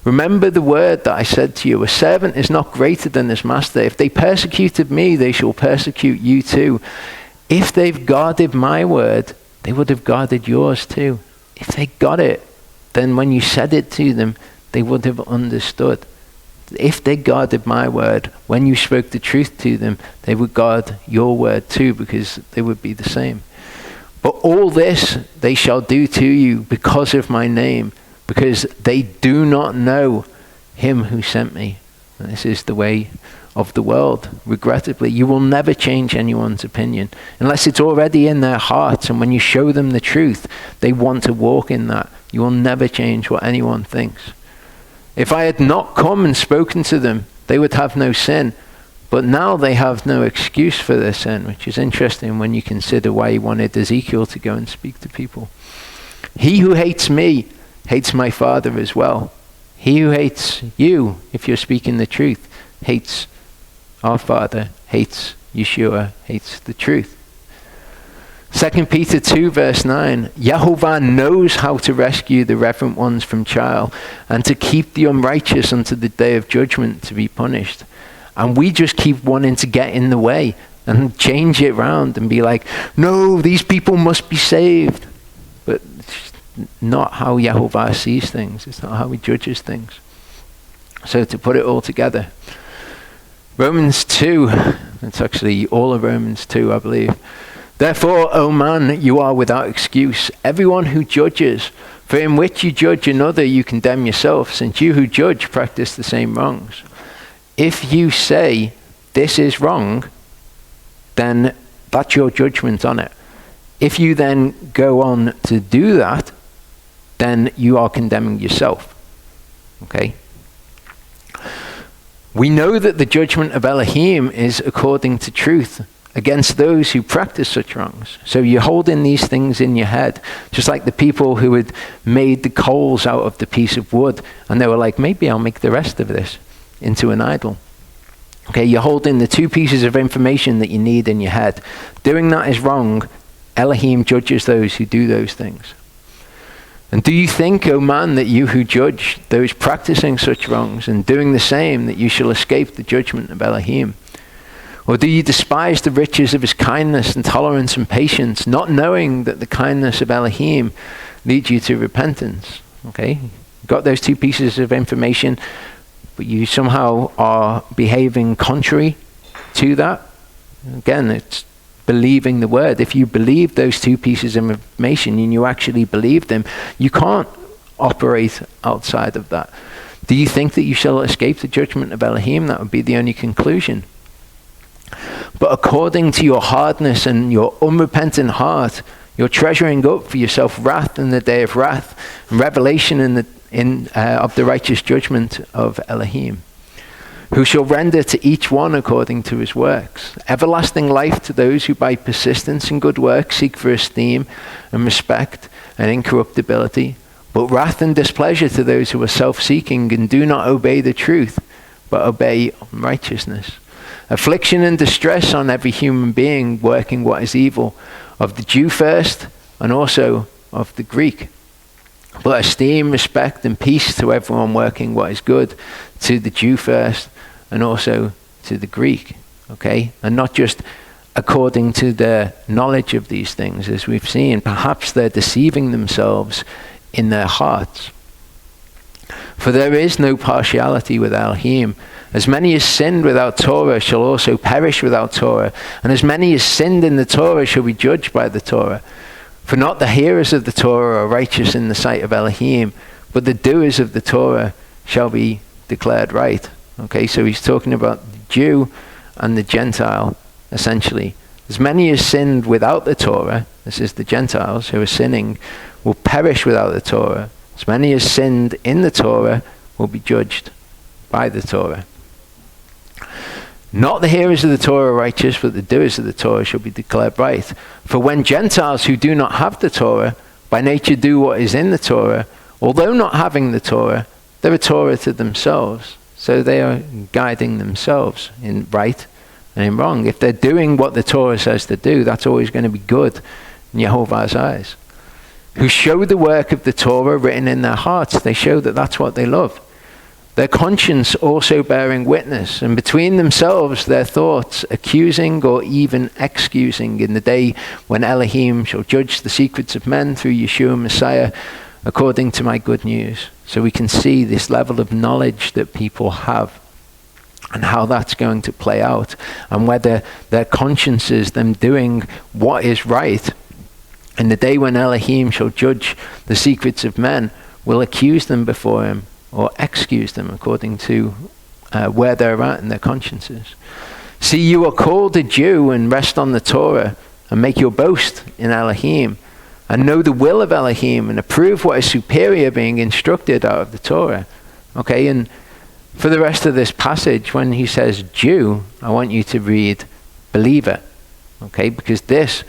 Remember the word that I said to you, a servant is not greater than his master. If they persecuted me, they shall persecute you too. If they've guarded my word, they would have guarded yours too. If they got it, then when you said it to them, they would have understood. If they guarded my word, when you spoke the truth to them, they would guard your word too, because they would be the same. But all this they shall do to you because of my name, because they do not know him who sent me. And this is the way of the world. Regrettably, you will never change anyone's opinion unless it's already in their hearts, and when you show them the truth, they want to walk in that. You will never change what anyone thinks. If I had not come and spoken to them, they would have no sin. But now they have no excuse for their sin, which is interesting when you consider why he wanted Ezekiel to go and speak to people. He who hates me hates my Father as well. He who hates you, if you're speaking the truth, hates our Father, hates Yeshua, hates the truth. 2 Peter 2 verse 9, Yehovah knows how to rescue the reverent ones from trial and to keep the unrighteous unto the day of judgment to be punished. And we just keep wanting to get in the way and change it round and be like, no, these people must be saved. But it's not how Yehovah sees things. It's not how he judges things. So to put it all together, Romans 2, it's actually all of Romans 2, I believe. Therefore, O man, you are without excuse, everyone who judges, for in which you judge another, you condemn yourself, since you who judge practice the same wrongs. If you say, this is wrong, then that's your judgment on it. If you then go on to do that, then you are condemning yourself. Okay? We know that the judgment of Elohim is according to truth against those who practice such wrongs. So you're holding these things in your head, just like the people who had made the coals out of the piece of wood, and they were like, maybe I'll make the rest of this into an idol. Okay, you're holding the two pieces of information that you need in your head. Doing that is wrong. Elohim judges those who do those things. And do you think, O man, that you who judge those practicing such wrongs and doing the same, that you shall escape the judgment of Elohim? Or do you despise the riches of his kindness and tolerance and patience, not knowing that the kindness of Elohim leads you to repentance? Okay, got those two pieces of information, but you somehow are behaving contrary to that. Again, it's believing the word. If you believe those two pieces of information and you actually believe them, you can't operate outside of that. Do you think that you shall escape the judgment of Elohim? That would be the only conclusion. But according to your hardness and your unrepentant heart, you're treasuring up for yourself wrath in the day of wrath and revelation of the righteous judgment of Elohim, who shall render to each one according to his works. Everlasting life to those who by persistence in good works seek for esteem and respect and incorruptibility, but wrath and displeasure to those who are self-seeking and do not obey the truth, but obey unrighteousness. Affliction and distress on every human being working what is evil, of the Jew first and also of the Greek. But esteem, respect, and peace to everyone working what is good, to the Jew first and also to the Greek. Okay? And not just according to their knowledge of these things, as we've seen. Perhaps they're deceiving themselves in their hearts. For there is no partiality with Elohim. As many as sinned without Torah shall also perish without Torah, and as many as sinned in the Torah shall be judged by the Torah. For not the hearers of the Torah are righteous in the sight of Elohim, but the doers of the Torah shall be declared right. Okay, so he's talking about the Jew and the Gentile, essentially. As many as sinned without the Torah, this is the Gentiles who are sinning, will perish without the Torah. As many as sinned in the Torah will be judged by the Torah. Not the hearers of the Torah are righteous, but the doers of the Torah shall be declared right. For when Gentiles who do not have the Torah, by nature do what is in the Torah, although not having the Torah, they're a Torah to themselves. So they are guiding themselves in right and in wrong. If they're doing what the Torah says to do, that's always going to be good in Yehovah's eyes. Who show the work of the Torah written in their hearts. They show that that's what they love. Their conscience also bearing witness, and between themselves their thoughts accusing or even excusing in the day when Elohim shall judge the secrets of men through Yeshua Messiah according to my good news. So we can see this level of knowledge that people have and how that's going to play out, and whether their consciences, them doing what is right, in the day when Elohim shall judge the secrets of men, will accuse them before him or excuse them according to where they're at in their consciences. See, you are called a Jew and rest on the Torah and make your boast in Elohim and know the will of Elohim and approve what is superior, being instructed out of the Torah. Okay, and for the rest of this passage, when he says Jew, I want you to read believer. Okay, because this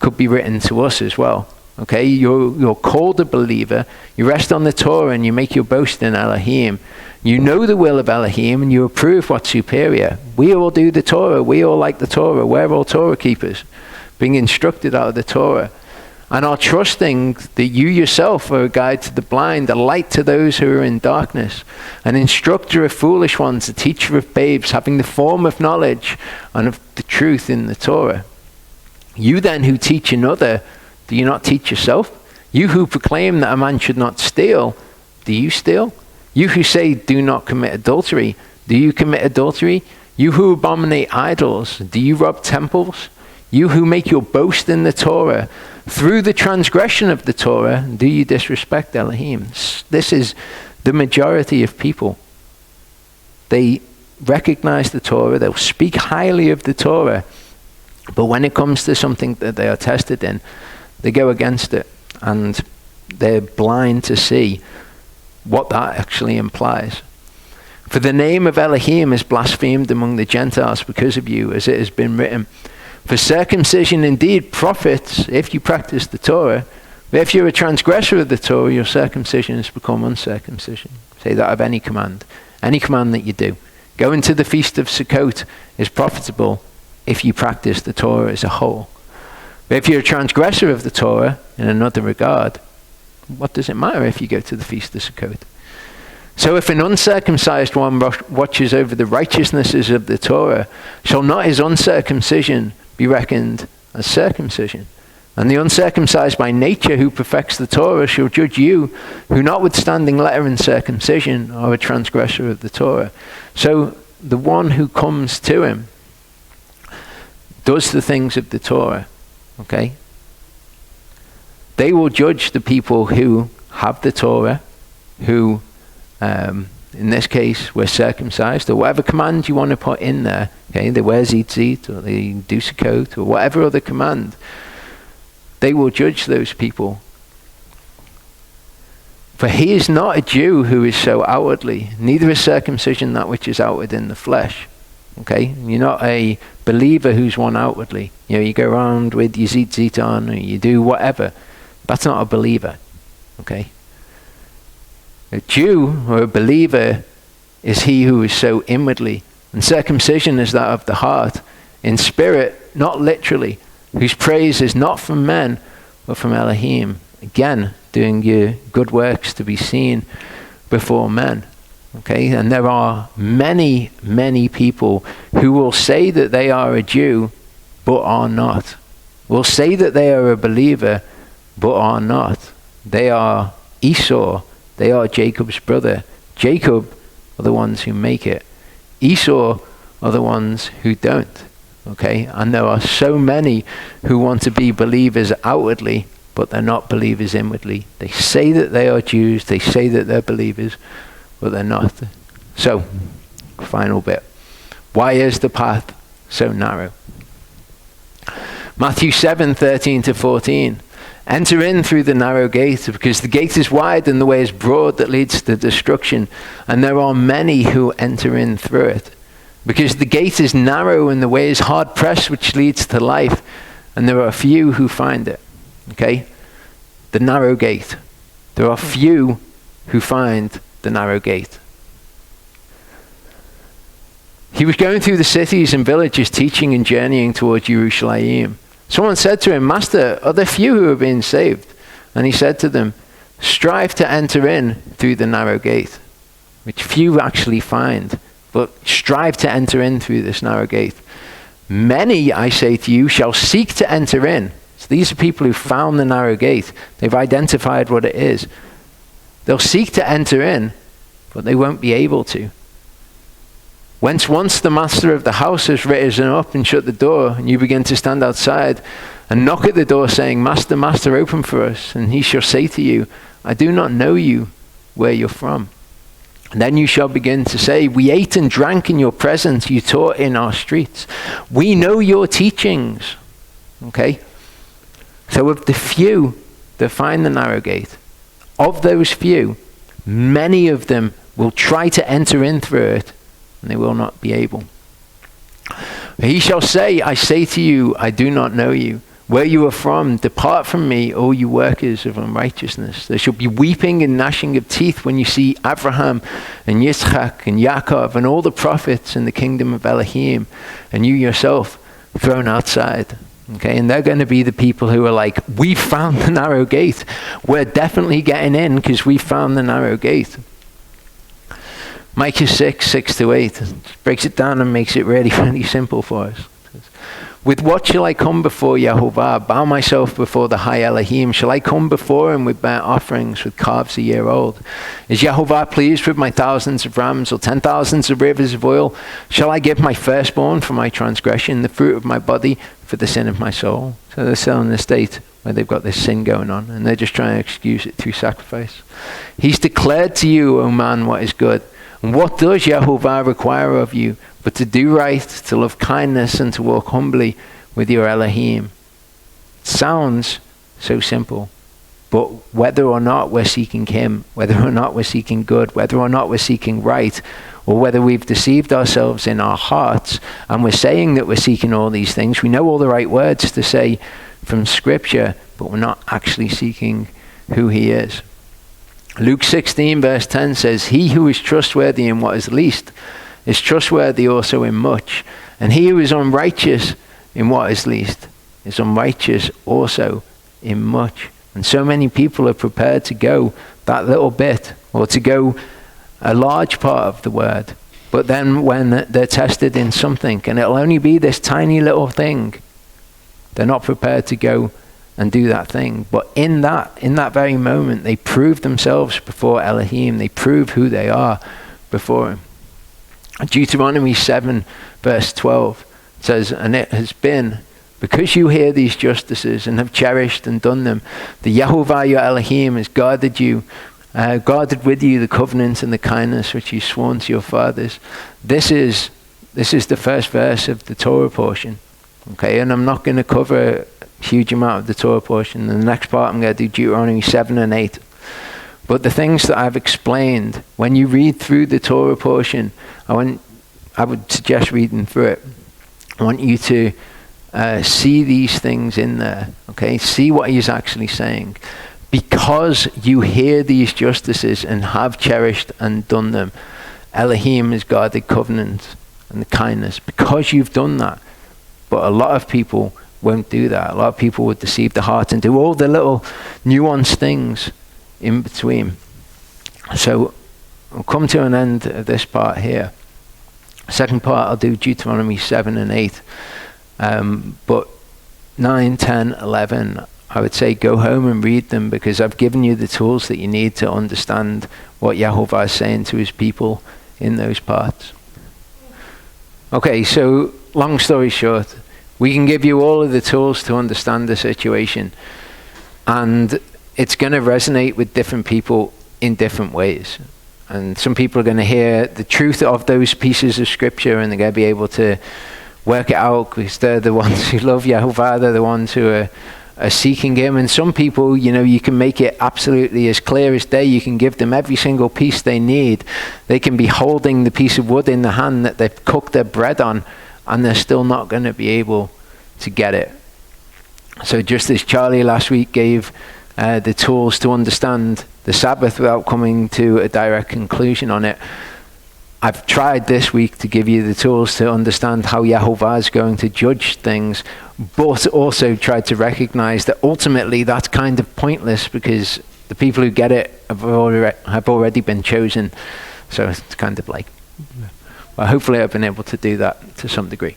could be written to us as well. Okay, you're called a believer, you rest on the Torah and you make your boast in Elohim. You know the will of Elohim and you approve what's superior. We all do the Torah, we all like the Torah, we're all Torah keepers. being instructed out of the Torah, and are trusting that you yourself are a guide to the blind, a light to those who are in darkness, an instructor of foolish ones, a teacher of babes, having the form of knowledge and of the truth in the Torah. You then who teach another, do you not teach yourself? You who proclaim that a man should not steal, do you steal? You who say do not commit adultery, do you commit adultery? You who abominate idols, do you rob temples? You who make your boast in the Torah, through the transgression of the Torah, do you disrespect Elohim? This is the majority of people. They recognize the Torah, they'll speak highly of the Torah, but when it comes to something that they are tested in, they go against it, and they're blind to see what that actually implies. For the name of Elohim is blasphemed among the Gentiles because of you, as it has been written. For circumcision indeed profits if you practice the Torah, but if you're a transgressor of the Torah, your circumcision has become uncircumcision. Say that of any command that you do. Going to the feast of Sukkot is profitable if you practice the Torah as a whole. But if you're a transgressor of the Torah in another regard, what does it matter if you go to the feast of Sukkot? So if an uncircumcised one watches over the righteousnesses of the Torah, shall not his uncircumcision be reckoned as circumcision? And the uncircumcised by nature who perfects the Torah shall judge you, who notwithstanding letter and circumcision are a transgressor of the Torah. So the one who comes to him does the things of the Torah, okay? They will judge the people who have the Torah, who in this case were circumcised, or whatever command you want to put in there, okay? They wear tzitzit, or they do Sukkot, or whatever other command. They will judge those people. For he is not a Jew who is so outwardly, neither is circumcision that which is outward in the flesh. Okay? You're not a believer who's one outwardly. You know, you go around with your tzitzit on, or you do whatever. That's not a believer. Okay? A Jew or a believer is he who is so inwardly. And circumcision is that of the heart, in spirit, not literally, whose praise is not from men, but from Elohim. Again, doing your good works to be seen before men. Okay? And there are many, many people who will say that they are a Jew, but are not. Will say that they are a believer, but are not. They are Esau. They are Jacob's brother. Jacob are the ones who make it. Esau are the ones who don't. Okay? And there are so many who want to be believers outwardly, but they're not believers inwardly. They say that they are Jews, they say that they're believers, but they're not. So, final bit. Why is the path so narrow? Matthew 7:13-14. Enter in through the narrow gate, because the gate is wide and the way is broad that leads to destruction, and there are many who enter in through it. Because the gate is narrow and the way is hard pressed, which leads to life, and there are few who find it. Okay? The narrow gate. There are few who find the narrow gate. He was going through the cities and villages, teaching and journeying towards Jerusalem. Someone said to him, Master, are there few who are being saved? And he said to them, strive to enter in through the narrow gate, which few actually find, but strive to enter in through this narrow gate. Many, I say to you, shall seek to enter in. So these are people who found the narrow gate. They've identified what it is. They'll seek to enter in, but they won't be able to. Once the master of the house has risen up and shut the door, and you begin to stand outside and knock at the door saying, Master, Master, open for us. And he shall say to you, I do not know you, where you're from. And then you shall begin to say, we ate and drank in your presence, you taught in our streets. We know your teachings. Okay? So of the few that find the narrow gate, of those few, many of them will try to enter in through it, and they will not be able. He shall say, I say to you, I do not know you. Where you are from, depart from me, all you workers of unrighteousness. There shall be weeping and gnashing of teeth when you see Abraham and Yitzchak and Yaakov and all the prophets in the kingdom of Elohim, and you yourself thrown outside. Okay, and they're going to be the people who are like, we found the narrow gate. We're definitely getting in because we found the narrow gate. Micah 6:6-8 breaks it down and makes it really, really simple for us. With what shall I come before Yehovah? Bow myself before the high Elohim. Shall I come before him with burnt offerings, with calves a year old? Is Yehovah pleased with my thousands of rams or 10,000s of rivers of oil? Shall I give my firstborn for my transgression, the fruit of my body for the sin of my soul? So they're still in a state where they've got this sin going on, and they're just trying to excuse it through sacrifice. He's declared to you, O man, what is good. And what does Yehovah require of you? But to do right, to love kindness, and to walk humbly with your Elohim. It sounds so simple, but whether or not we're seeking him, whether or not we're seeking good, whether or not we're seeking right, or whether we've deceived ourselves in our hearts, and we're saying that we're seeking all these things, we know all the right words to say from Scripture, but we're not actually seeking who he is. Luke 16:10 says, he who is trustworthy in what is least is trustworthy also in much. And he who is unrighteous in what is least is unrighteous also in much. And so many people are prepared to go that little bit, or to go a large part of the word. But then when they're tested in something, and it'll only be this tiny little thing, they're not prepared to go and do that thing. But in that very moment, they prove themselves before Elohim. They prove who they are before him. Deuteronomy 7:12 says, and it has been because you hear these justices and have cherished and done them, the Yehovah your Elohim has guarded with you the covenant and the kindness which he sworn to your fathers. This is the first verse of the Torah portion. Okay, and I'm not going to cover a huge amount of the Torah portion. In the next part, I'm going to do Deuteronomy 7 and 8. But the things that I've explained, when you read through the Torah portion, I would suggest reading through it. I want you to see these things in there, okay? See what he's actually saying. Because you hear these justices and have cherished and done them, Elohim has guarded covenant and the kindness. Because you've done that. But a lot of people won't do that. A lot of people would deceive the heart and do all the little nuanced things in between. So I'll come to an end of this part here. Second part, I'll do Deuteronomy 7 and 8. But 9, 10, 11, I would say go home and read them, because I've given you the tools that you need to understand what Yehovah is saying to his people in those parts. Okay, so long story short, we can give you all of the tools to understand the situation, and it's going to resonate with different people in different ways. And some people are going to hear the truth of those pieces of scripture, and they're going to be able to work it out because they're the ones who love Yehovah, they're the ones who are seeking him. And some people, you can make it absolutely as clear as day. You can give them every single piece they need. They can be holding the piece of wood in the hand that they've cooked their bread on, and they're still not going to be able to get it. So just as Charlie last week gave the tools to understand the Sabbath without coming to a direct conclusion on it, I've tried this week to give you the tools to understand how Yehovah is going to judge things, but also tried to recognize that ultimately that's kind of pointless, because the people who get it have already been chosen. So it's kind of like, well, hopefully I've been able to do that to some degree.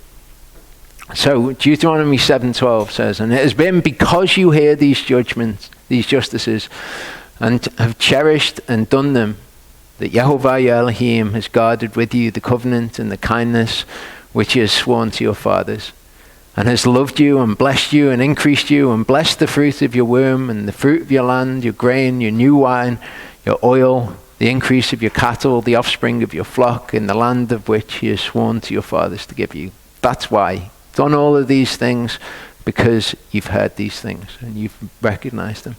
So Deuteronomy 7:12 says, and it has been because you hear these judgments, these justices, and have cherished and done them, that Yehovah your Elohim has guarded with you the covenant and the kindness which he has sworn to your fathers, and has loved you and blessed you and increased you and blessed the fruit of your womb and the fruit of your land, your grain, your new wine, your oil, the increase of your cattle, the offspring of your flock, in the land of which he has sworn to your fathers to give you. That's why. Done all of these things because you've heard these things and you've recognized them.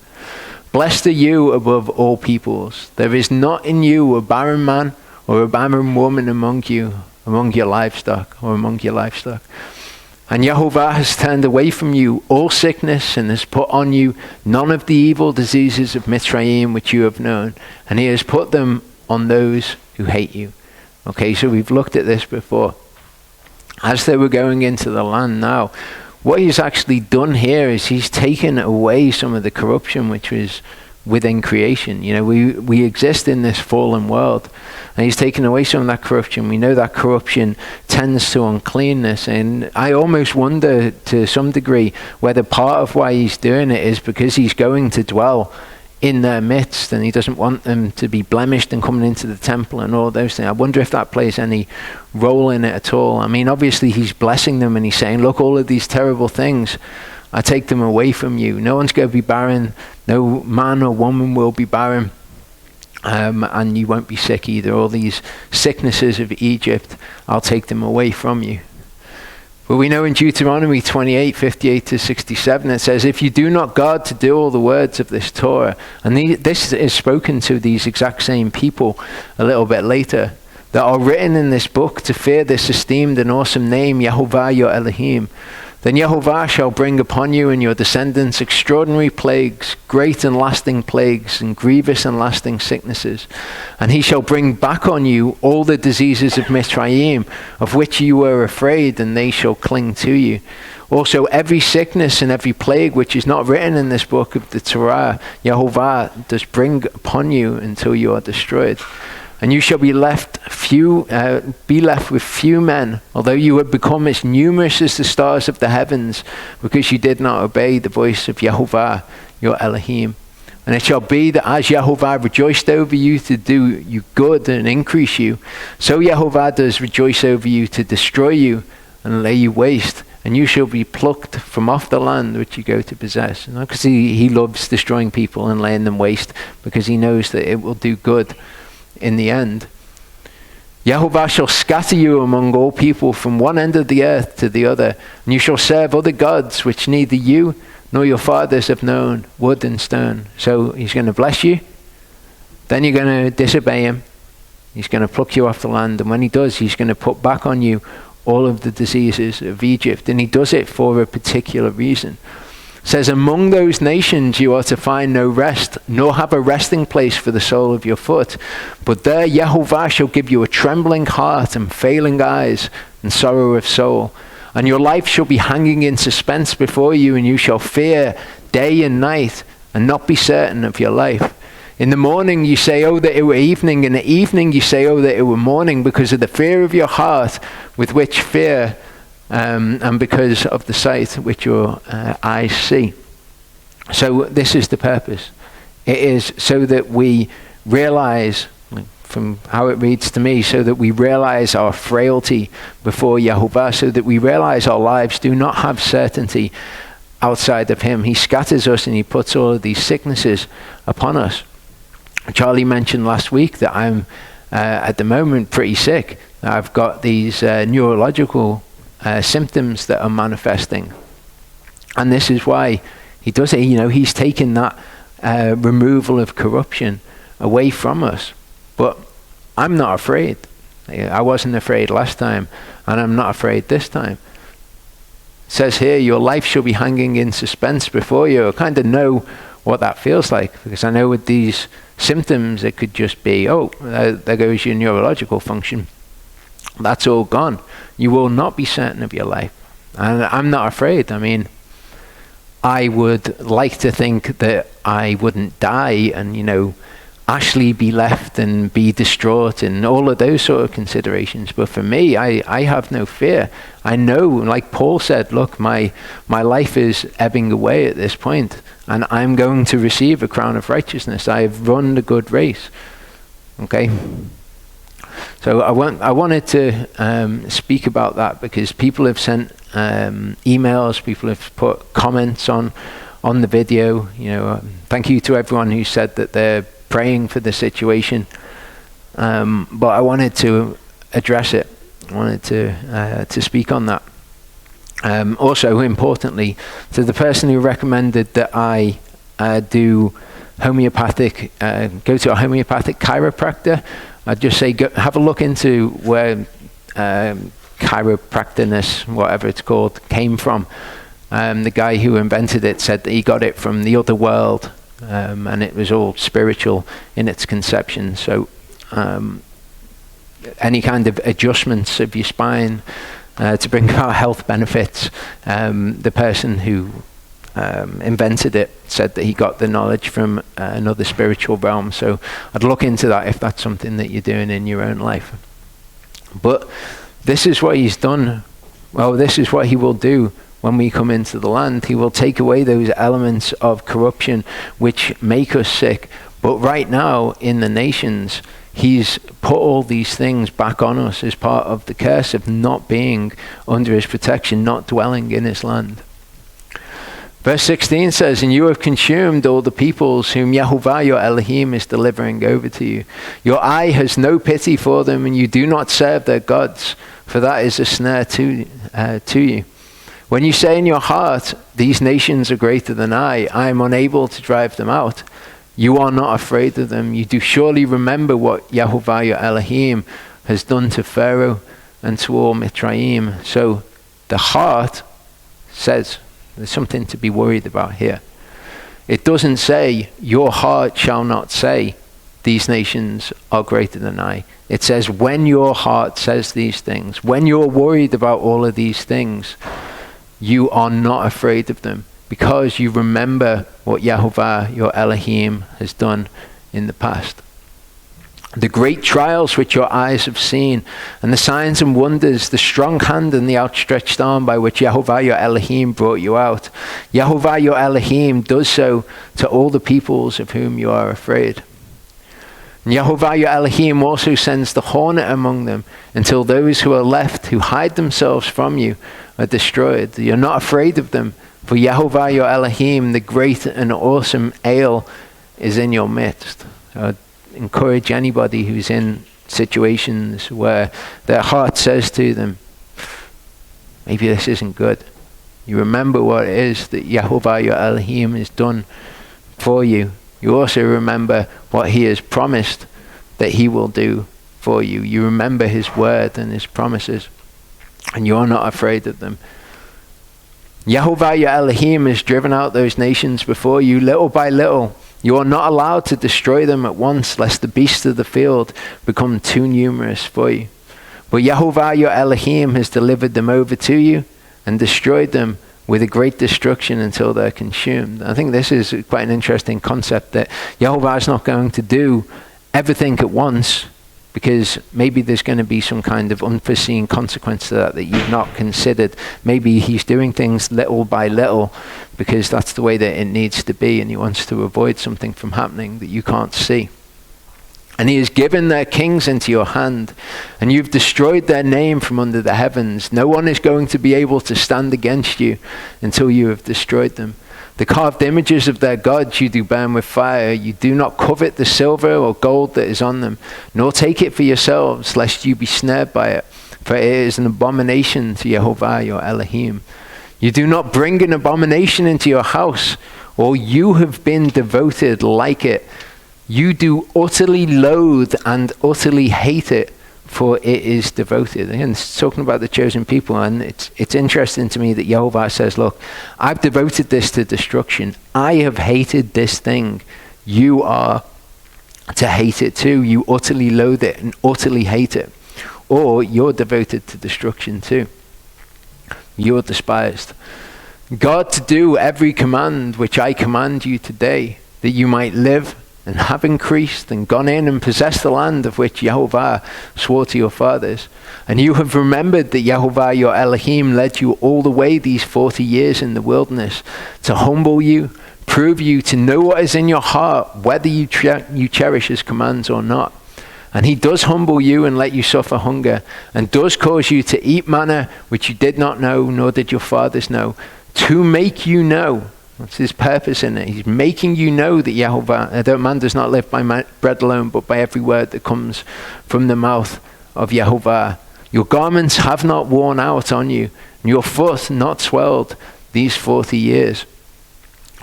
Blessed are you above all peoples. There is not in you a barren man or a barren woman among you, among your livestock. And Yehovah has turned away from you all sickness and has put on you none of the evil diseases of Mitzrayim which you have known. And he has put them on those who hate you. Okay, so we've looked at this before. As they were going into the land now, what he's actually done here is he's taken away some of the corruption which was within creation. You know, we exist in this fallen world, and he's taken away some of that corruption. We know that corruption tends to uncleanness, and I almost wonder to some degree whether part of why he's doing it is because he's going to dwell in their midst, and he doesn't want them to be blemished and coming into the temple and all those things. I wonder if that plays any role in it at all. I mean, obviously he's blessing them and he's saying, look, all of these terrible things, I take them away from you. No one's going to be barren. No man or woman will be barren. And you won't be sick either. All these sicknesses of Egypt, I'll take them away from you. But we know in Deuteronomy 28, 58 to 67, it says, if you do not guard to do all the words of this Torah, and this is spoken to these exact same people a little bit later, that are written in this book to fear this esteemed and awesome name, Yehovah your Elohim, then Yehovah shall bring upon you and your descendants extraordinary plagues, great and lasting plagues, and grievous and lasting sicknesses. And he shall bring back on you all the diseases of Mitzrayim, of which you were afraid, and they shall cling to you. Also every sickness and every plague which is not written in this book of the Torah, Yehovah does bring upon you until you are destroyed. And you shall be left with few men, although you have become as numerous as the stars of the heavens, because you did not obey the voice of Yehovah, your Elohim. And it shall be that as Yehovah rejoiced over you to do you good and increase you, so Yehovah does rejoice over you to destroy you and lay you waste. And you shall be plucked from off the land which you go to possess. Because he loves destroying people and laying them waste, because he knows that it will do good in the end. Yehovah shall scatter you among all people from one end of the earth to the other, and you shall serve other gods which neither you nor your fathers have known, wood and stone. So he's going to bless you, then you're going to disobey him, he's going to pluck you off the land, and when he does, he's going to put back on you all of the diseases of Egypt, and he does it for a particular reason. It says, among those nations you are to find no rest, nor have a resting place for the sole of your foot. But there Yehovah shall give you a trembling heart and failing eyes and sorrow of soul. And your life shall be hanging in suspense before you, and you shall fear day and night and not be certain of your life. In the morning you say, oh, that it were evening. In the evening you say, oh, that it were morning, because of the fear of your heart with which fear and because of the sight which your eyes see. So this is the purpose. It is so that we realize, from how it reads to me, so that we realize our frailty before Yehovah, so that we realize our lives do not have certainty outside of him. He scatters us and he puts all of these sicknesses upon us. Charlie mentioned last week that I'm at the moment pretty sick. I've got these neurological symptoms that are manifesting, and this is why he does it. You know, he's taken that removal of corruption away from us. But I'm not afraid. I wasn't afraid last time, and I'm not afraid this time. It says here, your life shall be hanging in suspense before you. I kind of know what that feels like, because I know with these symptoms it could just be, oh, there goes your neurological function. That's all gone. You will not be certain of your life. And I'm not afraid. I mean, I would like to think that I wouldn't die and, you know, Ashley be left and be distraught and all of those sort of considerations. But for me, I have no fear. I know, like Paul said, look, my life is ebbing away at this point, and I'm going to receive a crown of righteousness. I have run the good race. Okay? So I wanted to speak about that, because people have sent emails, people have put comments on the video. You know, thank you to everyone who said that they're praying for the situation. But I wanted to address it. I wanted to speak on that. Also, importantly, to the person who recommended that I do homeopathic, go to a homeopathic chiropractor, I'd just say have a look into where chiropractorness, whatever it's called, came from. The guy who invented it said that he got it from the other world, and it was all spiritual in its conception. So any kind of adjustments of your spine, to bring about health benefits. The person who invented it said that he got the knowledge from another spiritual realm. So I'd look into that if that's something that you're doing in your own life. But this is what he's done. Well, this is what he will do when we come into the land. He will take away those elements of corruption which make us sick. But right now in the nations, he's put all these things back on us as part of the curse of not being under his protection, not dwelling in his land. Verse 16 says, and you have consumed all the peoples whom Yehovah your Elohim is delivering over to you. Your eye has no pity for them, and you do not serve their gods, for that is a snare to you. When you say in your heart, these nations are greater than I am unable to drive them out. You are not afraid of them. You do surely remember what Yehovah your Elohim has done to Pharaoh and to all Mitzrayim. So the heart says, there's something to be worried about here. It doesn't say, your heart shall not say, these nations are greater than I. It says, when your heart says these things, when you're worried about all of these things, you are not afraid of them, because you remember what Yehovah your Elohim has done in the past. The great trials which your eyes have seen, and the signs and wonders, the strong hand and the outstretched arm by which Yehovah your Elohim brought you out. Yehovah your Elohim does so to all the peoples of whom you are afraid. And Yehovah your Elohim also sends the hornet among them, until those who are left, who hide themselves from you, are destroyed. You're not afraid of them, for Yehovah your Elohim, the great and awesome Ale, is in your midst. Encourage anybody who's in situations where their heart says to them, maybe this isn't good. You remember what it is that Yehovah your Elohim has done for you. You also remember what he has promised that he will do for you. You remember his word and his promises, and you're not afraid of them. Yehovah your Elohim has driven out those nations before you little by little. You are not allowed to destroy them at once, lest the beasts of the field become too numerous for you. But Yehovah your Elohim has delivered them over to you and destroyed them with a great destruction until they're consumed. I think this is quite an interesting concept, that Yehovah is not going to do everything at once, because maybe there's going to be some kind of unforeseen consequence to that you've not considered. Maybe he's doing things little by little because that's the way that it needs to be, and he wants to avoid something from happening that you can't see. And he has given their kings into your hand, and you've destroyed their name from under the heavens. No one is going to be able to stand against you until you have destroyed them. The carved images of their gods you do burn with fire. You do not covet the silver or gold that is on them, nor take it for yourselves, lest you be snared by it. For it is an abomination to Yehovah your Elohim. You do not bring an abomination into your house, or you have been devoted like it. You do utterly loathe and utterly hate it, for it is devoted. Again, it's talking about the chosen people, and it's interesting to me that Yehovah says, look, I've devoted this to destruction. I have hated this thing. You are to hate it too. You utterly loathe it and utterly hate it. Or you're devoted to destruction too. You're despised. God, to do every command which I command you today, that you might live and have increased and gone in and possessed the land of which Yehovah swore to your fathers. And you have remembered that Yehovah your Elohim led you all the way these 40 years in the wilderness, to humble you, prove you, to know what is in your heart, whether you cherish his commands or not. And he does humble you and let you suffer hunger, and does cause you to eat manna which you did not know, nor did your fathers know, to make you know. That's his purpose in it. He's making you know that Yehovah, that man does not live by bread alone, but by every word that comes from the mouth of Yehovah. Your garments have not worn out on you, and your foot not swelled these 40 years.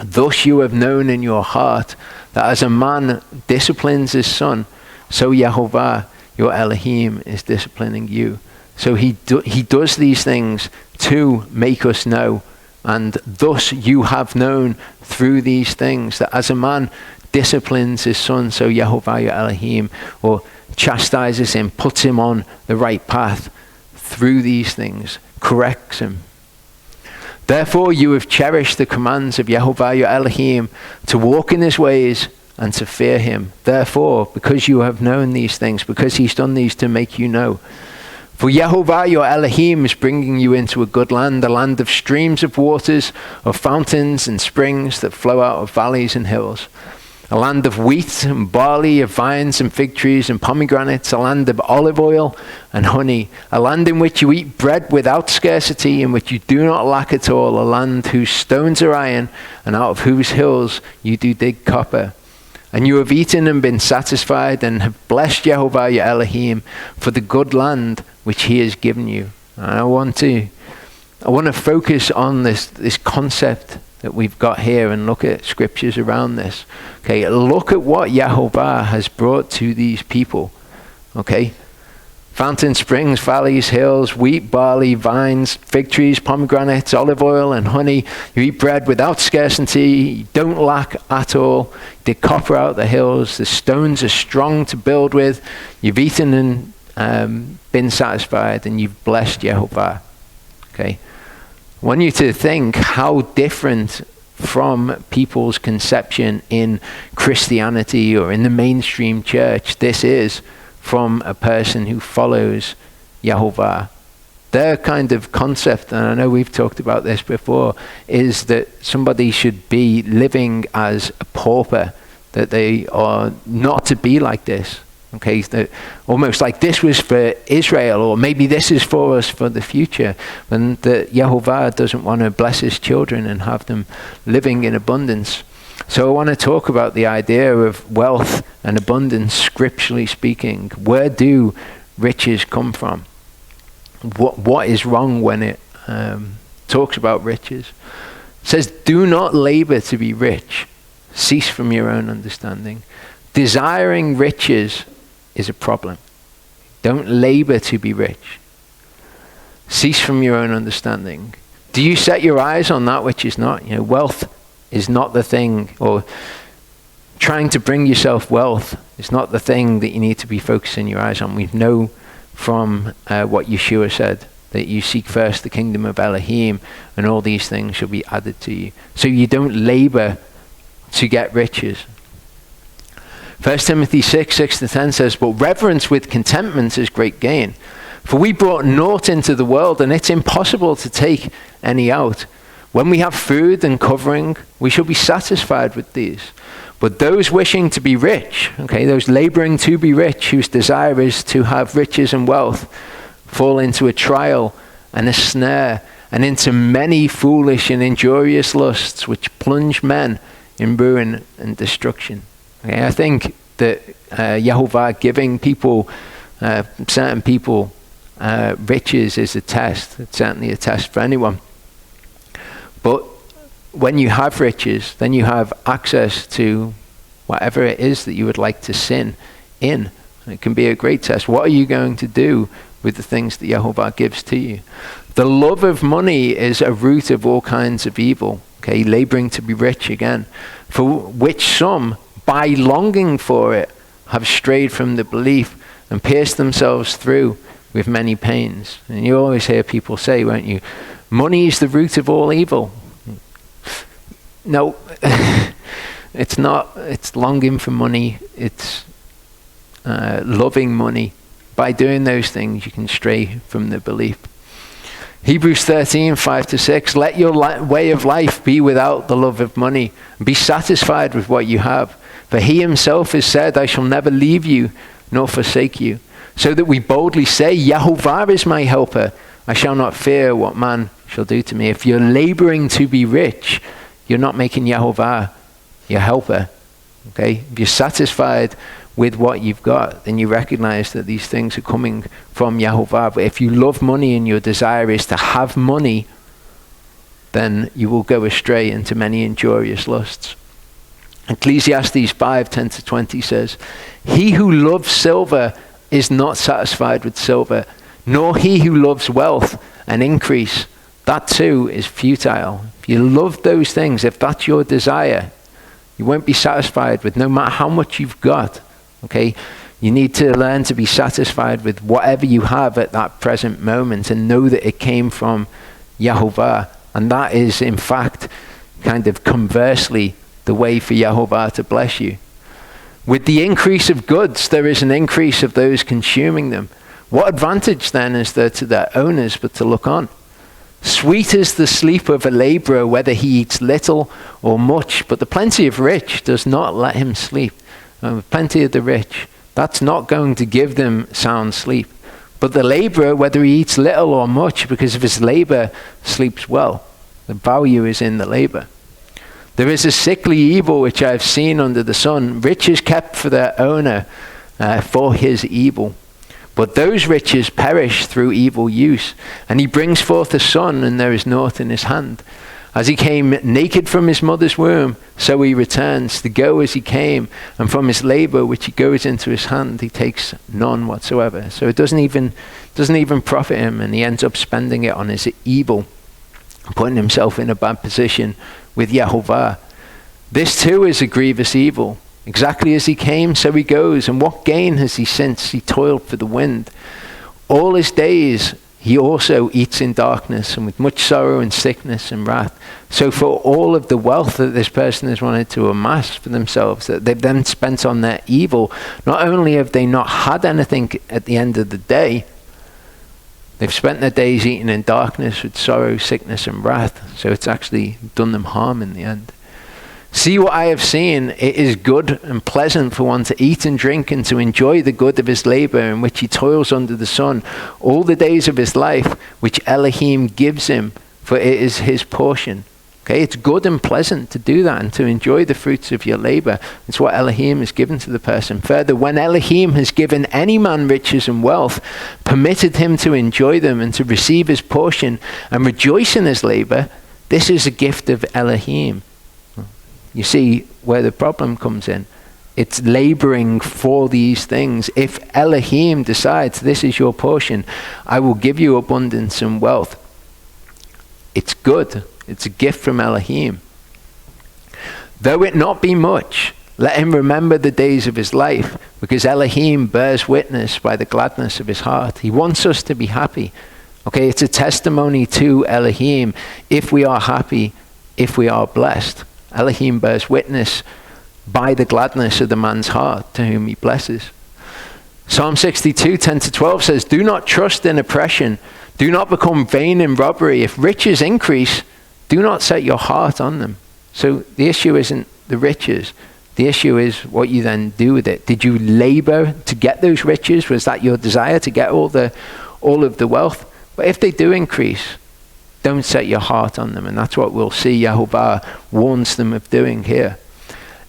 Thus you have known in your heart that as a man disciplines his son, so Yehovah your Elohim is disciplining you. So he does these things to make us know. And thus you have known through these things that as a man disciplines his son, so Yehovah your Elohim, or chastises him, puts him on the right path through these things, corrects him. Therefore you have cherished the commands of YHVH your Elohim, to walk in his ways and to fear him. Therefore, because you have known these things, because he's done these to make you know. For YHVH your Elohim is bringing you into a good land, a land of streams of waters, of fountains and springs that flow out of valleys and hills. A land of wheat and barley, of vines and fig trees and pomegranates, a land of olive oil and honey, a land in which you eat bread without scarcity, in which you do not lack at all, a land whose stones are iron, and out of whose hills you do dig copper. And you have eaten and been satisfied, and have blessed YHVH your Elohim for the good land which he has given you. And I want to focus on this concept that we've got here and look at scriptures around this. Okay, look at what YHVH has brought to these people. Okay, fountain, springs, valleys, hills, wheat, barley, vines, fig trees, pomegranates, olive oil, and honey. You eat bread without scarcity. You don't lack at all. You dig copper out the hills. The stones are strong to build with. You've eaten and been satisfied, and you've blessed YHVH. Okay. I want you to think how different from people's conception in Christianity or in the mainstream church this is from a person who follows YHVH. Their kind of concept, and I know we've talked about this before, is that somebody should be living as a pauper, that they are not to be like this. Okay, that almost like this was for Israel, or maybe this is for us for the future. And that YHVH doesn't want to bless his children and have them living in abundance. So I want to talk about the idea of wealth and abundance, scripturally speaking. Where do riches come from? What is wrong when it talks about riches? It says, do not labor to be rich. Cease from your own understanding. Desiring riches is a problem. Don't labor to be rich. Cease from your own understanding. Do you set your eyes on that which is not? Wealth is not the thing, or trying to bring yourself wealth is not the thing that you need to be focusing your eyes on. We know from what Yeshua said, that you seek first the kingdom of Elohim, and all these things shall be added to you. So you don't labor to get riches. 1 Timothy 6:6-10 says, but reverence with contentment is great gain. For we brought naught into the world, and it's impossible to take any out. When we have food and covering, we shall be satisfied with these. But those wishing to be rich, okay, those laboring to be rich, whose desire is to have riches and wealth, fall into a trial and a snare, and into many foolish and injurious lusts, which plunge men in ruin and destruction. Okay, I think that YHVH giving people, certain people, riches is a test. It's certainly a test for anyone. But when you have riches, then you have access to whatever it is that you would like to sin in. It can be a great test. What are you going to do with the things that YHVH gives to you? The love of money is a root of all kinds of evil. Okay, laboring to be rich again, for which some, by longing for it, have strayed from the belief and pierced themselves through with many pains. And you always hear people say, won't you, money is the root of all evil. No, it's not. It's longing for money. It's loving money. By doing those things, you can stray from the belief. Hebrews 13:5-6, let your way of life be without the love of money. Be satisfied with what you have. For he himself has said, I shall never leave you nor forsake you. So that we boldly say, YHVH is my helper. I shall not fear what man shall do to me. If you're laboring to be rich, you're not making YHVH your helper. Okay? If you're satisfied with what you've got, then you recognize that these things are coming from YHVH. But if you love money and your desire is to have money, then you will go astray into many injurious lusts. Ecclesiastes 5:10-20 says, he who loves silver is not satisfied with silver, nor he who loves wealth and increase. That too is futile. If you love those things, if that's your desire, you won't be satisfied with no matter how much you've got. Okay, You need to learn to be satisfied with whatever you have at that present moment and know that it came from Yehovah. And that is, in fact, kind of conversely, the way for Yehovah to bless you. With the increase of goods, there is an increase of those consuming them. What advantage then is there to their owners but to look on? Sweet is the sleep of a laborer, whether he eats little or much, but the plenty of rich does not let him sleep. Plenty of the rich, that's not going to give them sound sleep. But the laborer, whether he eats little or much, because of his labor, sleeps well. The value is in the labor. There is a sickly evil which I have seen under the sun, riches kept for their owner for his evil. But those riches perish through evil use. And he brings forth a son, and there is naught in his hand. As he came naked from his mother's womb, so he returns to go as he came. And from his labor which he goes into his hand, he takes none whatsoever. So it doesn't even profit him, and he ends up spending it on his evil, putting himself in a bad position with Yehovah. This too is a grievous evil. Exactly as he came, so he goes. And what gain has he since he toiled for the wind? All his days he also eats in darkness, and with much sorrow and sickness and wrath. So for all of the wealth that this person has wanted to amass for themselves, that they've then spent on their evil, not only have they not had anything at the end of the day, they've spent their days eating in darkness with sorrow, sickness, and wrath. So it's actually done them harm in the end. See what I have seen. It is good and pleasant for one to eat and drink and to enjoy the good of his labor in which he toils under the sun all the days of his life, which Elohim gives him, for it is his portion. Okay, it's good and pleasant to do that and to enjoy the fruits of your labor. It's what Elohim has given to the person. Further, when Elohim has given any man riches and wealth, permitted him to enjoy them and to receive his portion and rejoice in his labor, this is a gift of Elohim. You see where the problem comes in. It's laboring for these things. If Elohim decides this is your portion, I will give you abundance and wealth. It's good. It's a gift from Elohim. Though it not be much, let him remember the days of his life, because Elohim bears witness by the gladness of his heart. He wants us to be happy. Okay, it's a testimony to Elohim if we are happy, if we are blessed. Elohim bears witness by the gladness of the man's heart to whom he blesses. Psalm 62, 10-12 says, do not trust in oppression. Do not become vain in robbery. If riches increase, do not set your heart on them. So the issue isn't the riches. The issue is what you then do with it. Did you labor to get those riches? Was that your desire to get all of the wealth? But if they do increase, don't set your heart on them. And that's what we'll see Yehovah warns them of doing here.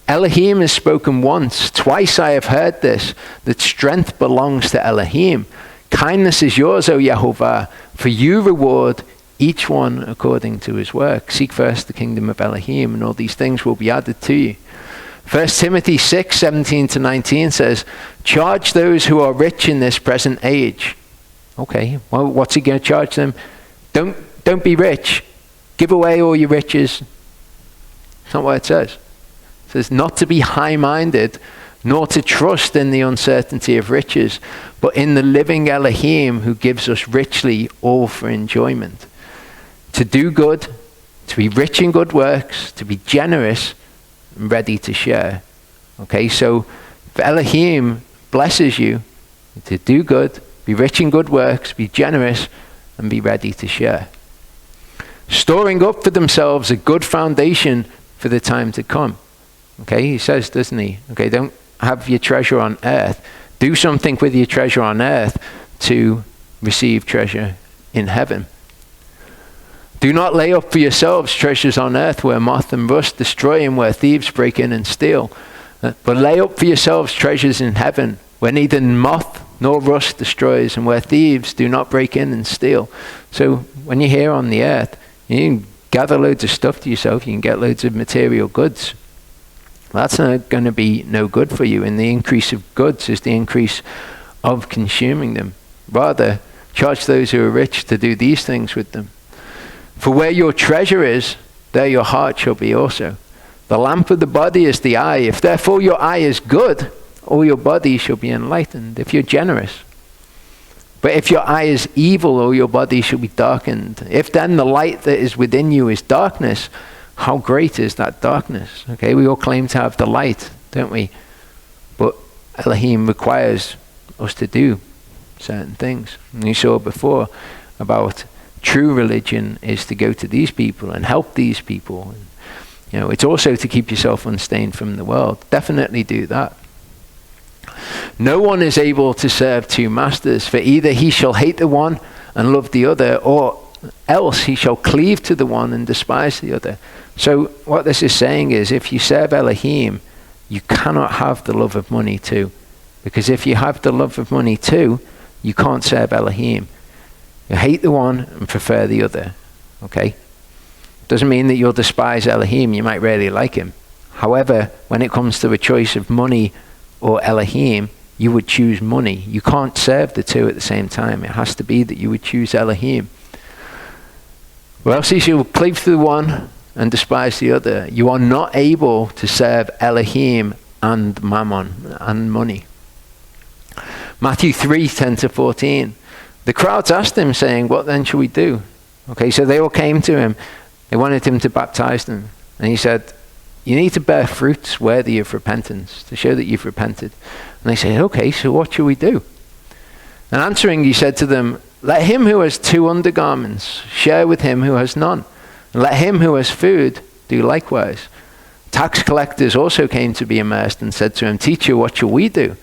Elohim has spoken once. Twice I have heard this, that strength belongs to Elohim. Kindness is yours, O Yehovah, for you reward each one according to his work. Seek first the kingdom of Elohim, and all these things will be added to you. 1 Timothy 6, 17-19 says, charge those who are rich in this present age. Okay, well, what's he going to charge them? Don't be rich. Give away all your riches. That's not what it says. It says not to be high-minded, nor to trust in the uncertainty of riches, but in the living Elohim who gives us richly all for enjoyment. To do good, to be rich in good works, to be generous and ready to share. Okay, so if Elohim blesses you to do good, be rich in good works, be generous, and be ready to share. Storing up for themselves a good foundation for the time to come. Okay, he says, doesn't he? Okay, don't have your treasure on earth. Do something with your treasure on earth to receive treasure in heaven. Do not lay up for yourselves treasures on earth where moth and rust destroy and where thieves break in and steal. But lay up for yourselves treasures in heaven where neither moth nor rust destroys and where thieves do not break in and steal. So when you're here on the earth, you can gather loads of stuff to yourself. You can get loads of material goods. That's not going to be no good for you. And the increase of goods is the increase of consuming them. Rather, charge those who are rich to do these things with them. For where your treasure is, there your heart shall be also. The lamp of the body is the eye. If therefore your eye is good, all your body shall be enlightened, if you're generous. But if your eye is evil, all your body shall be darkened. If then the light that is within you is darkness, how great is that darkness? Okay, we all claim to have the light, don't we? But Elohim requires us to do certain things. And you saw before about true religion is to go to these people and help these people. And, it's also to keep yourself unstained from the world. Definitely do that. No one is able to serve two masters, for either he shall hate the one and love the other, or else he shall cleave to the one and despise the other. So what this is saying is, if you serve Elohim, you cannot have the love of money too. Because if you have the love of money too, you can't serve Elohim. You hate the one and prefer the other. Okay? Doesn't mean that you'll despise Elohim. You might really like him. However, when it comes to a choice of money or Elohim, you would choose money. You can't serve the two at the same time. It has to be that you would choose Elohim. Or else you shall cleave to the one and despise the other. You are not able to serve Elohim and mammon and money. Matthew 3:10-14. The crowds asked him, saying, what then shall we do? Okay, so they all came to him. They wanted him to baptize them. And he said, you need to bear fruits worthy of repentance, to show that you've repented. And they said, okay, so what shall we do? And answering, he said to them, let him who has 2 undergarments share with him who has none. And let him who has food do likewise. Tax collectors also came to be immersed and said to him, teacher, what shall we do?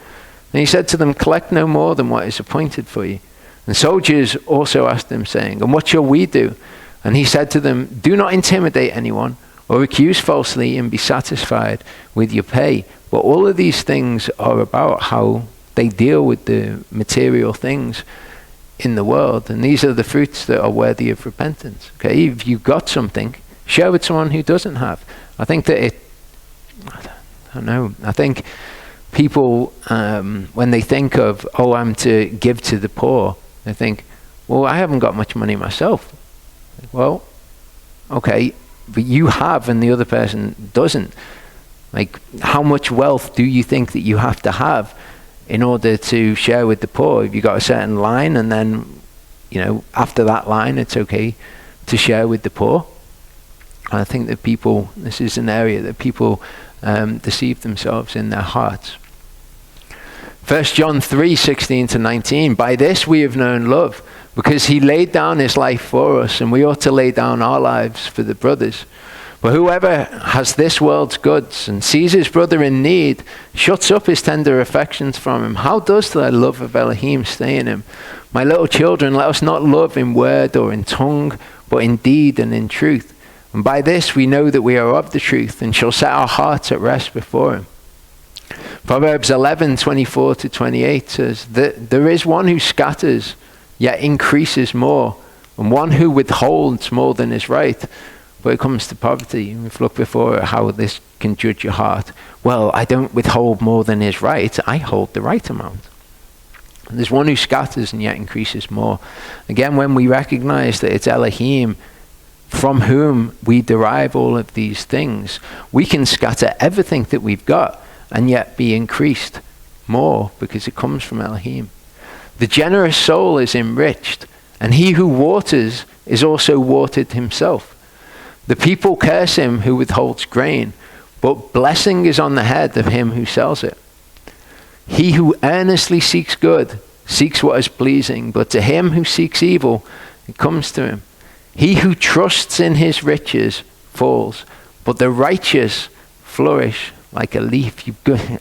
And he said to them, collect no more than what is appointed for you. And soldiers also asked him, saying, and what shall we do? And he said to them, do not intimidate anyone or accuse falsely and be satisfied with your pay. But all of these things are about how they deal with the material things in the world. And these are the fruits that are worthy of repentance. Okay, if you've got something, share with someone who doesn't have. I think that I think people, when they think of, I'm to give to the poor, they think, well, I haven't got much money myself. Well, okay, but you have and the other person doesn't. Like, how much wealth do you think that you have to have in order to share with the poor? If you got a certain line and then, after that line, it's okay to share with the poor. And I think that this is an area that people deceive themselves in their hearts. 1 John 3:16-19, by this we have known love, because he laid down his life for us, and we ought to lay down our lives for the brothers. But whoever has this world's goods and sees his brother in need, shuts up his tender affections from him. How does the love of Elohim stay in him? My little children, let us not love in word or in tongue, but in deed and in truth. And by this we know that we are of the truth, and shall set our hearts at rest before him. Proverbs 11:24-28 says that there is one who scatters, yet increases more, and one who withholds more than is right. But it comes to poverty, we've looked before at how this can judge your heart. Well, I don't withhold more than is right, I hold the right amount. And there's one who scatters and yet increases more. Again, when we recognize that it's Elohim from whom we derive all of these things, we can scatter everything that we've got and yet be increased more because it comes from Elohim. The generous soul is enriched, and he who waters is also watered himself. The people curse him who withholds grain, but blessing is on the head of him who sells it. He who earnestly seeks good seeks what is pleasing, but to him who seeks evil, it comes to him. He who trusts in his riches falls, but the righteous flourish like a leaf.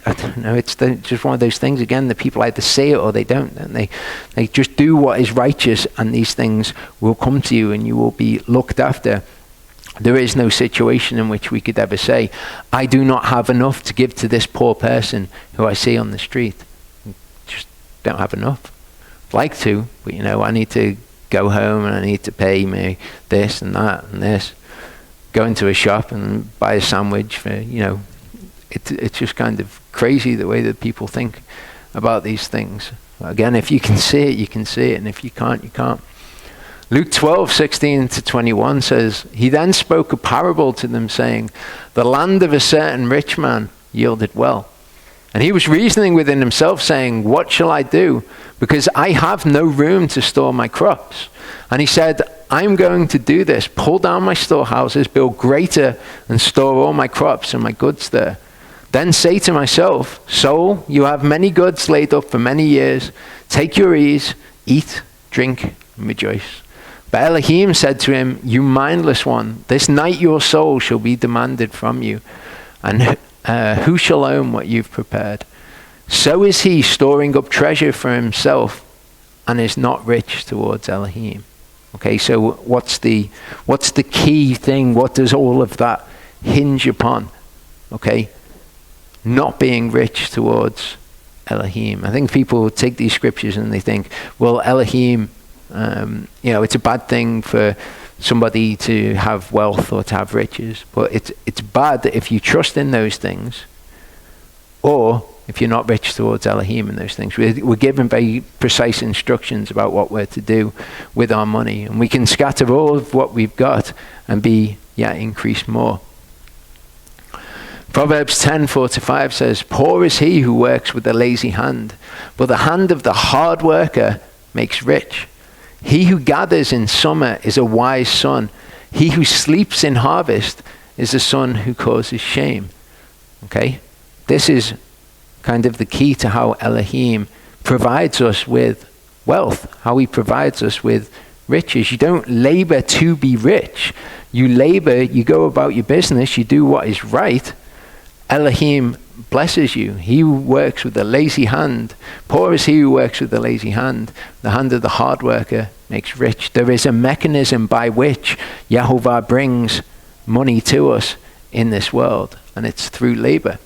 I don't know, it's just one of those things again that people either say it or they don't they? They just do what is righteous, and these things will come to you and you will be looked after. There is no situation in which we could ever say, I do not have enough to give to this poor person who I see on the street. Just don't have enough. I'd like to, but I need to go home and I need to pay me this and that and this. Go into a shop and buy a sandwich for, it's just kind of crazy the way that people think about these things. Again, if you can see it, you can see it, and if you can't, you can't. Luke 12:16-21 says, he then spoke a parable to them, saying, the land of a certain rich man yielded well. And he was reasoning within himself, saying, what shall I do? Because I have no room to store my crops. And he said, I'm going to do this, pull down my storehouses, build greater, and store all my crops and my goods there. Then say to myself, soul, you have many goods laid up for many years. Take your ease, eat, drink, and rejoice. But Elohim said to him, you mindless one, this night your soul shall be demanded from you. And who shall own what you've prepared? So is he storing up treasure for himself and is not rich towards Elohim. Okay, so what's the key thing? What does all of that hinge upon? Okay, not being rich towards Elohim. I think people take these scriptures and they think, well, Elohim, it's a bad thing for somebody to have wealth or to have riches, but it's bad if you trust in those things, or if you're not rich towards Elohim in those things. We're given very precise instructions about what we're to do with our money, and we can scatter all of what we've got and increase more. Proverbs 10:4-5 says, poor is he who works with a lazy hand, but the hand of the hard worker makes rich. He who gathers in summer is a wise son. He who sleeps in harvest is a son who causes shame. Okay? This is kind of the key to how Elohim provides us with wealth, how he provides us with riches. You don't labor to be rich. You labor, you go about your business, you do what is right. Elohim blesses you. He who works with a lazy hand, poor is he who works with a lazy hand. The hand of the hard worker makes rich. There is a mechanism by which YHVH brings money to us in this world, and it's through labor.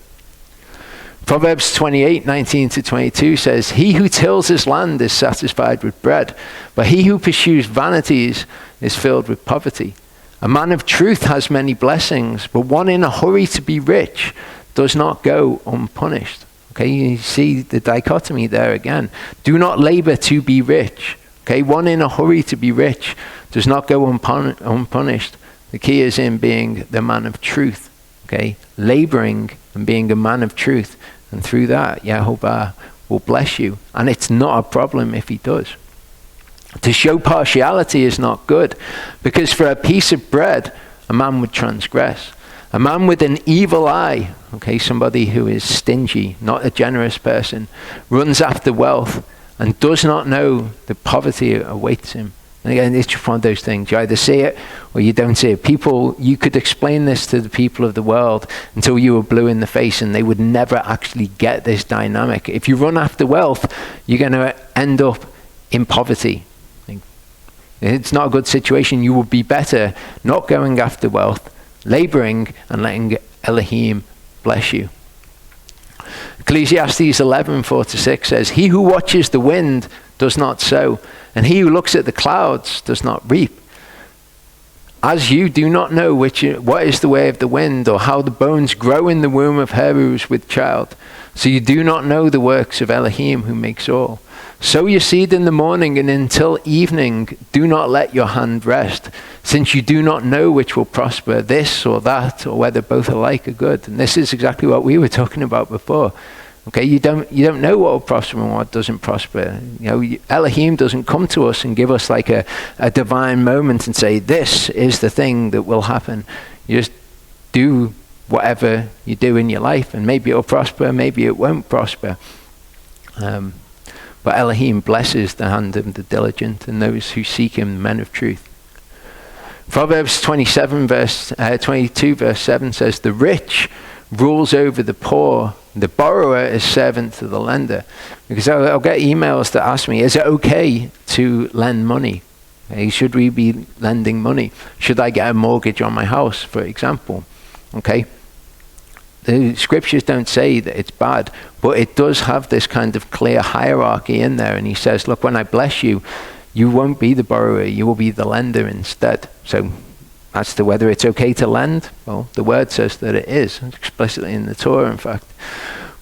Proverbs 28:19-22 says, he who tills his land is satisfied with bread, but he who pursues vanities is filled with poverty. A man of truth has many blessings, but one in a hurry to be rich does not go unpunished. Okay, you see the dichotomy there again. Do not labor to be rich. Okay, one in a hurry to be rich does not go unpunished. The key is in being the man of truth. Okay, laboring and being a man of truth. And through that, YHVH will bless you. And it's not a problem if he does. To show partiality is not good, because for a piece of bread, a man would transgress. A man with an evil eye, okay, somebody who is stingy, not a generous person, runs after wealth and does not know that poverty awaits him. And again, it's just one of those things. You either see it or you don't see it. People, you could explain this to the people of the world until you were blue in the face and they would never actually get this dynamic. If you run after wealth, you're going to end up in poverty. It's not a good situation. You would be better not going after wealth, laboring and letting Elohim bless you. Ecclesiastes 11:4-6 says, he who watches the wind does not sow, and he who looks at the clouds does not reap. As you do not know what is the way of the wind, or how the bones grow in the womb of her who is with child, so you do not know the works of Elohim who makes all. Sow your seed in the morning, and until evening do not let your hand rest, since you do not know which will prosper, this or that, or whether both alike are good. And this is exactly what we were talking about before. Okay, you don't know what will prosper and what doesn't prosper. Elohim doesn't come to us and give us like a divine moment and say, this is the thing that will happen. You just do whatever you do in your life, and maybe it'll prosper, maybe it won't prosper. But Elohim blesses the hand of the diligent and those who seek him, men of truth. Proverbs 22 verse 7 says, the rich rules over the poor, the borrower is servant to the lender. Because I'll get emails that ask me, is it okay to lend money? Okay, should we be lending money? Should I get a mortgage on my house, for example? Okay. The scriptures don't say that it's bad, but it does have this kind of clear hierarchy in there. And he says, look, when I bless you, you won't be the borrower, you will be the lender instead. So as to whether it's okay to lend, well, the word says that it is, explicitly in the Torah, in fact.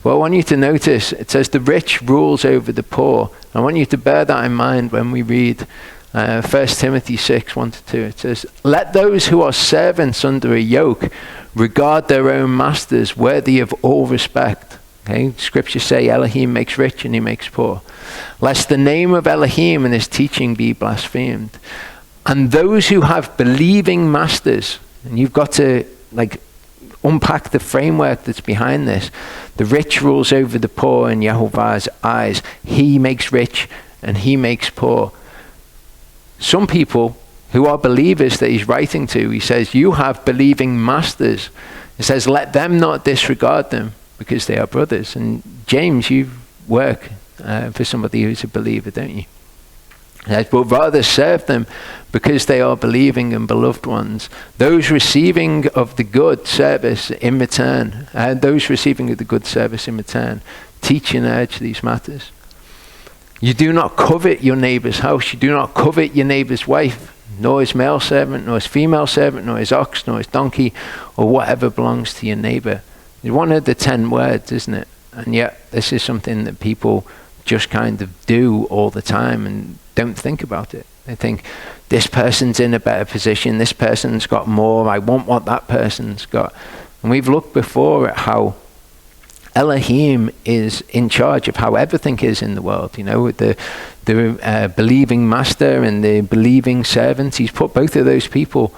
Well, I want you to notice, it says the rich rules over the poor. I want you to bear that in mind when we read 1 Timothy 6:1-2. It says, let those who are servants under a yoke regard their own masters worthy of all respect. Okay, scriptures say Elohim makes rich and he makes poor. Lest the name of Elohim and his teaching be blasphemed. And those who have believing masters, and you've got to unpack the framework that's behind this. The rich rules over the poor in Yehovah's eyes. He makes rich and he makes poor. Some people who are believers that he's writing to, he says, you have believing masters. He says, let them not disregard them because they are brothers. And James, you work for somebody who's a believer, don't you? He says, but rather serve them because they are believing and beloved ones. Those receiving of the good service in return, teach and urge these matters. You do not covet your neighbor's house. You do not covet your neighbor's wife, nor his male servant, nor his female servant, nor his ox, nor his donkey, or whatever belongs to your neighbor. It's one of the 10 words, isn't it? And yet this is something that people just kind of do all the time and don't think about it. They think, this person's in a better position, this person's got more, I want what that person's got. And we've looked before at how Elohim is in charge of how everything is in the world, with the believing master and the believing servant. He's put both of those people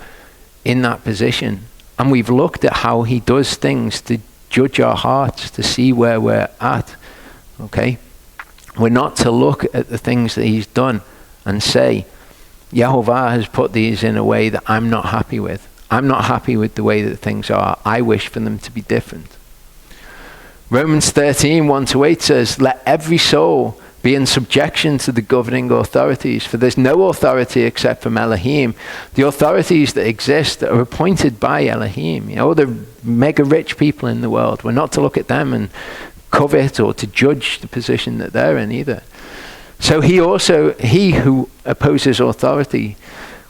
in that position. And we've looked at how he does things to judge our hearts, to see where we're at. Okay? We're not to look at the things that he's done and say, Yehovah has put these in a way that I'm not happy with. I'm not happy with the way that things are. I wish for them to be different. Romans 13, 1-8 says, let every soul be in subjection to the governing authorities, for there's no authority except from Elohim. The authorities that exist are appointed by Elohim. The mega rich people in the world. We're not to look at them and covet or to judge the position that they're in either. So he who opposes authority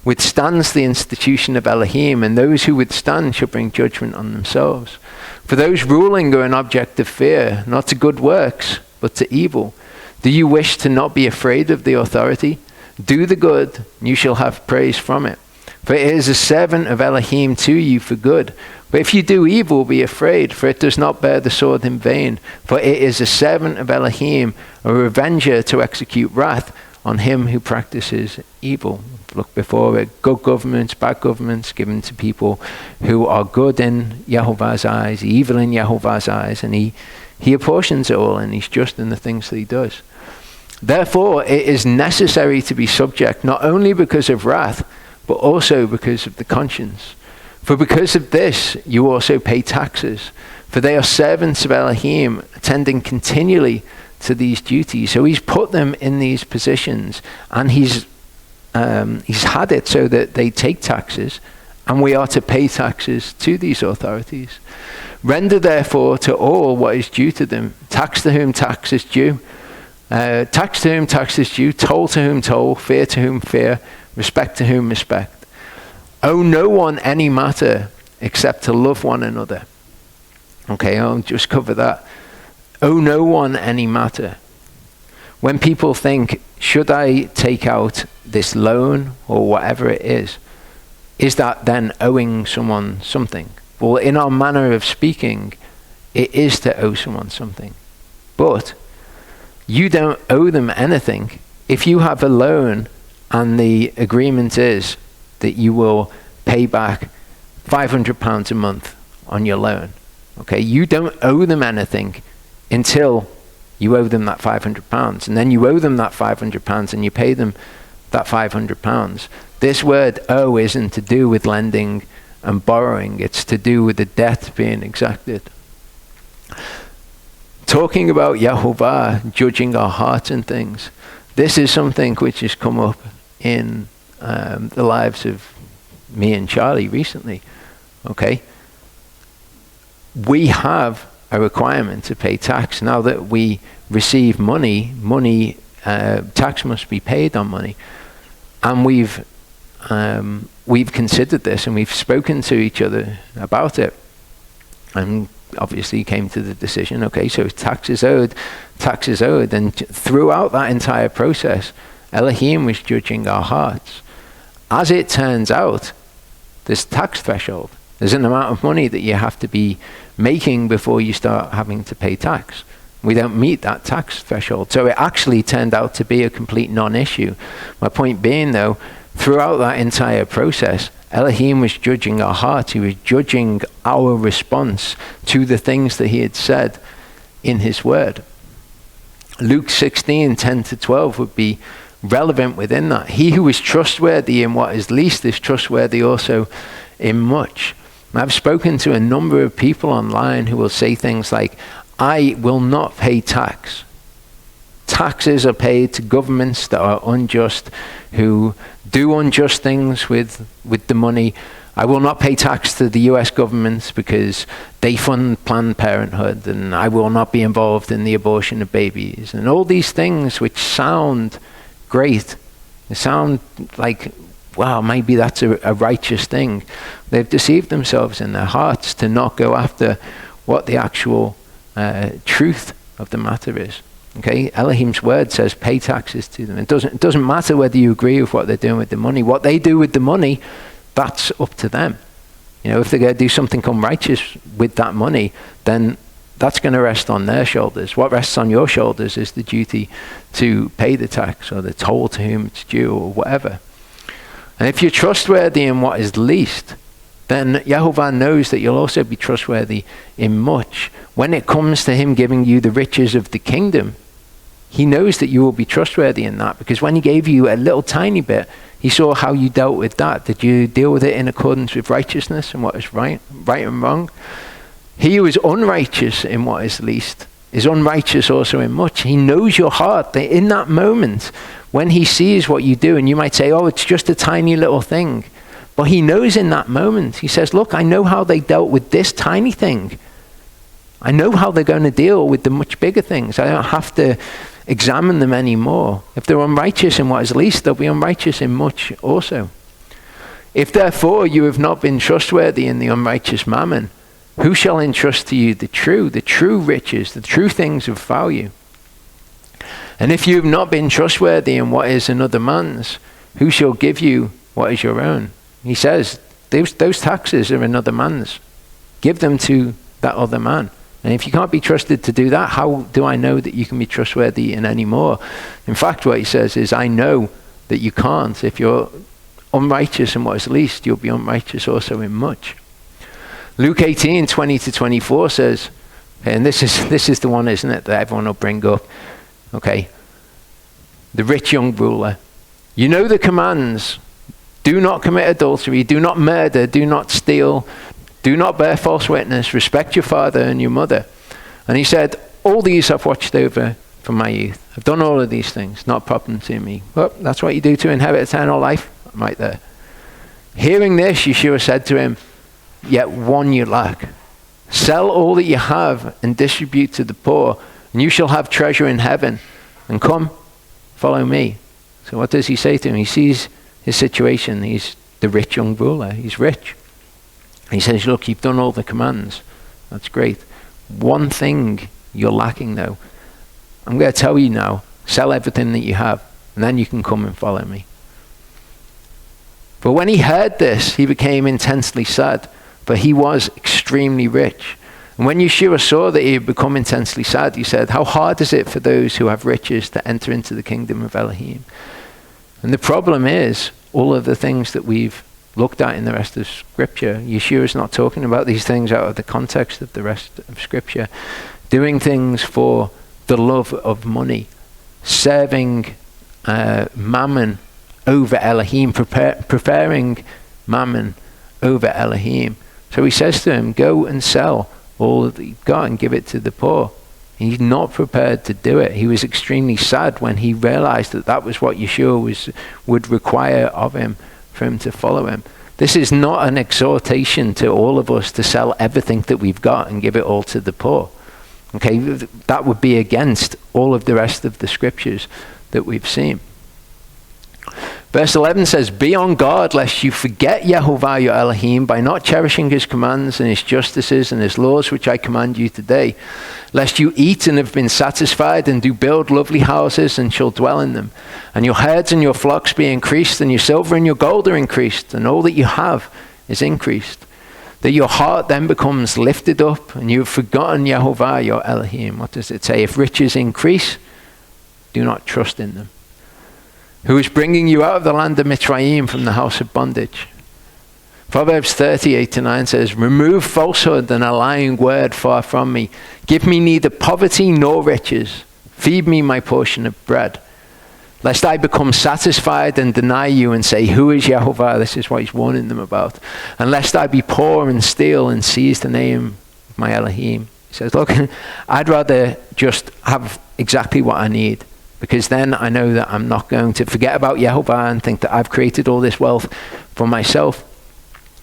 withstands the institution of Elohim, and those who withstand shall bring judgment on themselves. For those ruling are an object of fear, not to good works, but to evil. Do you wish to not be afraid of the authority? Do the good, and you shall have praise from it. For it is a servant of Elohim to you for good. But if you do evil, be afraid, for it does not bear the sword in vain. For it is a servant of Elohim, a revenger to execute wrath on him who practices evil. Look before it, good governments, bad governments given to people who are good in Yehovah's eyes, evil in Yehovah's eyes, and he apportions it all, and he's just in the things that he does. Therefore, it is necessary to be subject, not only because of wrath, but also because of the conscience. For because of this, you also pay taxes, for they are servants of Elohim, attending continually to these duties. So he's put them in these positions, and he's had it so that they take taxes, and we are to pay taxes to these authorities. Render therefore to all what is due to them. Tax to whom tax is due. Tax to whom tax is due. Toll to whom toll. Fear to whom fear. Respect to whom respect. Owe no one any matter except to love one another. Okay, I'll just cover that. Owe no one any matter. When people think, should I take out this loan or whatever it is that then owing someone something? Well, in our manner of speaking, it is to owe someone something. But you don't owe them anything. If you have a loan and the agreement is that you will pay back £500 a month on your loan, okay, you don't owe them anything until you owe them that £500, and then you owe them that £500 and you pay them that £500. This word owe isn't to do with lending and borrowing, it's to do with the debt being exacted. Talking about Yehovah judging our hearts and things, this is something which has come up in the lives of me and Charlie recently. Okay, we have a requirement to pay tax. Now that we receive money, tax must be paid on money, and we've considered this and we've spoken to each other about it, and obviously came to the decision, okay, so tax is owed. And throughout that entire process, Elohim was judging our hearts. As it turns out, there's tax threshold. There's an amount of money that you have to be making before you start having to pay tax. We don't meet that tax threshold. So it actually turned out to be a complete non-issue. My point being, though, throughout that entire process, Elohim was judging our heart. He was judging our response to the things that he had said in his word. Luke 16:10-12 would be relevant within that. He who is trustworthy in what is least is trustworthy also in much. And I've spoken to a number of people online who will say things like, I will not pay tax. Taxes are paid to governments that are unjust, who do unjust things with the money. I will not pay tax to the US government because they fund Planned Parenthood, and I will not be involved in the abortion of babies. And all these things which sound great. They sound like, wow, maybe that's a righteous thing. They've deceived themselves in their hearts to not go after what the actual truth of the matter is. Okay, Elohim's word says pay taxes to them. It doesn't matter whether you agree with what they're doing with the money. What they do with the money, that's up to them. You know, if they're going to do something unrighteous with that money, then that's going to rest on their shoulders. What rests on your shoulders is the duty to pay the tax, or the toll to whom it's due, or whatever. And if you're trustworthy in what is least, then Yehovah knows that you'll also be trustworthy in much. When it comes to him giving you the riches of the kingdom, he knows that you will be trustworthy in that, because when he gave you a little tiny bit, he saw how you dealt with that. Did you deal with it in accordance with righteousness and what is right and wrong? He who is unrighteous in what is least is unrighteous also in much. He knows your heart, that in that moment, when he sees what you do, and you might say, oh, it's just a tiny little thing. But he knows in that moment, he says, look, I know how they dealt with this tiny thing. I know how they're going to deal with the much bigger things. I don't have to examine them anymore. If they're unrighteous in what is least, they'll be unrighteous in much also. If therefore you have not been trustworthy in the unrighteous mammon, who shall entrust to you the true riches, the true things of value? And if you have not been trustworthy in what is another man's, who shall give you what is your own? He says, those taxes are another man's. Give them to that other man. And if you can't be trusted to do that, how do I know that you can be trustworthy in any more? In fact, what he says is, I know that you can't. If you're unrighteous in what is least, you'll be unrighteous also in much. Luke 18:20-24 says, and this is the one, isn't it, that everyone will bring up. Okay. The rich young ruler. You know the commands. Do not commit adultery. Do not murder. Do not steal. Do not bear false witness. Respect your father and your mother. And he said, all these I've watched over from my youth. I've done all of these things. Not a problem to me. Well, that's what you do to inherit eternal life. I'm right there. Hearing this, Yeshua said to him, yet one you lack. Sell all that you have and distribute to the poor, and you shall have treasure in heaven. And come, follow me. So what does he say to him? He sees his situation. He's the rich young ruler. He's rich. He says, look, you've done all the commands. That's great. One thing you're lacking, though. I'm going to tell you now, sell everything that you have, and then you can come and follow me. But when he heard this, he became intensely sad, for he was extremely rich. And when Yeshua saw that he had become intensely sad, he said, how hard is it for those who have riches to enter into the kingdom of Elohim? And the problem is, all of the things that we've looked at in the rest of Scripture, Yeshua is not talking about these things out of the context of the rest of Scripture. Doing things for the love of money, serving mammon over Elohim, preferring mammon over Elohim. So he says to him, go and sell all that you've got and give it to the poor. And he's not prepared to do it. He was extremely sad when he realized that that was what Yeshua would require of him, for him to follow him. This is not an exhortation to all of us to sell everything that we've got and give it all to the poor. Okay, that would be against all of the rest of the scriptures that we've seen. Verse 11 says, be on guard lest you forget Yehovah your Elohim by not cherishing his commands and his justices and his laws which I command you today, lest you eat and have been satisfied and do build lovely houses and shall dwell in them, and your herds and your flocks be increased, and your silver and your gold are increased, and all that you have is increased. that your heart then becomes lifted up and you've forgotten Yehovah, your Elohim. What does it say? If riches increase, do not trust in them. Who is bringing you out of the land of Mitzrayim, from the house of bondage. Proverbs 30:8-9 says, remove falsehood and a lying word far from me. Give me neither poverty nor riches. Feed me my portion of bread. Lest I become satisfied and deny you and say, who is Yehovah? This is what he's warning them about. And lest I be poor and steal and seize the name of my Elohim. He says, look, I'd rather just have exactly what I need, because then I know that I'm not going to forget about Yehovah and think that I've created all this wealth for myself.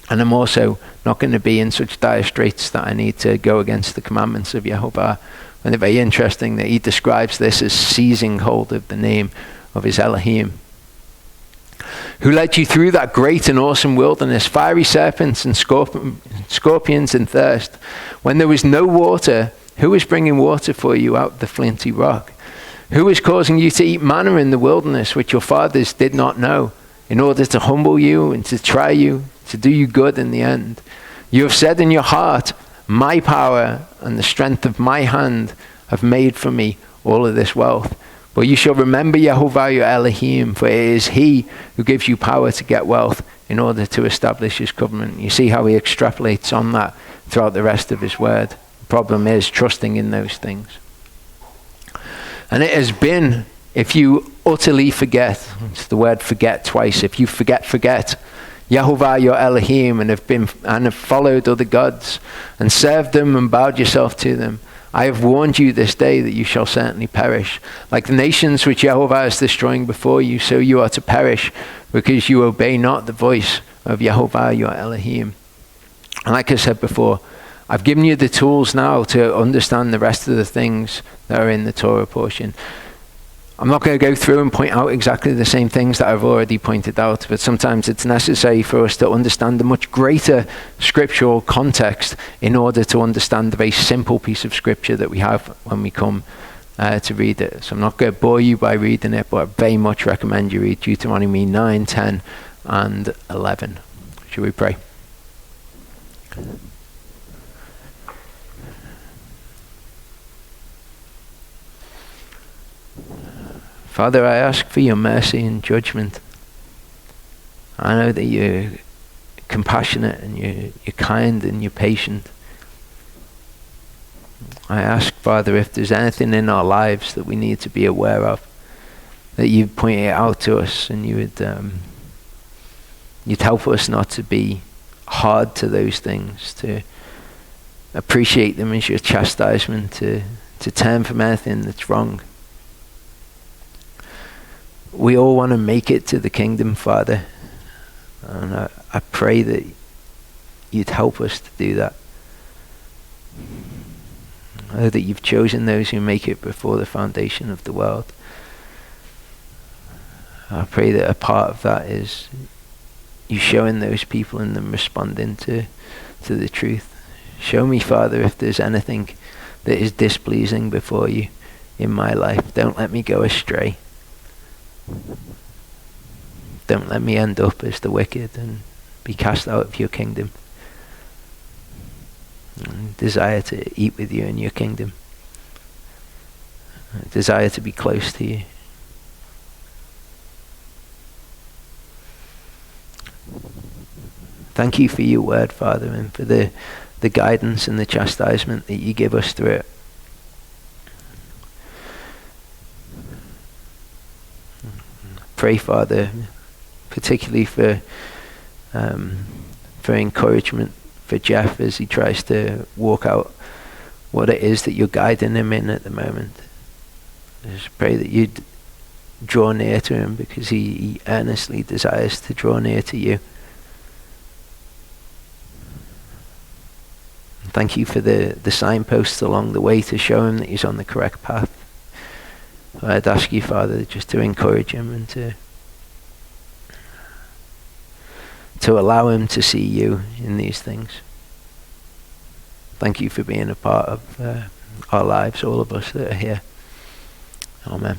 And I'm also not going to be in such dire straits that I need to go against the commandments of Yehovah. And it's very interesting that he describes this as seizing hold of the name of his Elohim. Who led you through that great and awesome wilderness, fiery serpents and scorpions in thirst. When there was no water, who was bringing water for you out of the flinty rock? Who was causing you to eat manna in the wilderness, which your fathers did not know, in order to humble you and to try you, to do you good in the end? You have said in your heart, my power and the strength of my hand have made for me all of this wealth. But you shall remember Yehovah your Elohim, for it is he who gives you power to get wealth in order to establish his covenant. You see how he extrapolates on that throughout the rest of his word. The problem is trusting in those things. And it has been, if you utterly forget, it's the word forget twice, if you forget Yehovah your Elohim and have followed other gods and served them and bowed yourself to them, I have warned you this day that you shall certainly perish. Like the nations which Yehovah is destroying before you, so you are to perish, because you obey not the voice of Yehovah your Elohim. And like I said before, I've given you the tools now to understand the rest of the things that are in the Torah portion. I'm not going to go through and point out exactly the same things that I've already pointed out, but sometimes it's necessary for us to understand the much greater scriptural context in order to understand the very simple piece of scripture that we have when we come to read it. So I'm not going to bore you by reading it, but I very much recommend you read Deuteronomy 9, 10, and 11. Shall we pray? Father, I ask for your mercy and judgment. I know that you're compassionate and you're kind and you're patient. I ask, Father, if there's anything in our lives that we need to be aware of, that you'd point it out to us and you'd help us not to be hard to those things, to appreciate them as your chastisement, to turn from anything that's wrong. We all want to make it to the kingdom, Father. And I pray that you'd help us to do that. I know that you've chosen those who make it before the foundation of the world. I pray that a part of that is you showing those people and them responding to the truth. Show me, Father, if there's anything that is displeasing before you in my life. Don't let me go astray. Don't let me end up as the wicked and be cast out of your kingdom. I desire to eat with you in your kingdom. I desire to be close to you. Thank you for your word, Father, and for the guidance and the chastisement that you give us through it. Pray, Father, particularly for encouragement for Jeff as he tries to walk out what it is that you're guiding him in at the moment. I just pray that you'd draw near to him, because he earnestly desires to draw near to you. Thank you for the signposts along the way to show him that he's on the correct path. I'd ask you, Father, just to encourage him and to allow him to see you in these things. Thank you for being a part of our lives, all of us that are here. Amen.